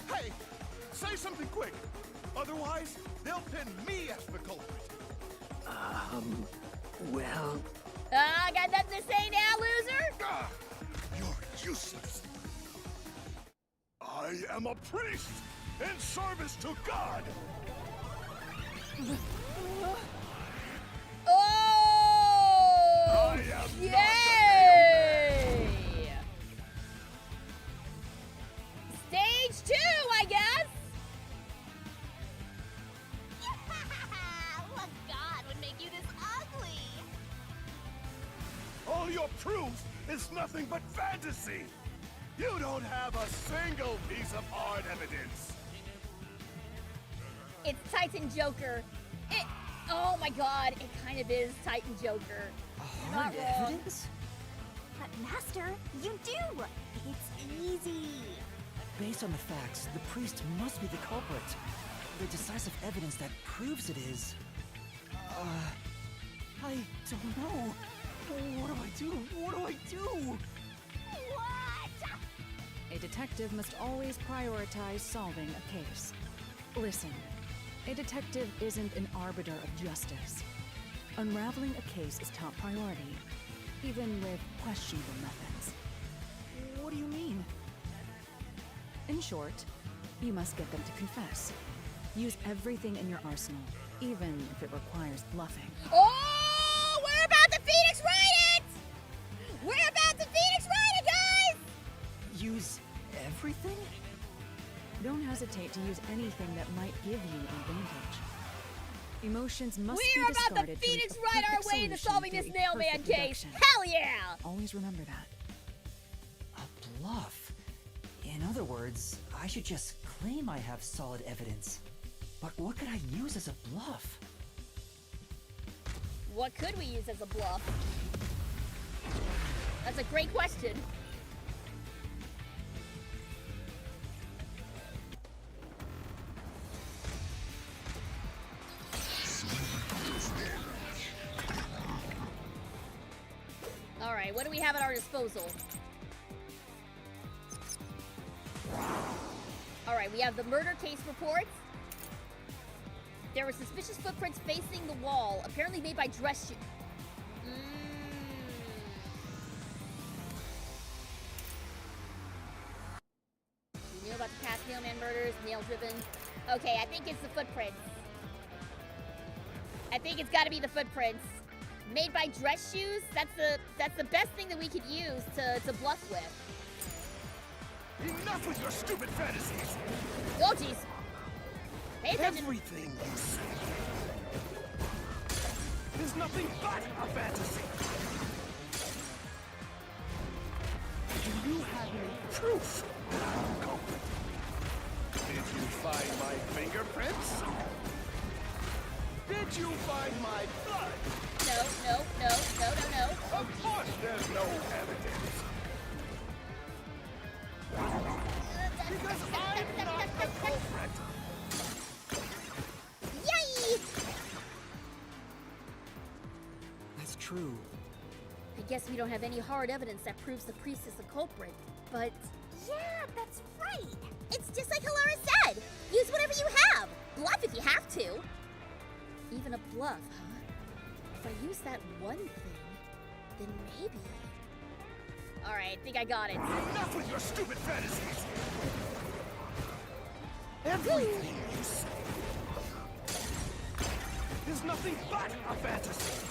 Hey, say something quick. Otherwise, they'll pin me as the culprit. Well... Got nothing to say now, loser? You're useless. I am a priest in service to God. Oh! I am Yay! Stage 2, I guess. What god would make you this ugly? All your proof is nothing but fantasy. You don't have a single piece of hard evidence. It's Titan Joker. Oh my god, it kind of is Titan Joker. Hard evidence? But Master, you do! It's easy. Based on the facts, the priest must be the culprit. The decisive evidence that proves it is... I don't know. What do I do? What do I do? What? A detective must always prioritize solving a case. Listen, a detective isn't an arbiter of justice. Unraveling a case is top priority, even with questionable methods. What do you mean? In short, you must get them to confess. Use everything in your arsenal, even if it requires bluffing. Oh, we're about to Phoenix Wright it! We're about to Phoenix Wright it, guys! Use everything? Don't hesitate to use anything that might give you an advantage. Emotions must We're be about to discarded Phoenix to reach a Wright our perfect way into solution solving through this a nail man perfect case. deduction. Hell yeah! Always remember that. A bluff. In other words, I should just claim I have solid evidence. But what could I use as a bluff? What could we use as a bluff? That's a great question. Alright, what do we have at our disposal? Alright, we have the murder case reports. There were suspicious footprints facing the wall, apparently made by dress shoes. You knew about the past Nailman murders, nail-driven. Okay, I think it's the footprints. I think it's gotta be the footprints. Made by dress shoes? That's the best thing that we could use to bluff with. Enough with your stupid fantasies. Oh, jeez. Pay attention. Everything you say is nothing but a fantasy. Do you have any proof that I'm the culprit? Did you find my fingerprints? Did you find my blood? No. Of course there's no evidence. Because I'm not the culprit. Yay! That's true. I guess we don't have any hard evidence that proves the priest is the culprit, but... Yeah, that's right. It's just like Halara said. Use whatever you have. Bluff if you have to. Even a bluff, huh? If I use that one thing, then maybe... Alright, I think I got it. Enough with your stupid fantasies. Everything you say is nothing but a fantasy.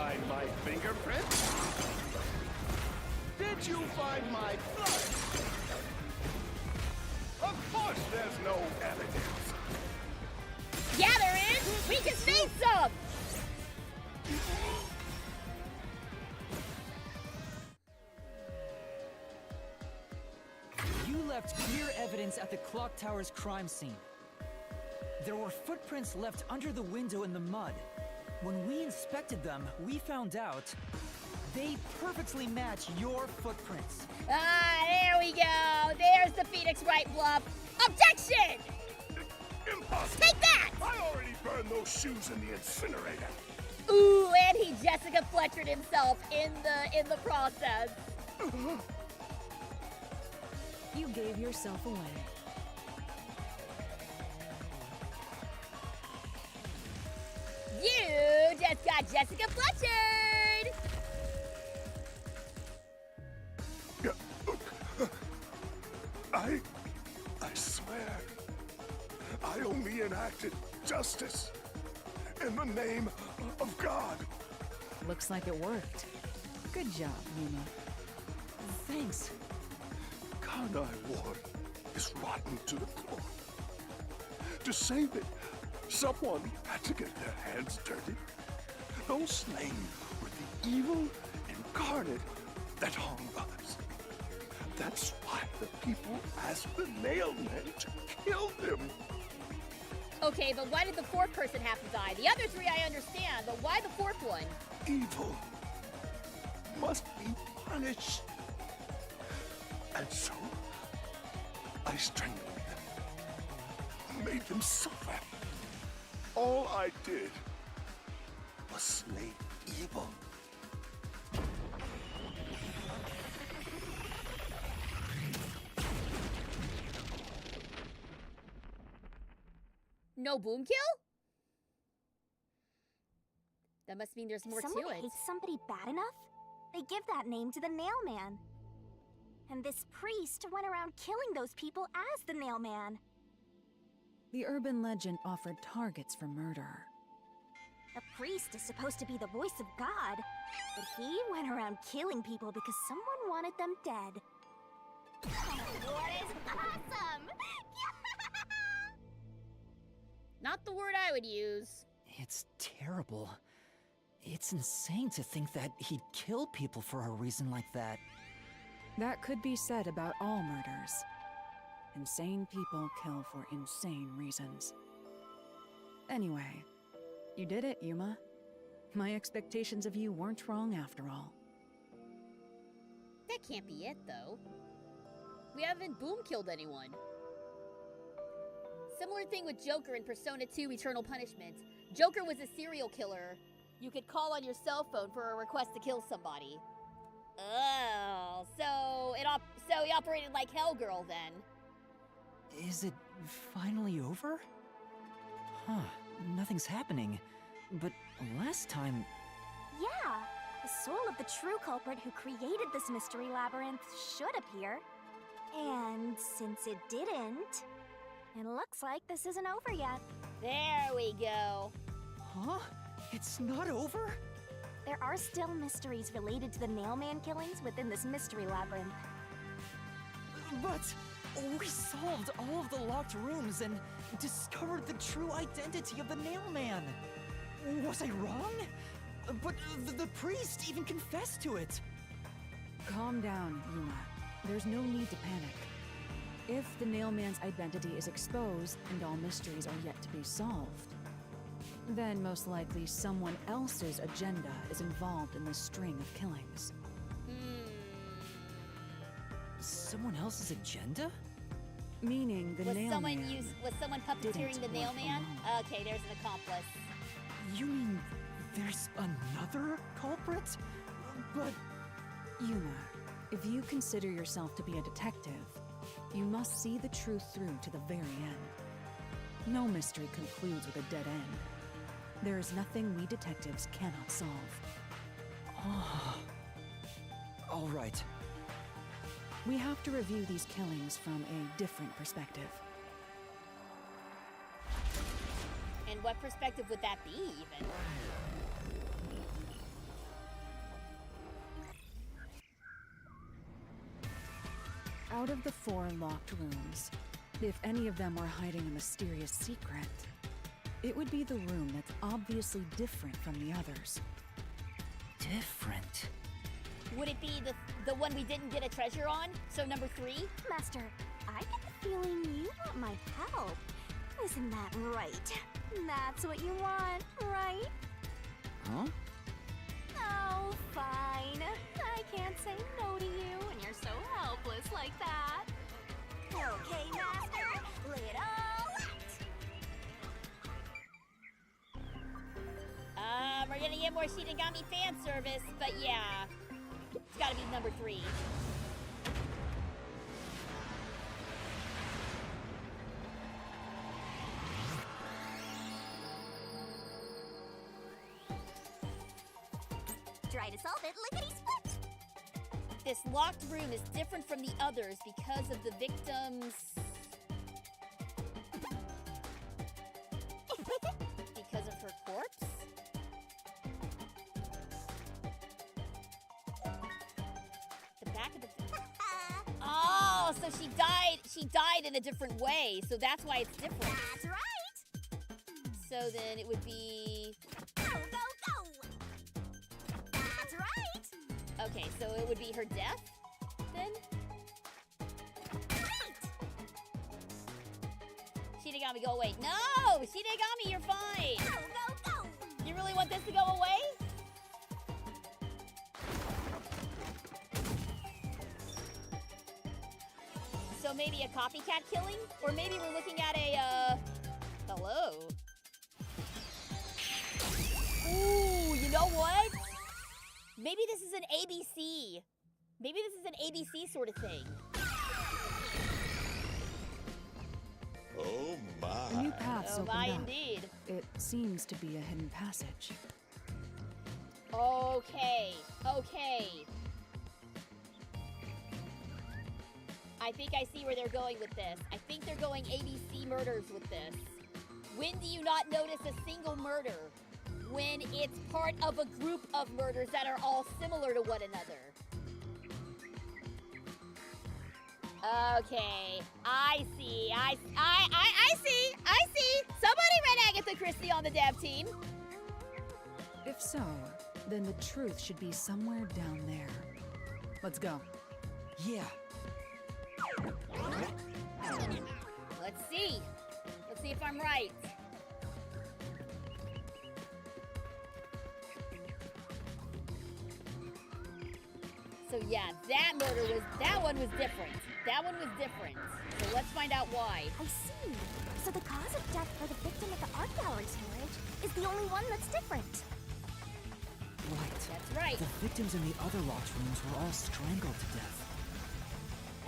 find my fingerprints? Did you find my blood? Of course there's no evidence. Yeah, there is! We just made some! You left clear evidence at the clock tower's crime scene. There were footprints left under the window in the mud. When we inspected them, we found out they perfectly match your footprints. Ah, there we go! There's the Phoenix Wright bluff! Objection! Impossible! Take that! I already burned those shoes in the incinerator. Ooh, and he Jessica Fletchered himself in the process. You gave yourself away. You just got Jessica Fletchered! I swear, I only enacted justice in the name of God. Looks like it worked. Good job, Yuma. Thanks. Karnai Ward is rotten to the core. To save it, someone had to get their hands dirty. Those slain were the evil incarnate that harmed others. That's why the people asked the Nailmen to kill them. Okay, but why did the fourth person have to die? The other three I understand, but why the fourth one? Evil must be punished. And so, I strangled them, made them suffer. All I did was slay evil. No boom kill? That must mean there's more to Someone it. hates somebody bad enough, they give that name to the Nailman. And this priest went around killing those people as the Nailman. The urban legend offered targets for murder. A priest is supposed to be the voice of God, but he went around killing people because someone wanted them dead. What is awesome! Not the word I would use. It's terrible. It's insane to think that he'd kill people for a reason like that. That could be said about all murders. Insane people kill for insane reasons. Anyway, you did it, Yuma. My expectations of you weren't wrong after all. That can't be it, though. We haven't boom killed anyone. Similar thing with Joker in Persona 2 Eternal Punishment. Joker was a serial killer. You could call on your cell phone for a request to kill somebody. Oh, so he operated like Hellgirl then. Is it finally over? Huh, nothing's happening. But last time... Yeah, the soul of the true culprit who created this Mystery Labyrinth should appear. And since it didn't, it looks like this isn't over yet. There we go. Huh? It's not over? There are still mysteries related to the Nailman killings within this Mystery Labyrinth. But we solved all of the locked rooms and discovered the true identity of the Nailman. Was I wrong? But the priest even confessed to it. Calm down, Yuma. There's no need to panic. If the Nailman's identity is exposed and all mysteries are yet to be solved, then most likely someone else's agenda is involved in this string of killings. Someone else's agenda? Meaning the Nailman. Was someone puppeteering the Nailman? Okay, there's an accomplice. You mean there's another culprit? But... Yuma, if you consider yourself to be a detective, you must see the truth through to the very end. No mystery concludes with a dead end. There is nothing we detectives cannot solve. Oh. All right. We have to review these killings from a different perspective. And what perspective would that be, even? Out of the 4 locked rooms, if any of them were hiding a mysterious secret, it would be the room that's obviously different from the others. Different? Would it be the one we didn't get a treasure on? So number 3? Master, I get the feeling you want my help. Isn't that right? That's what you want, right? Huh? Oh, fine. I can't say no to you when you're so helpless like that. Okay, Master, lay it all out. We're gonna get more Shinigami fan service, but yeah. It's gotta be number 3. Try to solve it, lickety-split! This locked room is different from the others because of the victim's... because of her corpse? The back of the... Oh, so she died in a different way, so that's why it's different. That's right! So then it would be... Go, go, go! That's right! Okay, so it would be her death, then? Right! Shinigami, go away. No! Shinigami, you're fine! Go, go, go! You really want this to go away? So maybe a copycat killing? Or maybe we're looking at a, hello? Ooh, you know what? Maybe this is an ABC. Maybe this is an ABC sort of thing. Oh A my. new path's Oh opened my, up. indeed. It seems to be a hidden passage. Okay, okay. I think I see where they're going with this. I think they're going ABC murders with this. When do you not notice a single murder? When it's part of a group of murders that are all similar to one another. Okay, I see. I see. Somebody read Agatha Christie on the dev team. If so, then the truth should be somewhere down there. Let's go. Yeah. Let's see. Let's see if I'm right. So yeah, that one was different. That one was different. So let's find out why. I see. So the cause of death for the victim at the art gallery storage is the only one that's different. Right. That's right. The victims in the other locked rooms were all strangled to death.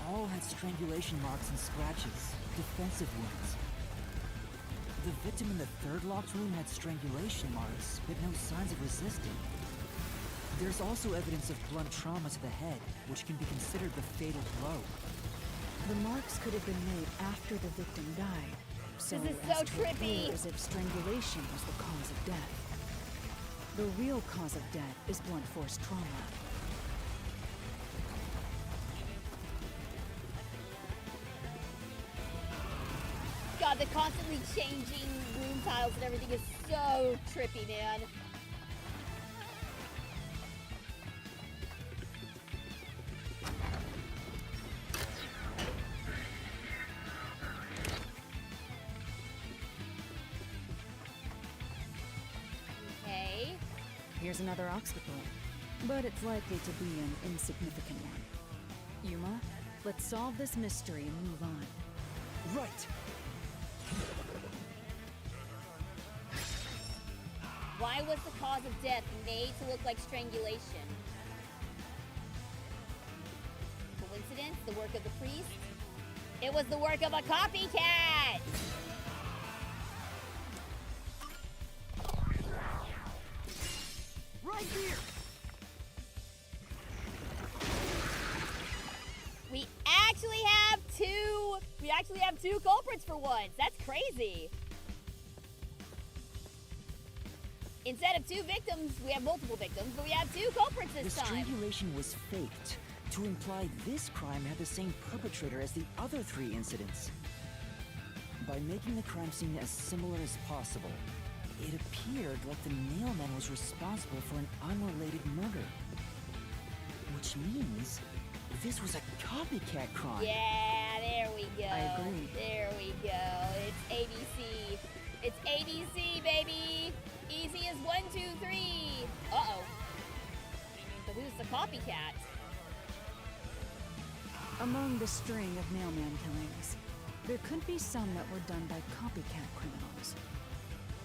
All had strangulation marks and scratches, defensive wounds. The victim in the 3rd locked room had strangulation marks, but no signs of resisting. There's also evidence of blunt trauma to the head, which can be considered the fatal blow. The marks could have been made after the victim died. So This is as so to appear trippy. as if strangulation was the cause of death. The real cause of death is blunt force trauma. God, the constantly changing room tiles and everything is so trippy, man. Okay. Here's another obstacle, but it's likely to be an insignificant one. Yuma, let's solve this mystery and move on. Right! Why was the cause of death made to look like strangulation? Coincidence? The work of the priest? It was the work of a copycat! Right here! We actually have two culprits for once. That's crazy. Instead of 2 victims, we have multiple victims, but we have 2 culprits The this time. strangulation was faked. to imply this crime had the same perpetrator as the other 3 incidents. By making the crime scene as similar as possible, it appeared like the Nailman was responsible for an unrelated murder. Which means this was a copycat crime. Yeah, there we go. I agree. There we go. It's ABC. It's ABC, baby. Easy as 1, 2, 3. Uh-oh. But who's the copycat? Among the string of Nailman killings, there could be some that were done by copycat criminals.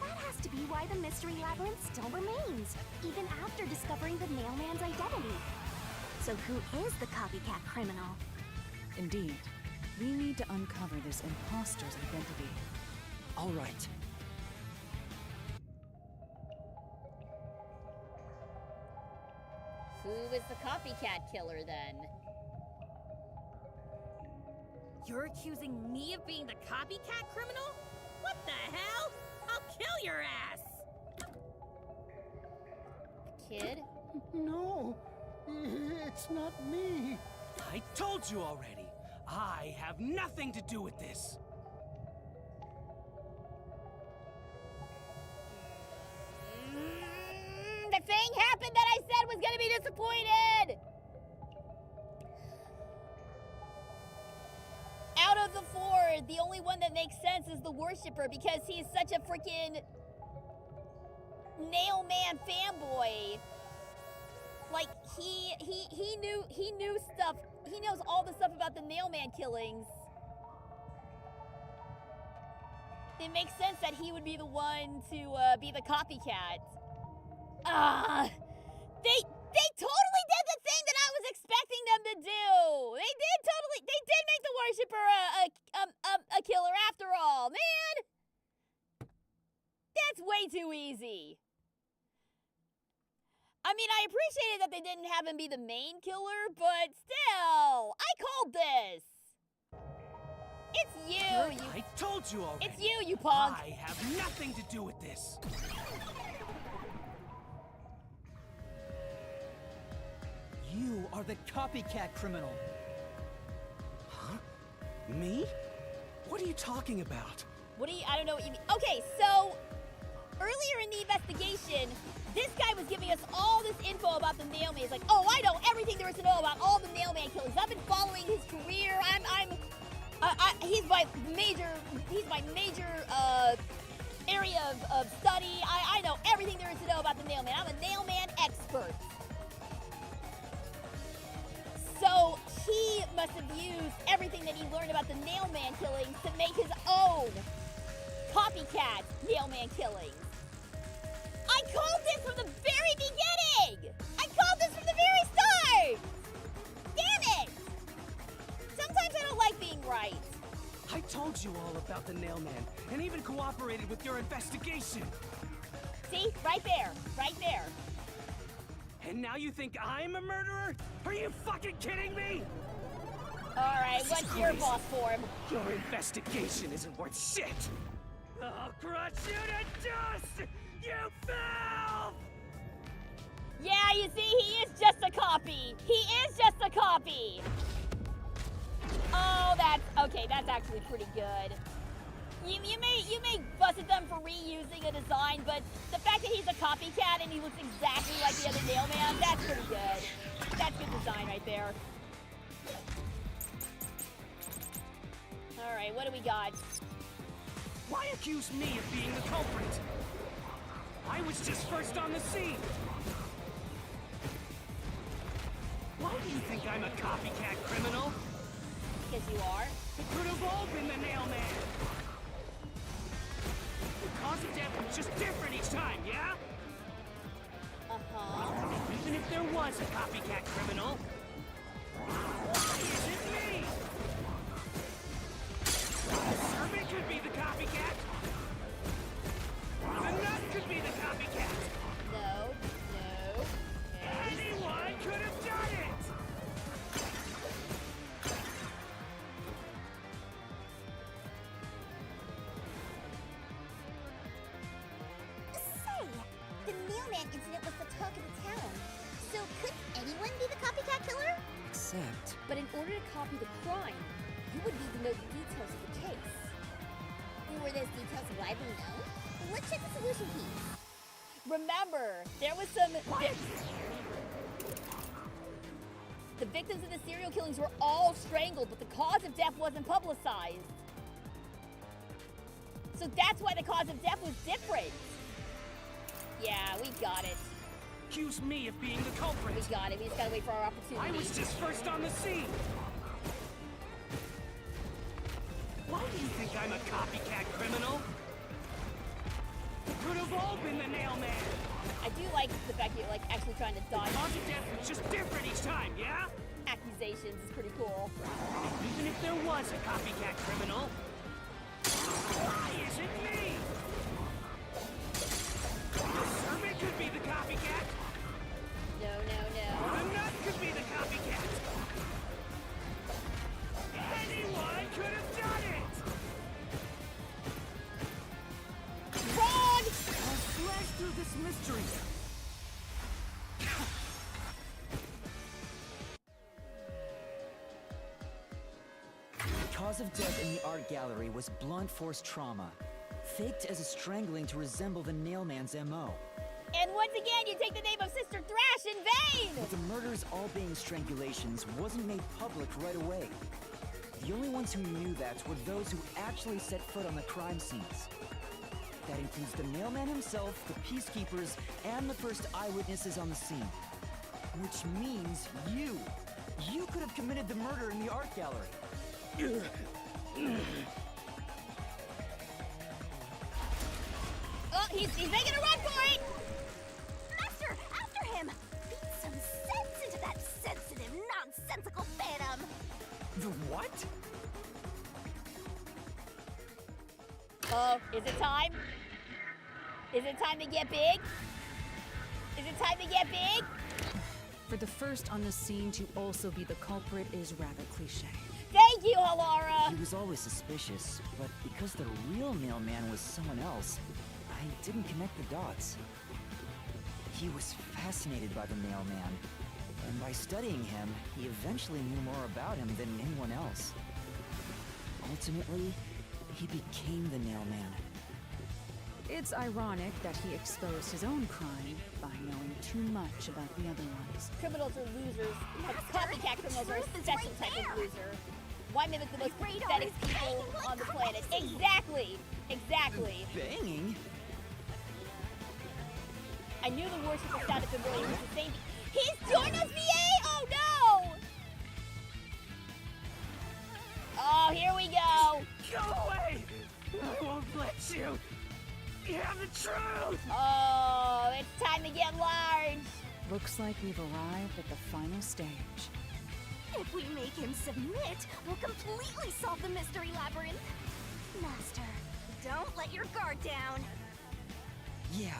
That has to be why the Mystery Labyrinth still remains, even after discovering the Nailman's identity. So who is the copycat criminal? Indeed, we need to uncover this imposter's identity. All right. Who is the copycat killer then? You're accusing me of being the copycat criminal? What the hell? I'll kill your ass! Kid? No, it's not me. I told you already. I have nothing to do with this. The thing happened that I said was gonna be disappointed! Out of the 4, the only one that makes sense is the Worshipper because he's such a freaking Nailman fanboy. Like, he knew stuff. He knows all the stuff about the Nailman killings. It makes sense that he would be the one to be the copycat. They totally did the thing that I was expecting them to do. They did make the Worshipper a killer after all, man. That's way too easy. I mean, I appreciated that they didn't have him be the main killer, but still, I called this. It's you. I told you already. It's you punk. I have nothing to do with this. You are the copycat criminal. Huh? Me? What are you talking about? I don't know what you mean. Okay, so earlier in the investigation, this guy was giving us all this info about the Nailman. He's like, oh, I know everything there is to know about all the Nailman killings. I've been following his career. He's my major area of study. I know everything there is to know about the Nailman. I'm a Nailman expert. So he must have used everything that he learned about the Nailman killings to make his own copycat Nailman killings. I called this from the very beginning! I called this from the very start! Damn it! Sometimes I don't like being right. I told you all about the Nailman, and even cooperated with your investigation. See? Right there. Right there. And now you think I'm a murderer? Are you fucking kidding me? Alright, what's your boss form? Your investigation isn't worth shit! I'll crush you to dust! You filth! Yeah, you see, he is just a copy. He is just a copy. Oh, that's actually pretty good. You may fuss at them for reusing a design, but the fact that he's a copycat and he looks exactly like the other Nailman, that's pretty good. That's good design right there. Alright, what do we got? Why accuse me of being the culprit? I was just first on the scene. Why do you think I'm a copycat criminal? Because you are. It could have all been the Nailman. The cause of death was just different each time, yeah? Uh-huh. Even if there was a copycat criminal, why is it me? The servant could be the copycat. The nut could be the copycat. No. Anyone could have done it. Say, the Nailman incident was the talk of the town. So could anyone be the copycat killer? Except... But in order to copy the crime, you would need to know the details of the case. Were those details widely known? Let's check the solution keys. Remember, there was some... The victims of the serial killings were all strangled, but the cause of death wasn't publicized. So that's why the cause of death was different. Yeah, we got it. Accuse me of being the culprit. We got it. We just gotta wait for our opportunity. I was just first on the scene. Why do you think I'm a copycat criminal? It could have all been the nail man. I do like the fact that you're like actually trying to dodge. Cause of death was just different each time, yeah? Accusations is pretty cool. Even if there was a copycat criminal, why isn't me? The servant could be the copycat. No, no, no. The nut could be the copycat. Anyone could have done it. Wrong! I'll slash through this mystery. The cause of death in the art gallery was blunt force trauma, faked as a strangling to resemble the nailman's MO. And once again, you take the name of Sister Thrash in vain! But the murders all being strangulations wasn't made public right away. The only ones who knew that were those who actually set foot on the crime scenes. That includes the mailman himself, the peacekeepers, and the first eyewitnesses on the scene. Which means you! You could have committed the murder in the art gallery. Oh, he's making a run for it! Master, after him! Beat some sense into that sensitive, nonsensical phantom! The what? Oh, is it time? Is it time to get big? Is it time to get big? For the first on the scene to also be the culprit is rather cliche. Thank you, Halara! He was always suspicious, but because the real mailman was someone else, I didn't connect the dots. He was fascinated by the mailman, and by studying him, he eventually knew more about him than anyone else. Ultimately, he became the nailman. It's ironic that he exposed his own crime by knowing too much about the other ones. Criminals are losers. Copycat criminals are a truth is special right type of there. loser. Why mimic the most My radar pathetic is people banging like on the planet? crazy. Exactly! Exactly! Banging? I knew the worship would sound familiar. It was the same. He's joined us, VA! Oh no! Oh, here we go! Go away! I won't let you. You have the truth. Oh, it's time to get large! Looks like we've arrived at the final stage. If we make him submit, we'll completely solve the Mystery Labyrinth. Master, don't let your guard down. Yeah.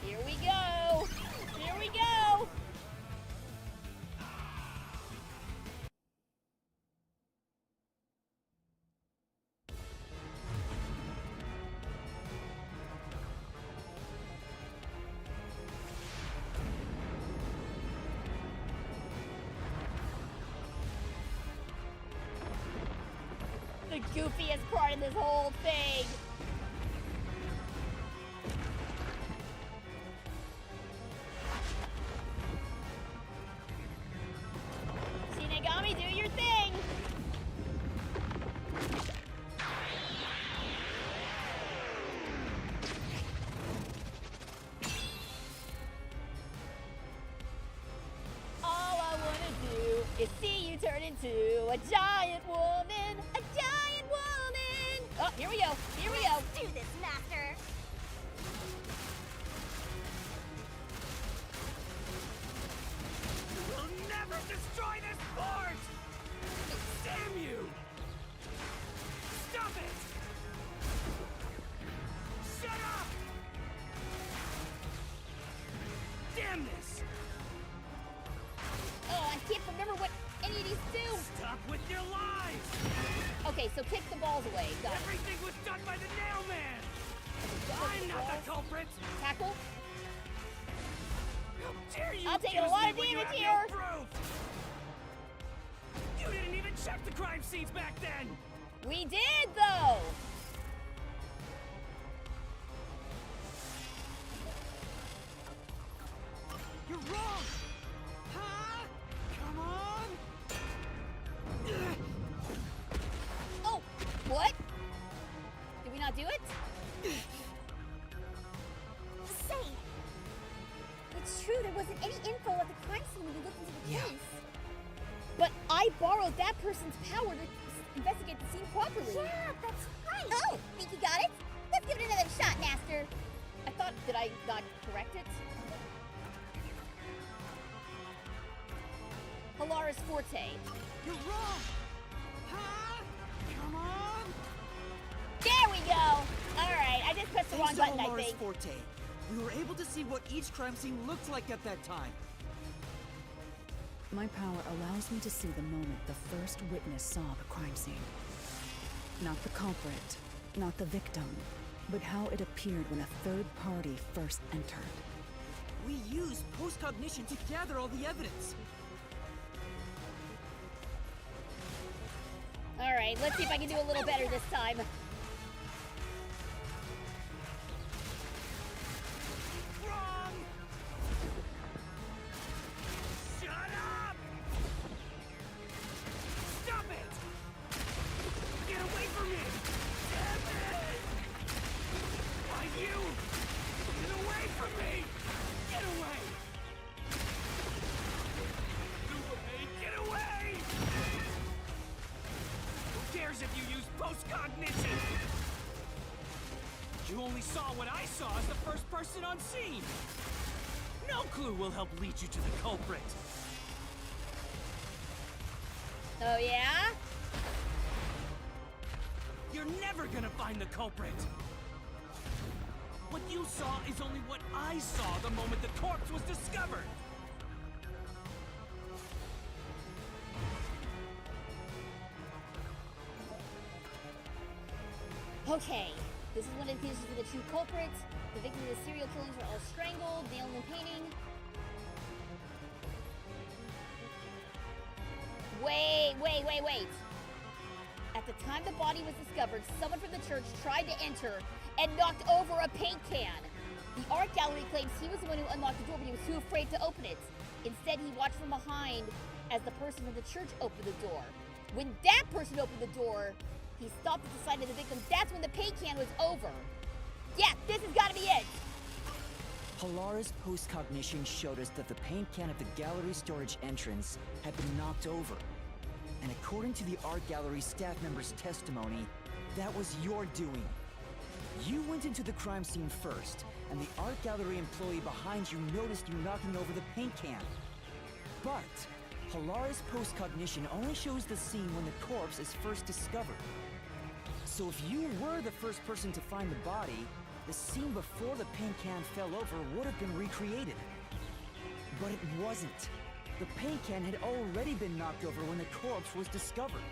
Here we go! Here we go! The goofiest part of this whole thing! Shinigami, do your thing! All I wanna do is see you turn into a giant woman! A giant woman! Oh, here we go! Here we go! Do this, Master. We'll never destroy this fort! Damn you! Stop it! Shut up! Damn this! Oh, I can't remember what any of these do! Stop with your lies! Okay, so kick the balls away. Got it. Everything was done by the nailman! I'm not the culprit! Tackle. How dare you I'll take a accuse lot me of when you damage have here. no proof? You didn't even check the crime scenes back then! We did, though! You're wrong! Huh? Come on! Oh, what? Did we not do it? Say, it's true there wasn't any info at the crime scene when you looked into the case. But I borrowed that person's power to investigate the scene properly. Yeah, that's right. Oh, think you got it? Let's give it another shot, Master. I thought, did I not correct it? Halara's forte. You're wrong! Huh? Come on! There we go! Alright, I just pressed the wrong button, I think. Forte, we were able to see what each crime scene looked like at that time. My power allows me to see the moment the first witness saw the crime scene. Not the culprit, not the victim, but how it appeared when a third party first entered. We used post-cognition to gather all the evidence. Alright, let's see if I can do a little better this time. Wrong! Shut up! Stop it! Get away from me! Damn it! Why you? Get away from me! Get away! Get away! Who cares if you use post-cognition? You only saw what I saw as the first person on scene! No clue will help lead you to the culprit! Oh yeah? You're never gonna find the culprit! What you saw is only what I saw the moment the corpse was discovered! Okay, this is one of the conditions for the true culprit. The victims of the serial killings are all strangled, nailed and painting. Wait. At the time the body was discovered, someone from the church tried to enter and knocked over a paint can. The art gallery claims he was the one who unlocked the door, but he was too afraid to open it. Instead, he watched from behind as the person from the church opened the door. When that person opened the door, he stopped at the sight of the victim. That's when the paint can was over. Yeah, this has got to be it. Halara's post-cognition showed us that the paint can at the gallery storage entrance had been knocked over. And according to the art gallery staff member's testimony, that was your doing. You went into the crime scene first, and the art gallery employee behind you noticed you knocking over the paint can. But Halara's post-cognition only shows the scene when the corpse is first discovered. So if you were the first person to find the body, the scene before the paint can fell over would have been recreated. But it wasn't. The paint can had already been knocked over when the corpse was discovered.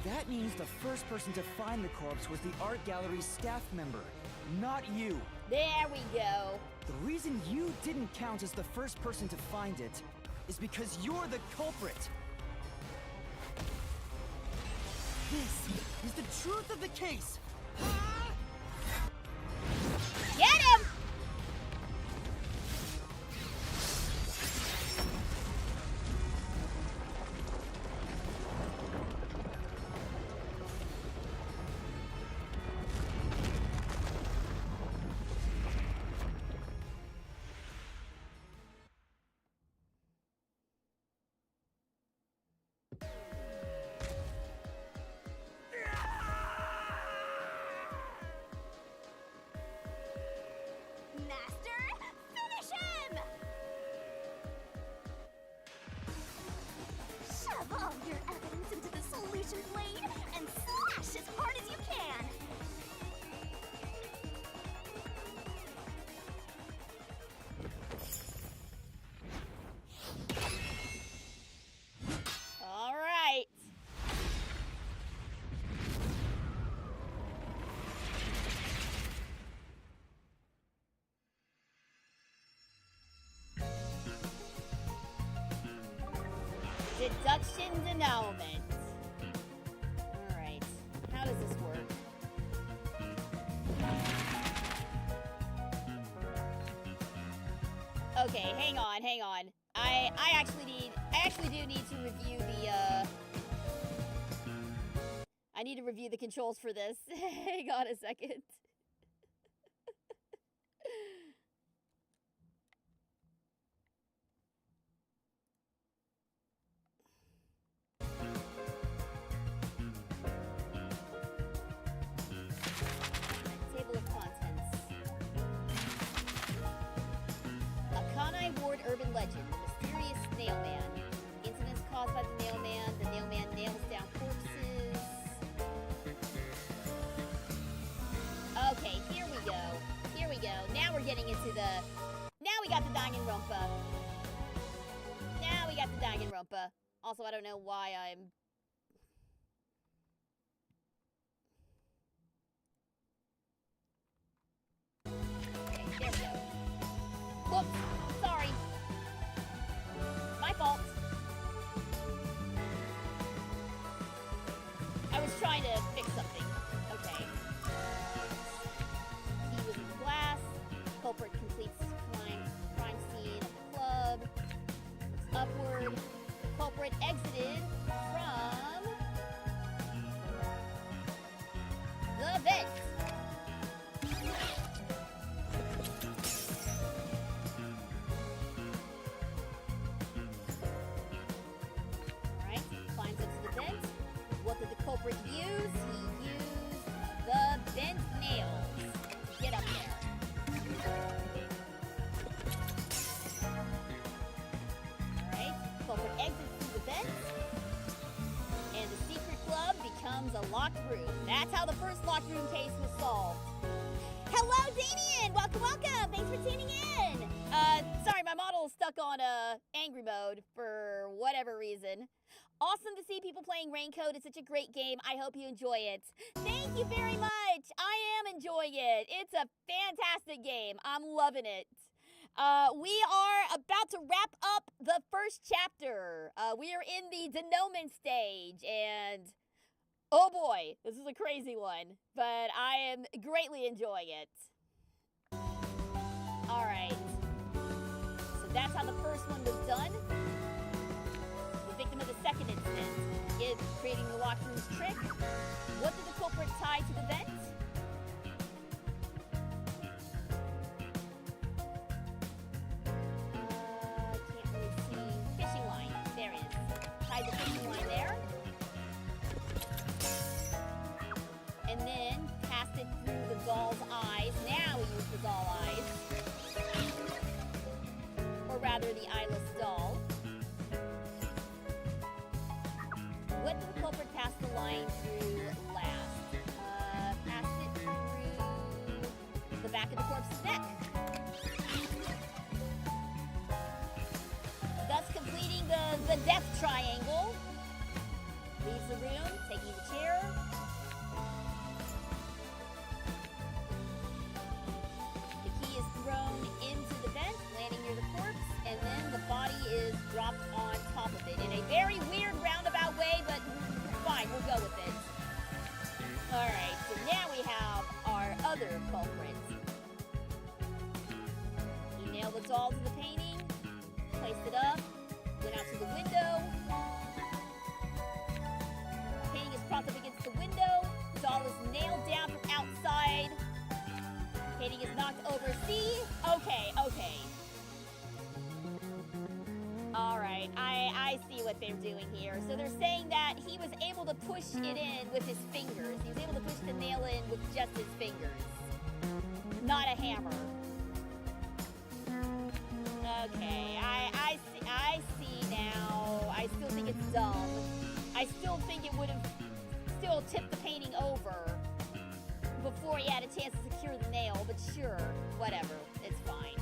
That means the first person to find the corpse was the art gallery's staff member, not you. There we go. The reason you didn't count as the first person to find it is because you're the culprit. This is the truth of the case. Get him! Master, finish him! Shove all your evidence into the solution blade and slash as hard as you can! All right. Action denouement. Alright. How does this work? Okay, hang on. I actually do need to review the I need to review the controls for this. Hang on a second. Table of contents. Akanai Ward urban legend. Mysterious snail man. Incidents caused by the mailman. The mailman nails down corpses. Okay, here we go. Here we go. Now we're getting into the... Now we got the Danganronpa. Now we got the Danganronpa. Also, I don't know why I'm... Okay, there we go. Whoops. Sorry. My fault. I was trying to fix something. Okay. He was in glass. Culprit completes crime scene at the club. Looks upward. Culprit exited from the vent. Alright, climbs up to the vent. What did the culprit use? He used the bent nails to get up there. Alright, culprit exits through the vent. And the secret club becomes a locked room. That's how the first locked room case was solved. Hello, Damien! Welcome, welcome! Thanks for tuning in! Sorry, my model is stuck on angry mode for whatever reason. Awesome to see people playing Raincode. It's such a great game. I hope you enjoy it. Thank you very much. I am enjoying it. It's a fantastic game. I'm loving it. We are about to wrap up the first chapter. We are in the denouement stage, and oh boy, this is a crazy one, but I am greatly enjoying it. All right. So that's how the first one was done. The victim of the second incident is creating the locked room's trick. What did the culprit tie to the vent? Can't really see. Fishing line. There it is. Tied the fishing line there. And then passed it through the doll's eyes. Now we use the doll eyes. Or rather, the eyeless doll. What did the culprit pass the line through last? Passed it through the back of the corpse's neck. Thus completing the death triangle. Leaves the room, taking the chair. The key is thrown into the vent, landing near the corpse, and then the body is dropped on top of it in a very weird roundabout way, but fine, we'll go with it. Alright, so now we have our other culprit. He nailed the doll to the painting, placed it up, went out to the window. Painting is propped up against the window. Doll is nailed down from outside. Painting is knocked over. See? Okay. Alright, I see what they're doing here. So they're saying that he was able to push it in with his fingers. He was able to push the nail in with just his fingers. Not a hammer. Okay, I see now. I still think it's dumb. I still think it would have still tipped the painting over before he had a chance to secure the nail, but sure, whatever. It's fine.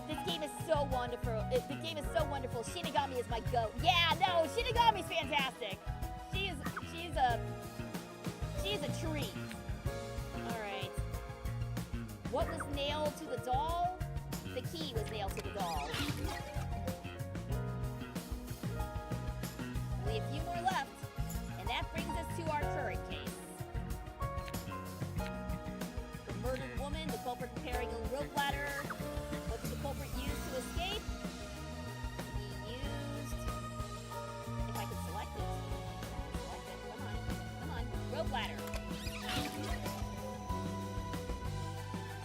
This game is so wonderful. The game is so wonderful. Shinigami is my goat. Yeah, no, Shinigami's fantastic. She's a treat. All right. What was nailed to the doll? The key was nailed to the doll. Only a few more left. And that brings us to our current case. The murdered woman, the culprit preparing a rope ladder. What did the culprit use to escape? He used... If I could select it. Select it. Come on. Come on. Rope ladder.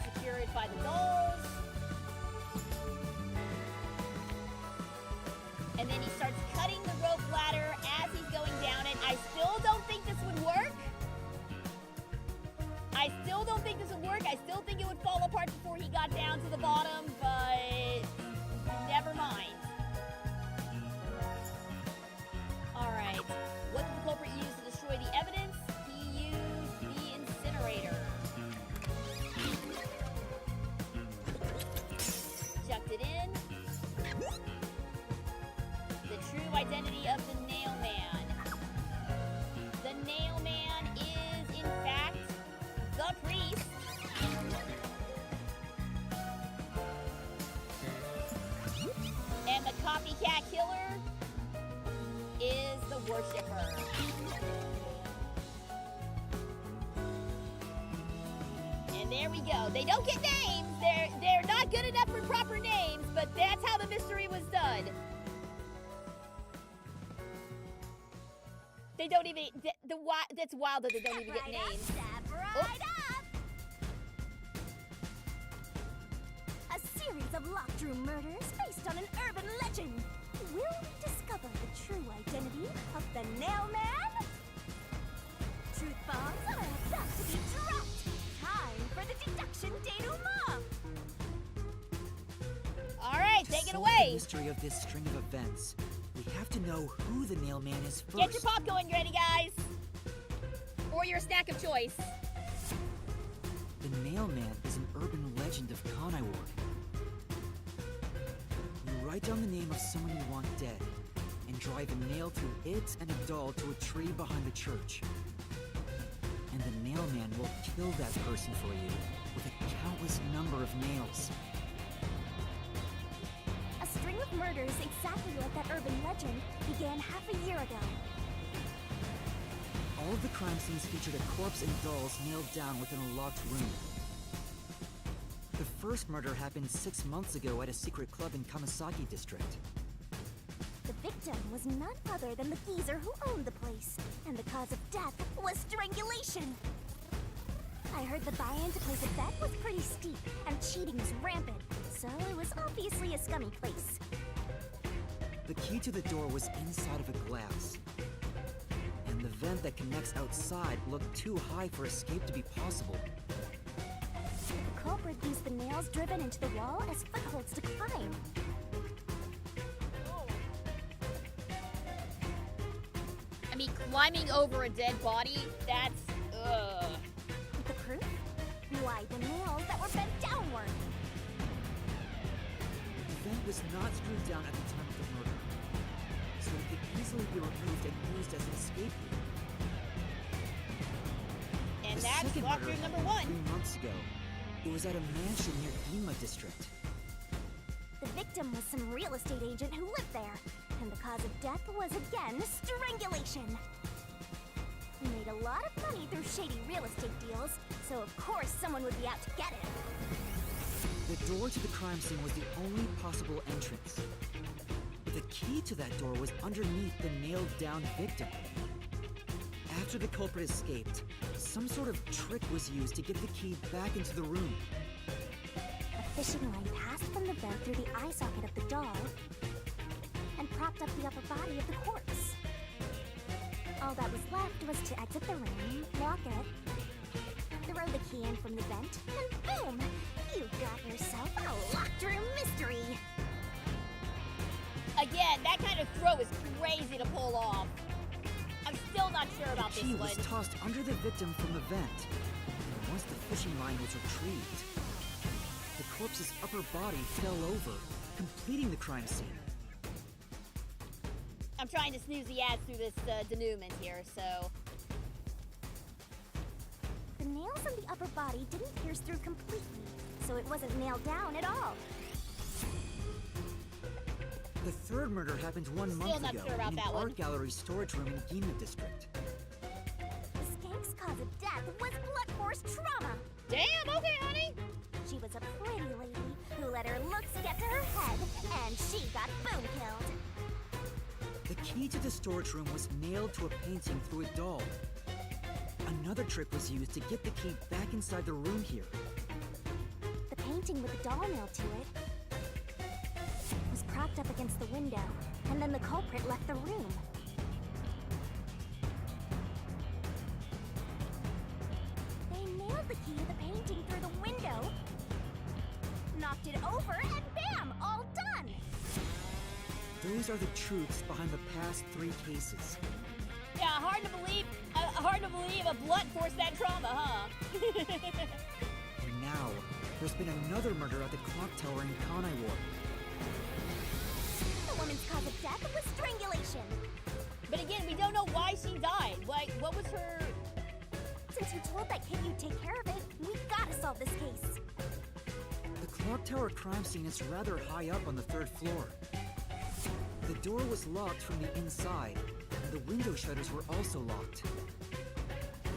Secured by the dolls. And then he starts cutting the rope ladder as he's going down it. I still don't think this would work. I still don't think this would work. I still think it would fall apart before he got down to the bottom, but never mind. All right. What did the culprit use to destroy the evidence? He used the incinerator. Chucked it in. The true identity of the Nail Man. The Nail Man is, in fact, the priest. And the copycat killer is the worshiper. And there we go. They don't get names. They're not good enough for proper names, but that's how the mystery was done. They don't even, that's wild that they don't even get names. Step right up! A series of locked room murders based on an urban legend. Will we discover the true identity of the Nail Man? Truth bombs are about to be dropped. Time for the deduction denouement. All right, take it To solve away. the mystery of this string of events, we have to know who the Nail Man is first. Get your popcorn ready, guys. Or your snack of choice. The Nail Man is an urban legend of Kanaiwar. You write down the name of someone you want dead, and drive a nail through it and a doll to a tree behind the church. And the Nail Man will kill that person for you with a countless number of nails. A string of murders exactly like that urban legend began half a year ago. All of the crime scenes featured a corpse and dolls nailed down within a locked room. The first murder happened 6 months ago at a secret club in Kamasaki district. The victim was none other than the geezer who owned the place, and the cause of death was strangulation. I heard the buy-in to place a bet was pretty steep, and cheating was rampant, so it was obviously a scummy place. The key to the door was inside of a glass, and the vent that connects outside looked too high for escape to be possible. The culprit used the nails driven into the wall as footholds to climb. I mean, climbing over a dead body, that's, The proof? Why, the nails that were bent downward. The vent was not screwed down at the time of the murder, so it could easily be removed and used as an escape route. And The that's second locker murder room number happened 3 1. months ago. It was at a mansion near Ginma district. The victim was some real estate agent who lived there, and the cause of death was again strangulation. He made a lot of money through shady real estate deals, so of course someone would be out to get him. The door to the crime scene was the only possible entrance. But the key to that door was underneath the nailed-down victim. After the culprit escaped, some sort of trick was used to get the key back into the room. A fishing line passed from the vent through the eye socket of the doll and propped up the upper body of the corpse. All that was left was to exit the room, lock it, throw the key in from the vent, and boom! You got yourself a locked room mystery! Again, that kind of throw is crazy to pull off. I'm still not sure about The this key one. was tossed under the victim from the vent. And once the fishing line was retrieved, the corpse's upper body fell over, completing the crime scene. I'm trying to snooze the ads through this denouement here, so... The nails on the upper body didn't pierce through completely, so it wasn't nailed down at all. The third murder happened 1 Still month not ago sure about in that an one. art gallery storage room in Gima District. The skank's cause of death was blunt force trauma. Damn, okay, honey. She was a pretty lady who let her looks get to her head, and she got boom killed. The key to the storage room was nailed to a painting through a doll. Another trick was used to get the key back inside the room here. The painting with the doll nailed to it was propped up against the window, and then the culprit left the room. They nailed the key to the painting through the window, knocked it over, and bam! All done! Those are the truths behind the past 3 cases. Yeah, hard to believe a blunt force that trauma, huh? And now, there's been another murder at the clock tower in Kanai Ward. The woman's cause of death was strangulation. But again, we don't know why she died. Like, what was her... Since you told that kid you'd take care of it, we gotta solve this case. The clock tower crime scene is rather high up on the 3rd floor. The door was locked from the inside, and the window shutters were also locked.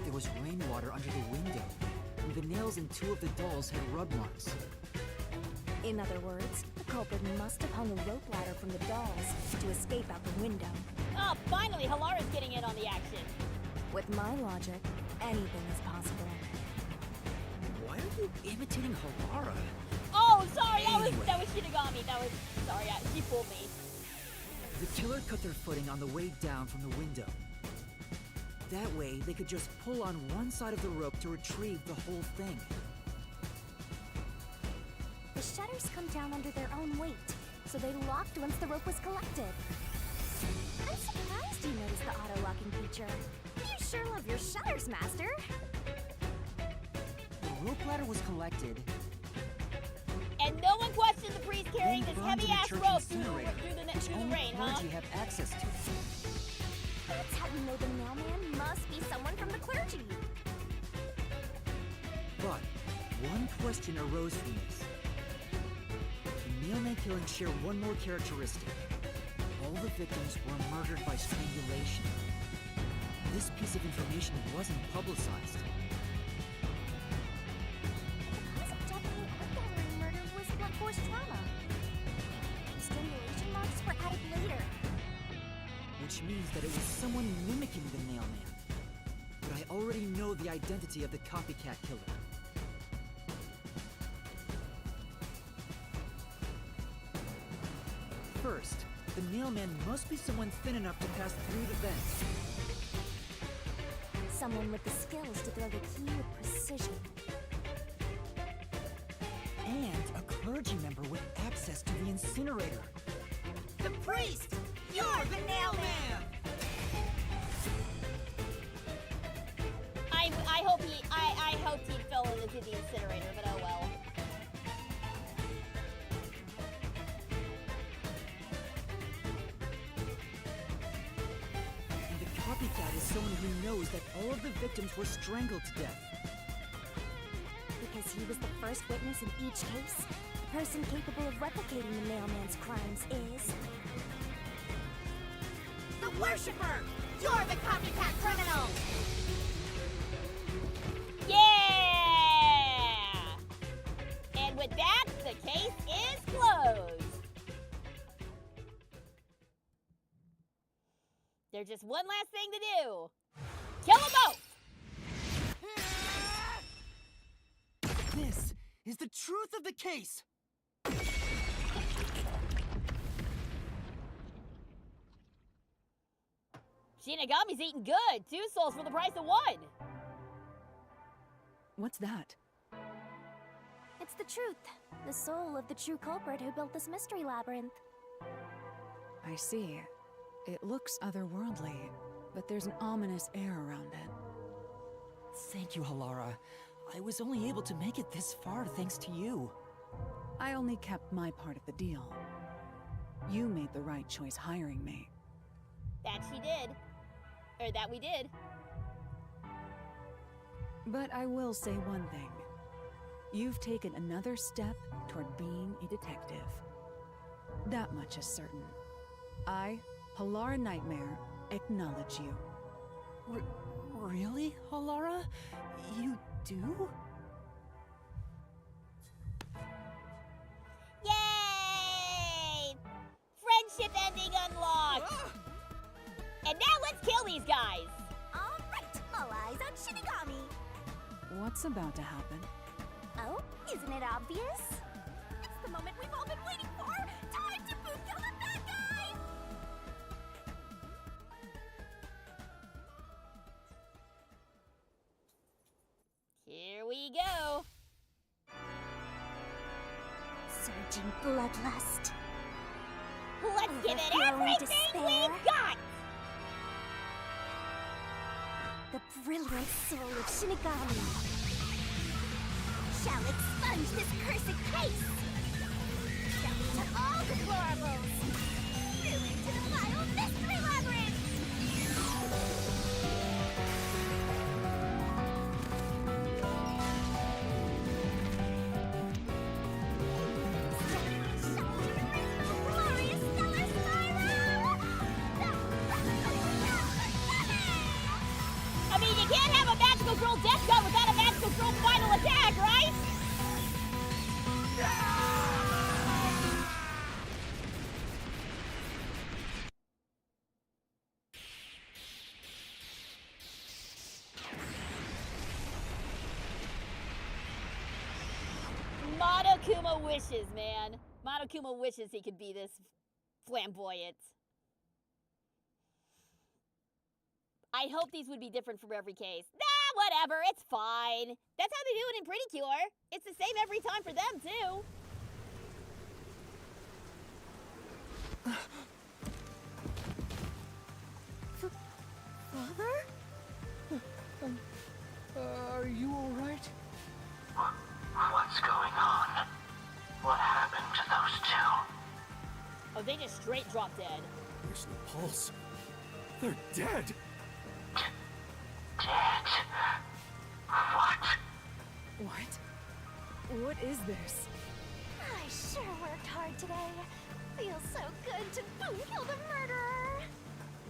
There was rainwater under the window, and the nails in 2 of the dolls had rub marks. In other words, the culprit must have hung a rope ladder from the dolls to escape out the window. Oh, finally, Halara's getting in on the action. With my logic, anything is possible. Why are you imitating Halara? Oh, sorry, that was Shinigami. Sorry, she fooled me. The killer cut their footing on the way down from the window. That way, they could just pull on one side of the rope to retrieve the whole thing. The shutters come down under their own weight, so they locked once the rope was collected. I'm surprised you noticed the auto-locking feature. You sure love your shutters, Master. The rope ladder was collected. And no one questioned the priest carrying then this burned in the heavy-ass church rope through incinerator, which the only rain, huh? clergy have access to. That's how you know the mailman must be someone from the clergy. But one question arose from this. The mailman killings share one more characteristic. All the victims were murdered by strangulation. This piece of information wasn't publicized. The cause of death in the art gallery murder was blunt force trauma. The strangulation marks were added later. Which means that it was someone mimicking the mailman. But I already know the identity of the copycat killer. First, the mailman must be someone thin enough to pass through the vent. Someone with the skills to throw the key with precision. And a clergy member with access to the incinerator. The priest! You're the nailman! I hoped he fell into the incinerator, but oh well. And the copycat is someone who knows that all of the victims were strangled to death. Because he was the first witness in each case, the person capable of replicating the mailman's crimes is... The worshipper! You're the copycat criminal! Yeah! And with that, the case is closed. There's just one last thing to do. Kill them both! This is the truth of the case! Shinigami's eating good. 2 souls for the price of 1. What's that? It's the truth. The soul of the true culprit who built this mystery labyrinth. I see. It looks otherworldly, but there's an ominous air around it. Thank you, Halara. I was only able to make it this far thanks to you. I only kept my part of the deal. You made the right choice hiring me. That she did. Or that we did. But I will say one thing. You've taken another step toward being a detective. That much is certain. I, Halara Nightmare, acknowledge you. Really, Halara? You do? Yay! Friendship ending unlocked! And now let's kill these guys! Alright, all eyes on Shinigami. What's about to happen? Oh, isn't it obvious? It's the moment we've all been waiting for! Time to boot kill the bad guy! Here we go! Surging bloodlust. Let's give it Overflowing everything despair. we've got! The brilliant soul of Shinigami shall expunge this cursed case. Down to all deplorables. Through into the vile Mystery Labyrinth. Glorious stellar spiral! I mean, you can't have a magical girl death gun without a magical girl final attack, right? Monokuma wishes, man. Monokuma wishes he could be this flamboyant. I hope these would be different from every case. Nah, whatever, it's fine. That's how they do it in Pretty Cure. It's the same every time for them, too. Father? Are you alright? What's going on? What happened to those two? Oh, they just straight drop dead. There's no pulse. They're dead. Dead? What? What? What is this? I sure worked hard today. Feels so good to boom kill the murderer.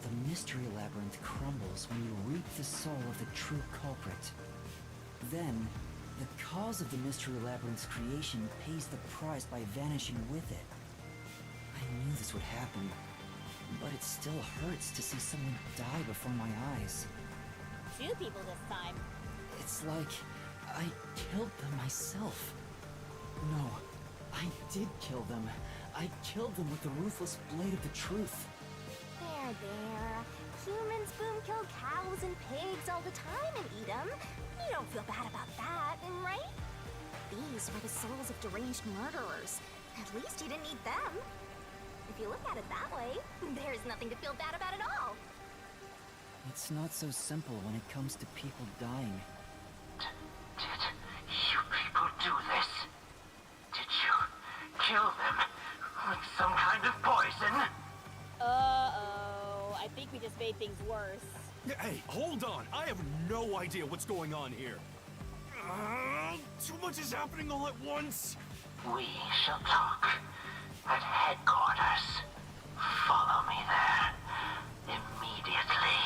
The Mystery Labyrinth crumbles when you reap the soul of the true culprit. Then, the cause of the Mystery Labyrinth's creation pays the price by vanishing with it. I knew this would happen, but it still hurts to see someone die before my eyes. 2 people this time. It's like I killed them myself. No, I did kill them. I killed them with the ruthless blade of the truth. There, there. Humans boom kill cows and pigs all the time and eat them. You don't feel bad about that, right? These were the souls of deranged murderers. At least you didn't eat them. If you look at it that way, there's nothing to feel bad about at all. It's not so simple when it comes to people dying. Did you people do this? Did you kill them with some kind of poison? Uh-oh. I think we just made things worse. Hey, hold on. I have no idea what's going on here. Too much is happening all at once. We shall talk at headquarters. Follow me there immediately.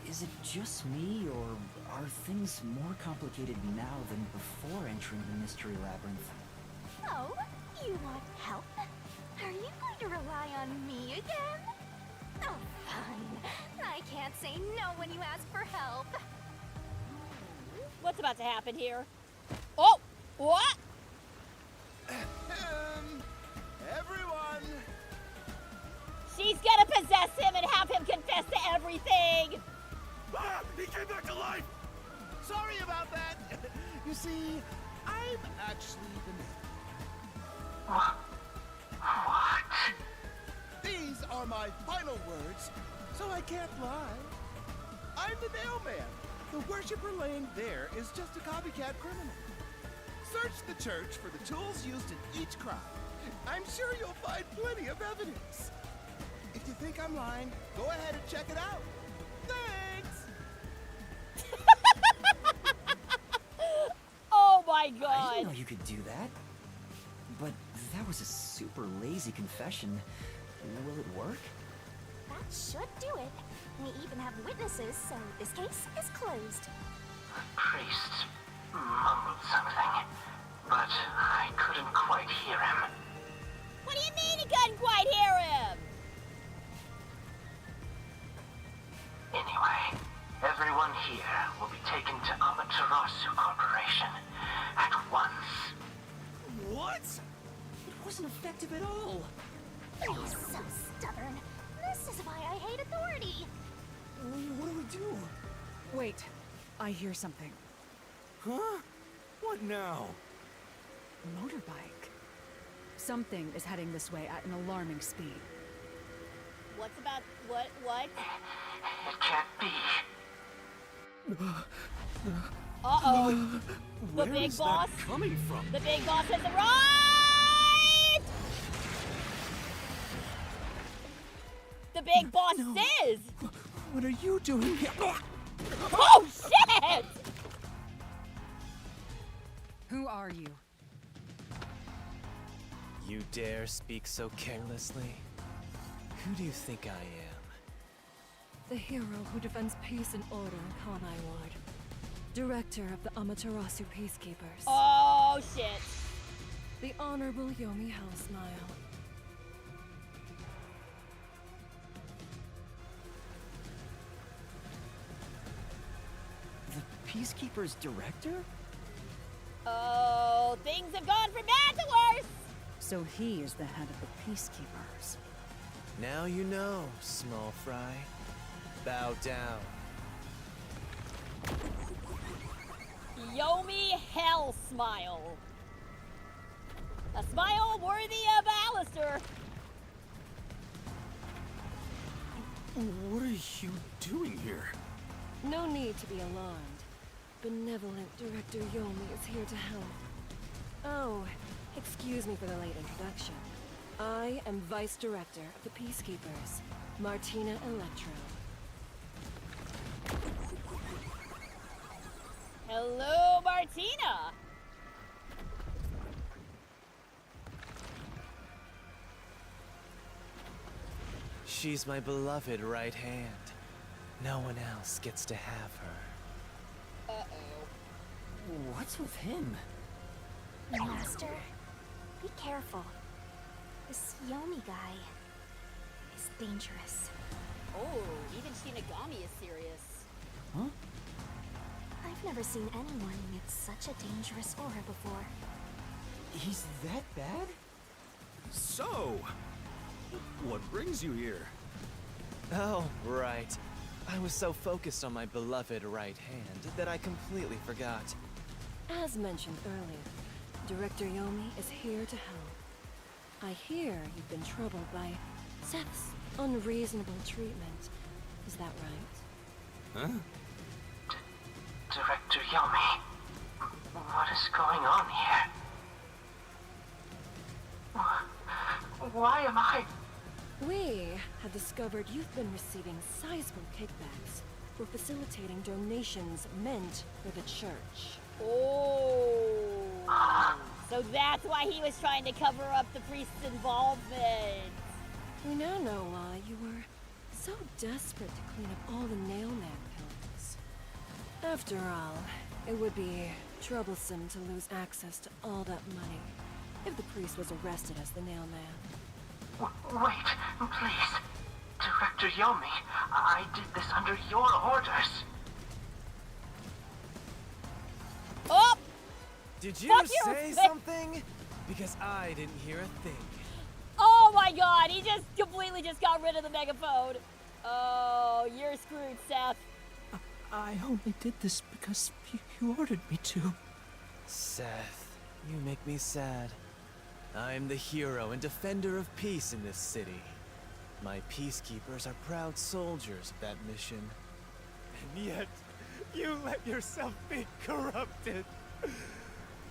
Is it just me, or are things more complicated now than before entering the Mystery Labyrinth? Oh, you want help? Are you going to rely on me again? Oh, fine. I can't say no when you ask for help. What's about to happen here? Oh! What? Everyone! She's gonna possess him and have him confess to everything! Ah! He came back to life! Sorry about that. You see, I'm actually the nail. What? These are my final words, so I can't lie. I'm the nail man. The worshiper laying there is just a copycat criminal. Search the church for the tools used in each crime. I'm sure you'll find plenty of evidence. If you think I'm lying, go ahead and check it out. Thanks! Oh my I god! didn't know you could do that. But that was a super lazy confession. Will it work? That should do it. We even have witnesses, so this case is closed. The priest mumbled something, but I couldn't quite hear him. What do you mean you couldn't quite hear him? Anyway, everyone here will be taken to Amaterasu Corporation at once. What? It wasn't effective at all. He's so stubborn. This is why I hate authority. What do we do? Wait, I hear something. Huh? What now? Motorbike. Something is heading this way at an alarming speed. What's about what? It can't be. Uh-oh. The Where big is boss. that coming from? The big boss has arrived! The big boss says! What are you doing here? Oh, shit! Who are you? You dare speak so carelessly? Who do you think I am? The hero who defends peace and order in Kanai Ward. Director of the Amaterasu Peacekeepers. Oh, shit. The Honorable Yomi Hellsmile. The Peacekeeper's director? Oh, things have gone from bad to worse! So he is the head of the Peacekeepers. Now you know, small fry. Bow down. Yomi Hell Smile. A smile worthy of Alistair. What are you doing here? No need to be alarmed. Benevolent Director Yomi is here to help. Oh, excuse me for the late introduction. I am Vice Director of the Peacekeepers, Martina Electro. Hello, Martina. She's my beloved right hand. No one else gets to have her. Uh-oh. What's with him? Master, be careful. This Yomi guy is dangerous. Oh, even Shinigami is serious. Huh? I've never seen anyone with such a dangerous aura before. He's that bad? So, what brings you here? Oh, right. I was so focused on my beloved right hand that I completely forgot. As mentioned earlier, Director Yomi is here to help. I hear you've been troubled by Seth's unreasonable treatment. Is that right? Huh? Director Yomi, what is going on here? Why am I... We have discovered you've been receiving sizable kickbacks for facilitating donations meant for the church. Oh. So that's why he was trying to cover up the priest's involvement. We now know why you were so desperate to clean up all the Nailman pills. After all, it would be troublesome to lose access to all that money if the priest was arrested as the Nailman. Wait, please. Director Yomi, I did this under your orders. Oh! Did you Fuck say you! something? Because I didn't hear a thing. Oh my god, he just completely just got rid of the megaphone. Oh, you're screwed, Seth. I only did this because you ordered me to. Seth, you make me sad. I'm the hero and defender of peace in this city. My peacekeepers are proud soldiers of that mission. And yet, you let yourself be corrupted.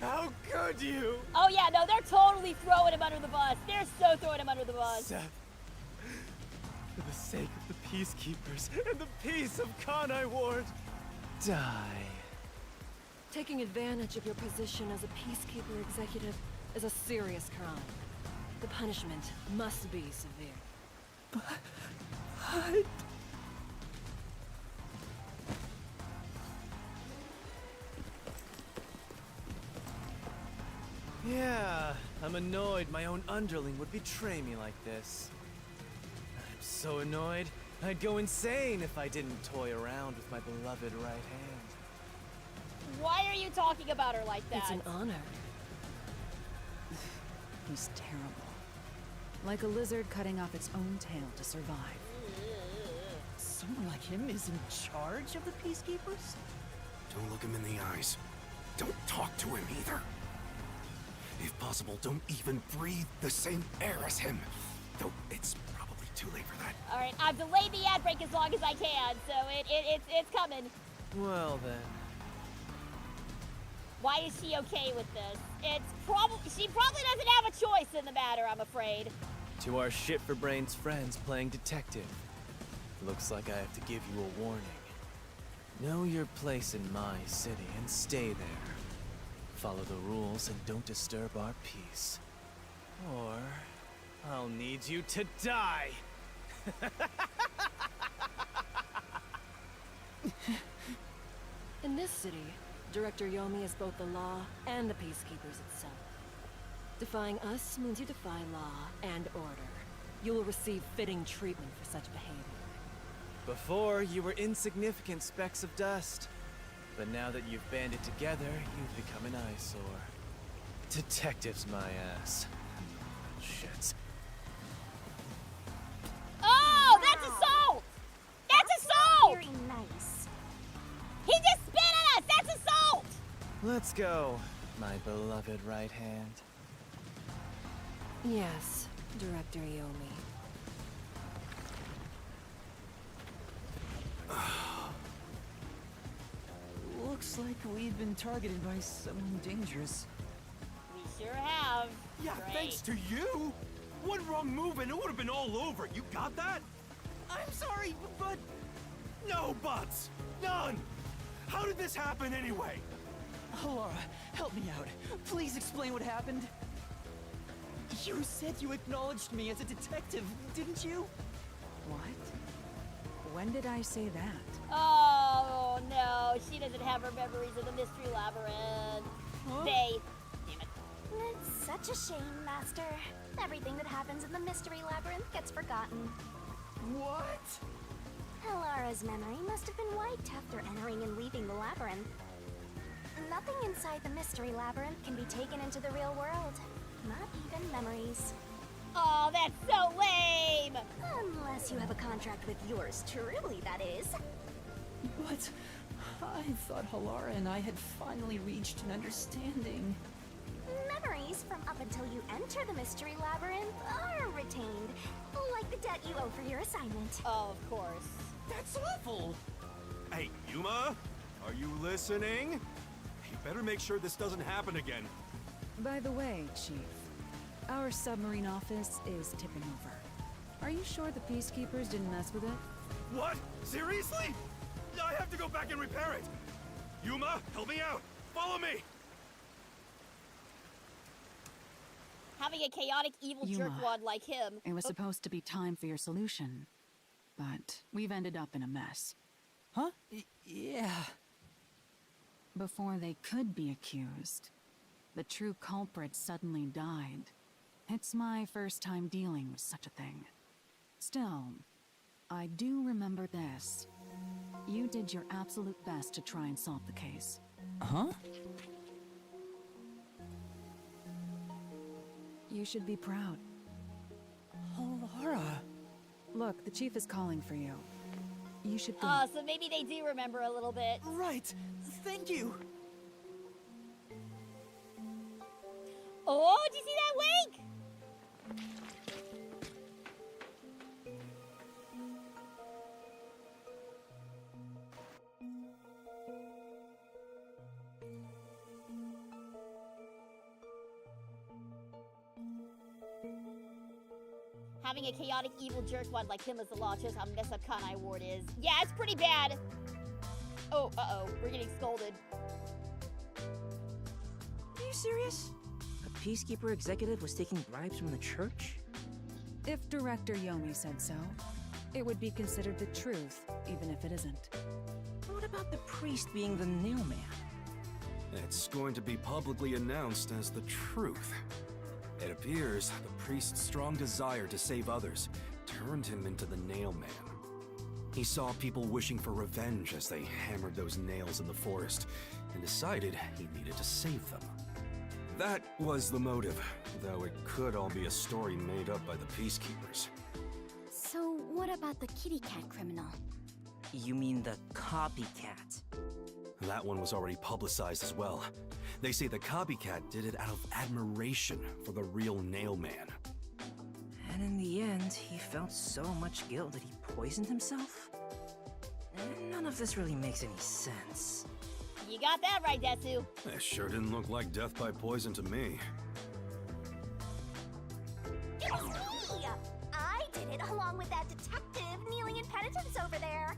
How could you? Oh yeah, no, they're totally throwing him under the bus. They're so throwing him under the bus. Seth, for the sake of the peacekeepers and the peace of Kanai Ward, die. Taking advantage of your position as a peacekeeper executive is a serious crime. The punishment must be severe. But... Yeah, I'm annoyed my own underling would betray me like this. I'm so annoyed, I'd go insane if I didn't toy around with my beloved right hand. Why are you talking about her like that? It's an honor. He's terrible. Like a lizard cutting off its own tail to survive. Someone like him is in charge of the Peacekeepers? Don't look him in the eyes. Don't talk to him either. If possible, don't even breathe the same air as him. Though it's probably too late for that. All right, I've delayed the ad break as long as I can, so it's coming. Well then. Why is she okay with this? She probably doesn't have a choice in the matter, I'm afraid. To our shit-for-brains friends playing detective. Looks like I have to give you a warning. Know your place in my city and stay there. Follow the rules and don't disturb our peace. Or I'll need you to die! In this city, Director Yomi is both the law and the Peacekeepers itself. Defying us means you defy law and order. You will receive fitting treatment for such behavior. Before, you were insignificant specks of dust. But now that you've banded together, you've become an eyesore. Detectives, my ass. Shit. Oh, that's assault! That's assault! Very nice. He just spit at us! That's assault! Let's go, my beloved right hand. Yes, Director Yomi. Looks like we've been targeted by someone dangerous. We sure have. Yeah, Great. thanks to you. One wrong move and it would have been all over. You got that? I'm sorry, but... No buts. None. How did this happen anyway? Laura, help me out. Please explain what happened. You said you acknowledged me as a detective, didn't you? What? When did I say that? Oh no, she doesn't have her memories of the Mystery Labyrinth. Huh? Damn it. It's such a shame, Master. Everything that happens in the Mystery Labyrinth gets forgotten. What? Elara's memory must have been wiped after entering and leaving the labyrinth. Nothing inside the Mystery Labyrinth can be taken into the real world. Not even memories. Oh, that's so lame! Unless you have a contract with yours truly, that is. But I thought Halara and I had finally reached an understanding. Memories from up until you enter the Mystery Labyrinth are retained, like the debt you owe for your assignment. Oh, of course. That's awful! Hey, Yuma, are you listening? You better make sure this doesn't happen again. By the way, Chief, our submarine office is tipping over. Are you sure the Peacekeepers didn't mess with it? What? Seriously? I have to go back and repair it. Yuma, help me out. Follow me. Having a chaotic evil Yuma, jerkwad like him. It was supposed to be time for your solution, but we've ended up in a mess. Huh? Yeah. Before they could be accused, the true culprit suddenly died. It's my first time dealing with such a thing. Still, I do remember this. You did your absolute best to try and solve the case. Huh? You should be proud. Halara. Look, the chief is calling for you. You should go. Oh, so maybe they do remember a little bit. Right. Thank you. Oh, did you see that wink? Having a chaotic evil jerkwad like him as the law shows how messed up Kanai Ward is. Yeah, it's pretty bad. Oh, uh-oh, we're getting scolded. Are you serious? A Peacekeeper executive was taking bribes from the church? If Director Yomi said so, it would be considered the truth, even if it isn't. What about the priest being the nail man? It's going to be publicly announced as the truth. It appears the priest's strong desire to save others turned him into the nail man. He saw people wishing for revenge as they hammered those nails in the forest, and decided he needed to save them. That was the motive, though it could all be a story made up by the peacekeepers. So, what about the kitty cat criminal? You mean the copycat? That one was already publicized as well. They say the copycat did it out of admiration for the real nail man. And in the end, he felt so much guilt that he poisoned himself? None of this really makes any sense. You got that right, Desu. It sure didn't look like death by poison to me. It's me! I did it along with that detective kneeling in penitence over there.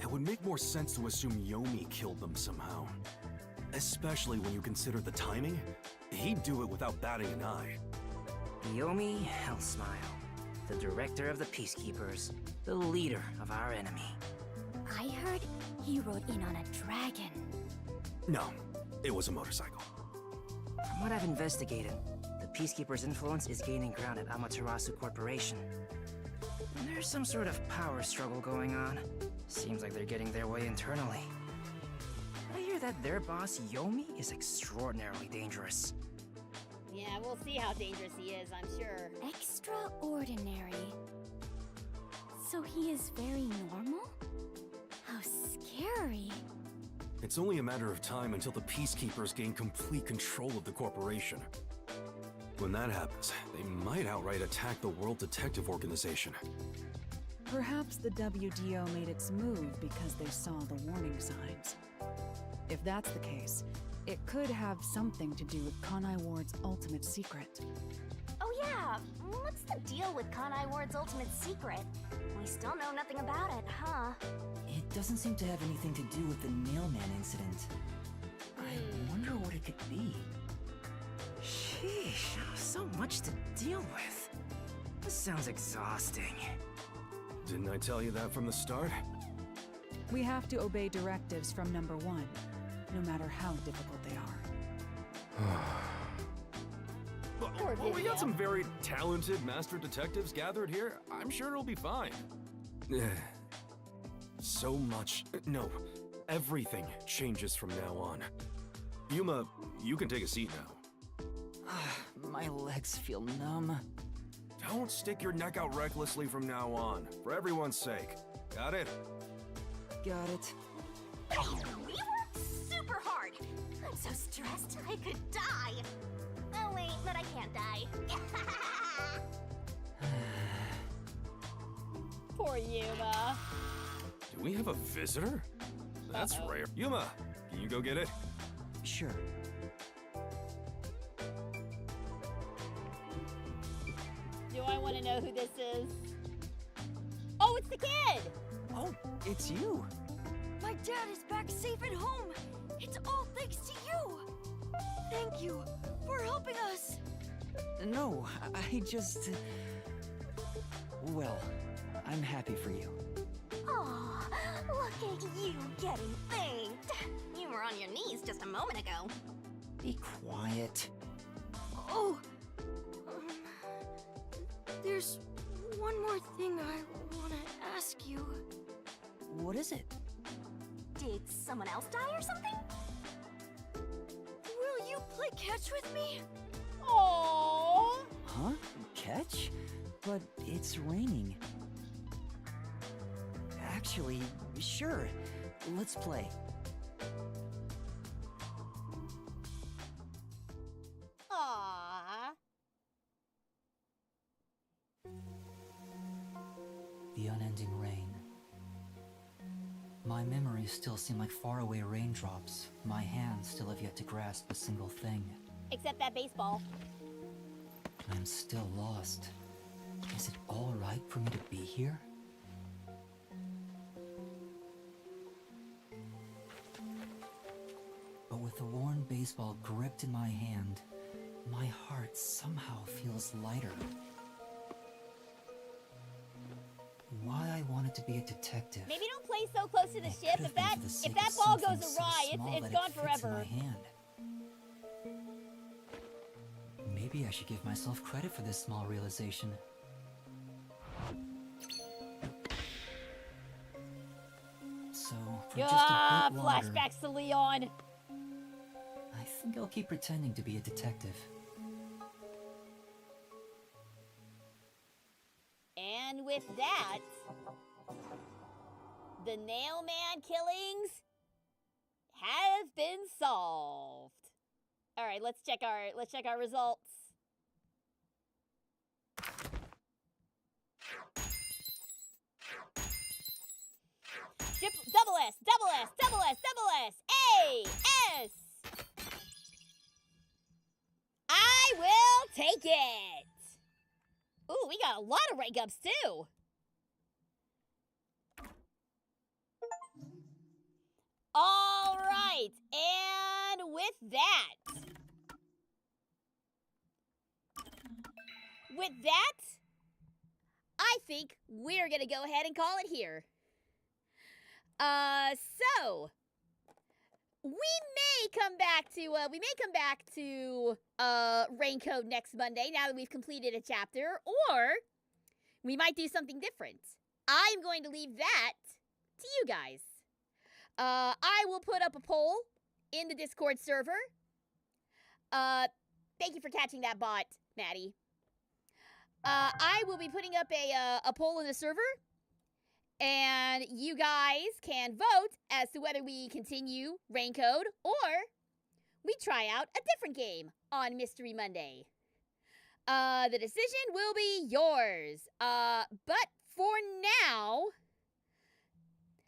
It would make more sense to assume Yomi killed them somehow. Especially when you consider the timing. He'd do it without batting an eye. Yomi Hellsmile, the director of the Peacekeepers, the leader of our enemy. I heard he rode in on a dragon. No, it was a motorcycle. From what I've investigated, the Peacekeepers' influence is gaining ground at Amaterasu Corporation. And there's some sort of power struggle going on. Seems like they're getting their way internally. I hear that their boss, Yomi, is extraordinarily dangerous. Yeah, we'll see how dangerous he is, I'm sure. Extraordinary. So he is very normal? How scary. It's only a matter of time until the Peacekeepers gain complete control of the corporation. When that happens, they might outright attack the World Detective Organization. Perhaps the WDO made its move because they saw the warning signs. If that's the case, it could have something to do with Kanai Ward's ultimate secret. Oh yeah, what's the deal with Kanai Ward's ultimate secret? We still know nothing about it, huh? It doesn't seem to have anything to do with the Nailman incident. I wonder what it could be. Sheesh, so much to deal with. This sounds exhausting. Didn't I tell you that from the start? We have to obey directives from number one, no matter how difficult they are. Well, we got some very talented master detectives gathered here. I'm sure it'll be fine. So much. No, everything changes from now on. Yuma, you can take a seat now. My legs feel numb. Don't stick your neck out recklessly from now on, for everyone's sake. Got it? Got it. We worked super hard. I'm so stressed I could die. Oh wait, but I can't die. Poor Yuma. Do we have a visitor? That's rare. Yuma, can you go get it? Sure. Do I want to know who this is? Oh, it's the kid! Oh, it's you. My dad is back safe at home. It's all thanks to you. Thank you for helping us. No, I just... Well, I'm happy for you. Aw, look at you getting thanked. You were on your knees just a moment ago. Be quiet. Oh, there's one more thing I want to ask you. What is it? Did someone else die or something? Will you play catch with me? Aww. Huh? Catch? But it's raining. Actually, sure. Let's play. Aww. The unending rain. My memories still seem like faraway raindrops. My hands still have yet to grasp a single thing. Except that baseball. I'm still lost. Is it all right for me to be here? But with the worn baseball gripped in my hand, my heart somehow feels lighter. why I wanted to be a detective. Maybe don't play so close to the It ship. could If have been that for the sake if that of ball something goes so awry, small it's that gone it fits in forever. my hand. Maybe I should give myself credit for this small realization. So, for just a bit longer, Flashbacks to Leon. I think I'll keep pretending to be a detective. And with that, the Nailman killings have been solved. All right, let's check our results. Double S, double S, double S, double S, A, S. I will take it. Ooh, we got a lot of rank ups too. All right, and with that, I think we're gonna go ahead and call it here. So we may come back to Raincode next Monday now that we've completed a chapter, or we might do something different. I'm going to leave that to you guys. I will put up a poll in the Discord server. Thank you for catching that bot, Maddie. I will be putting up a poll in the server, and you guys can vote as to whether we continue Raincode or we try out a different game on Mystery Monday. The decision will be yours. But for now,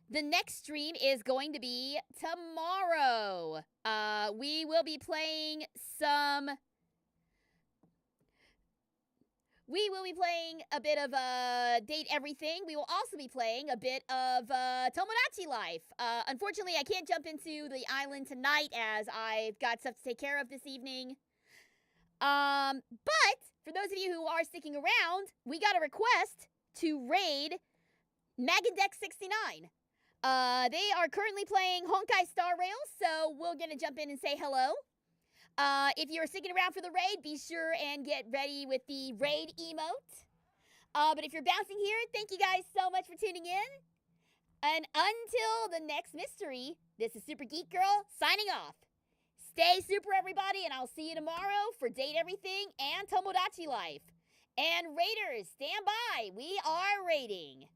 the next stream is going to be tomorrow. We will be playing a bit of Date Everything. We will also be playing a bit of Tomodachi Life. Unfortunately, I can't jump into the island tonight as I've got stuff to take care of this evening. But for those of you who are sticking around, we got a request to raid Magendeck 69. They are currently playing Honkai Star Rail, so we're gonna jump in and say hello. If you're sticking around for the raid, be sure and get ready with the raid emote. But if you're bouncing here, thank you guys so much for tuning in. And until the next mystery, this is Super Geek Girl signing off. Stay super, everybody, and I'll see you tomorrow for Date Everything and Tomodachi Life. And raiders, stand by. We are raiding.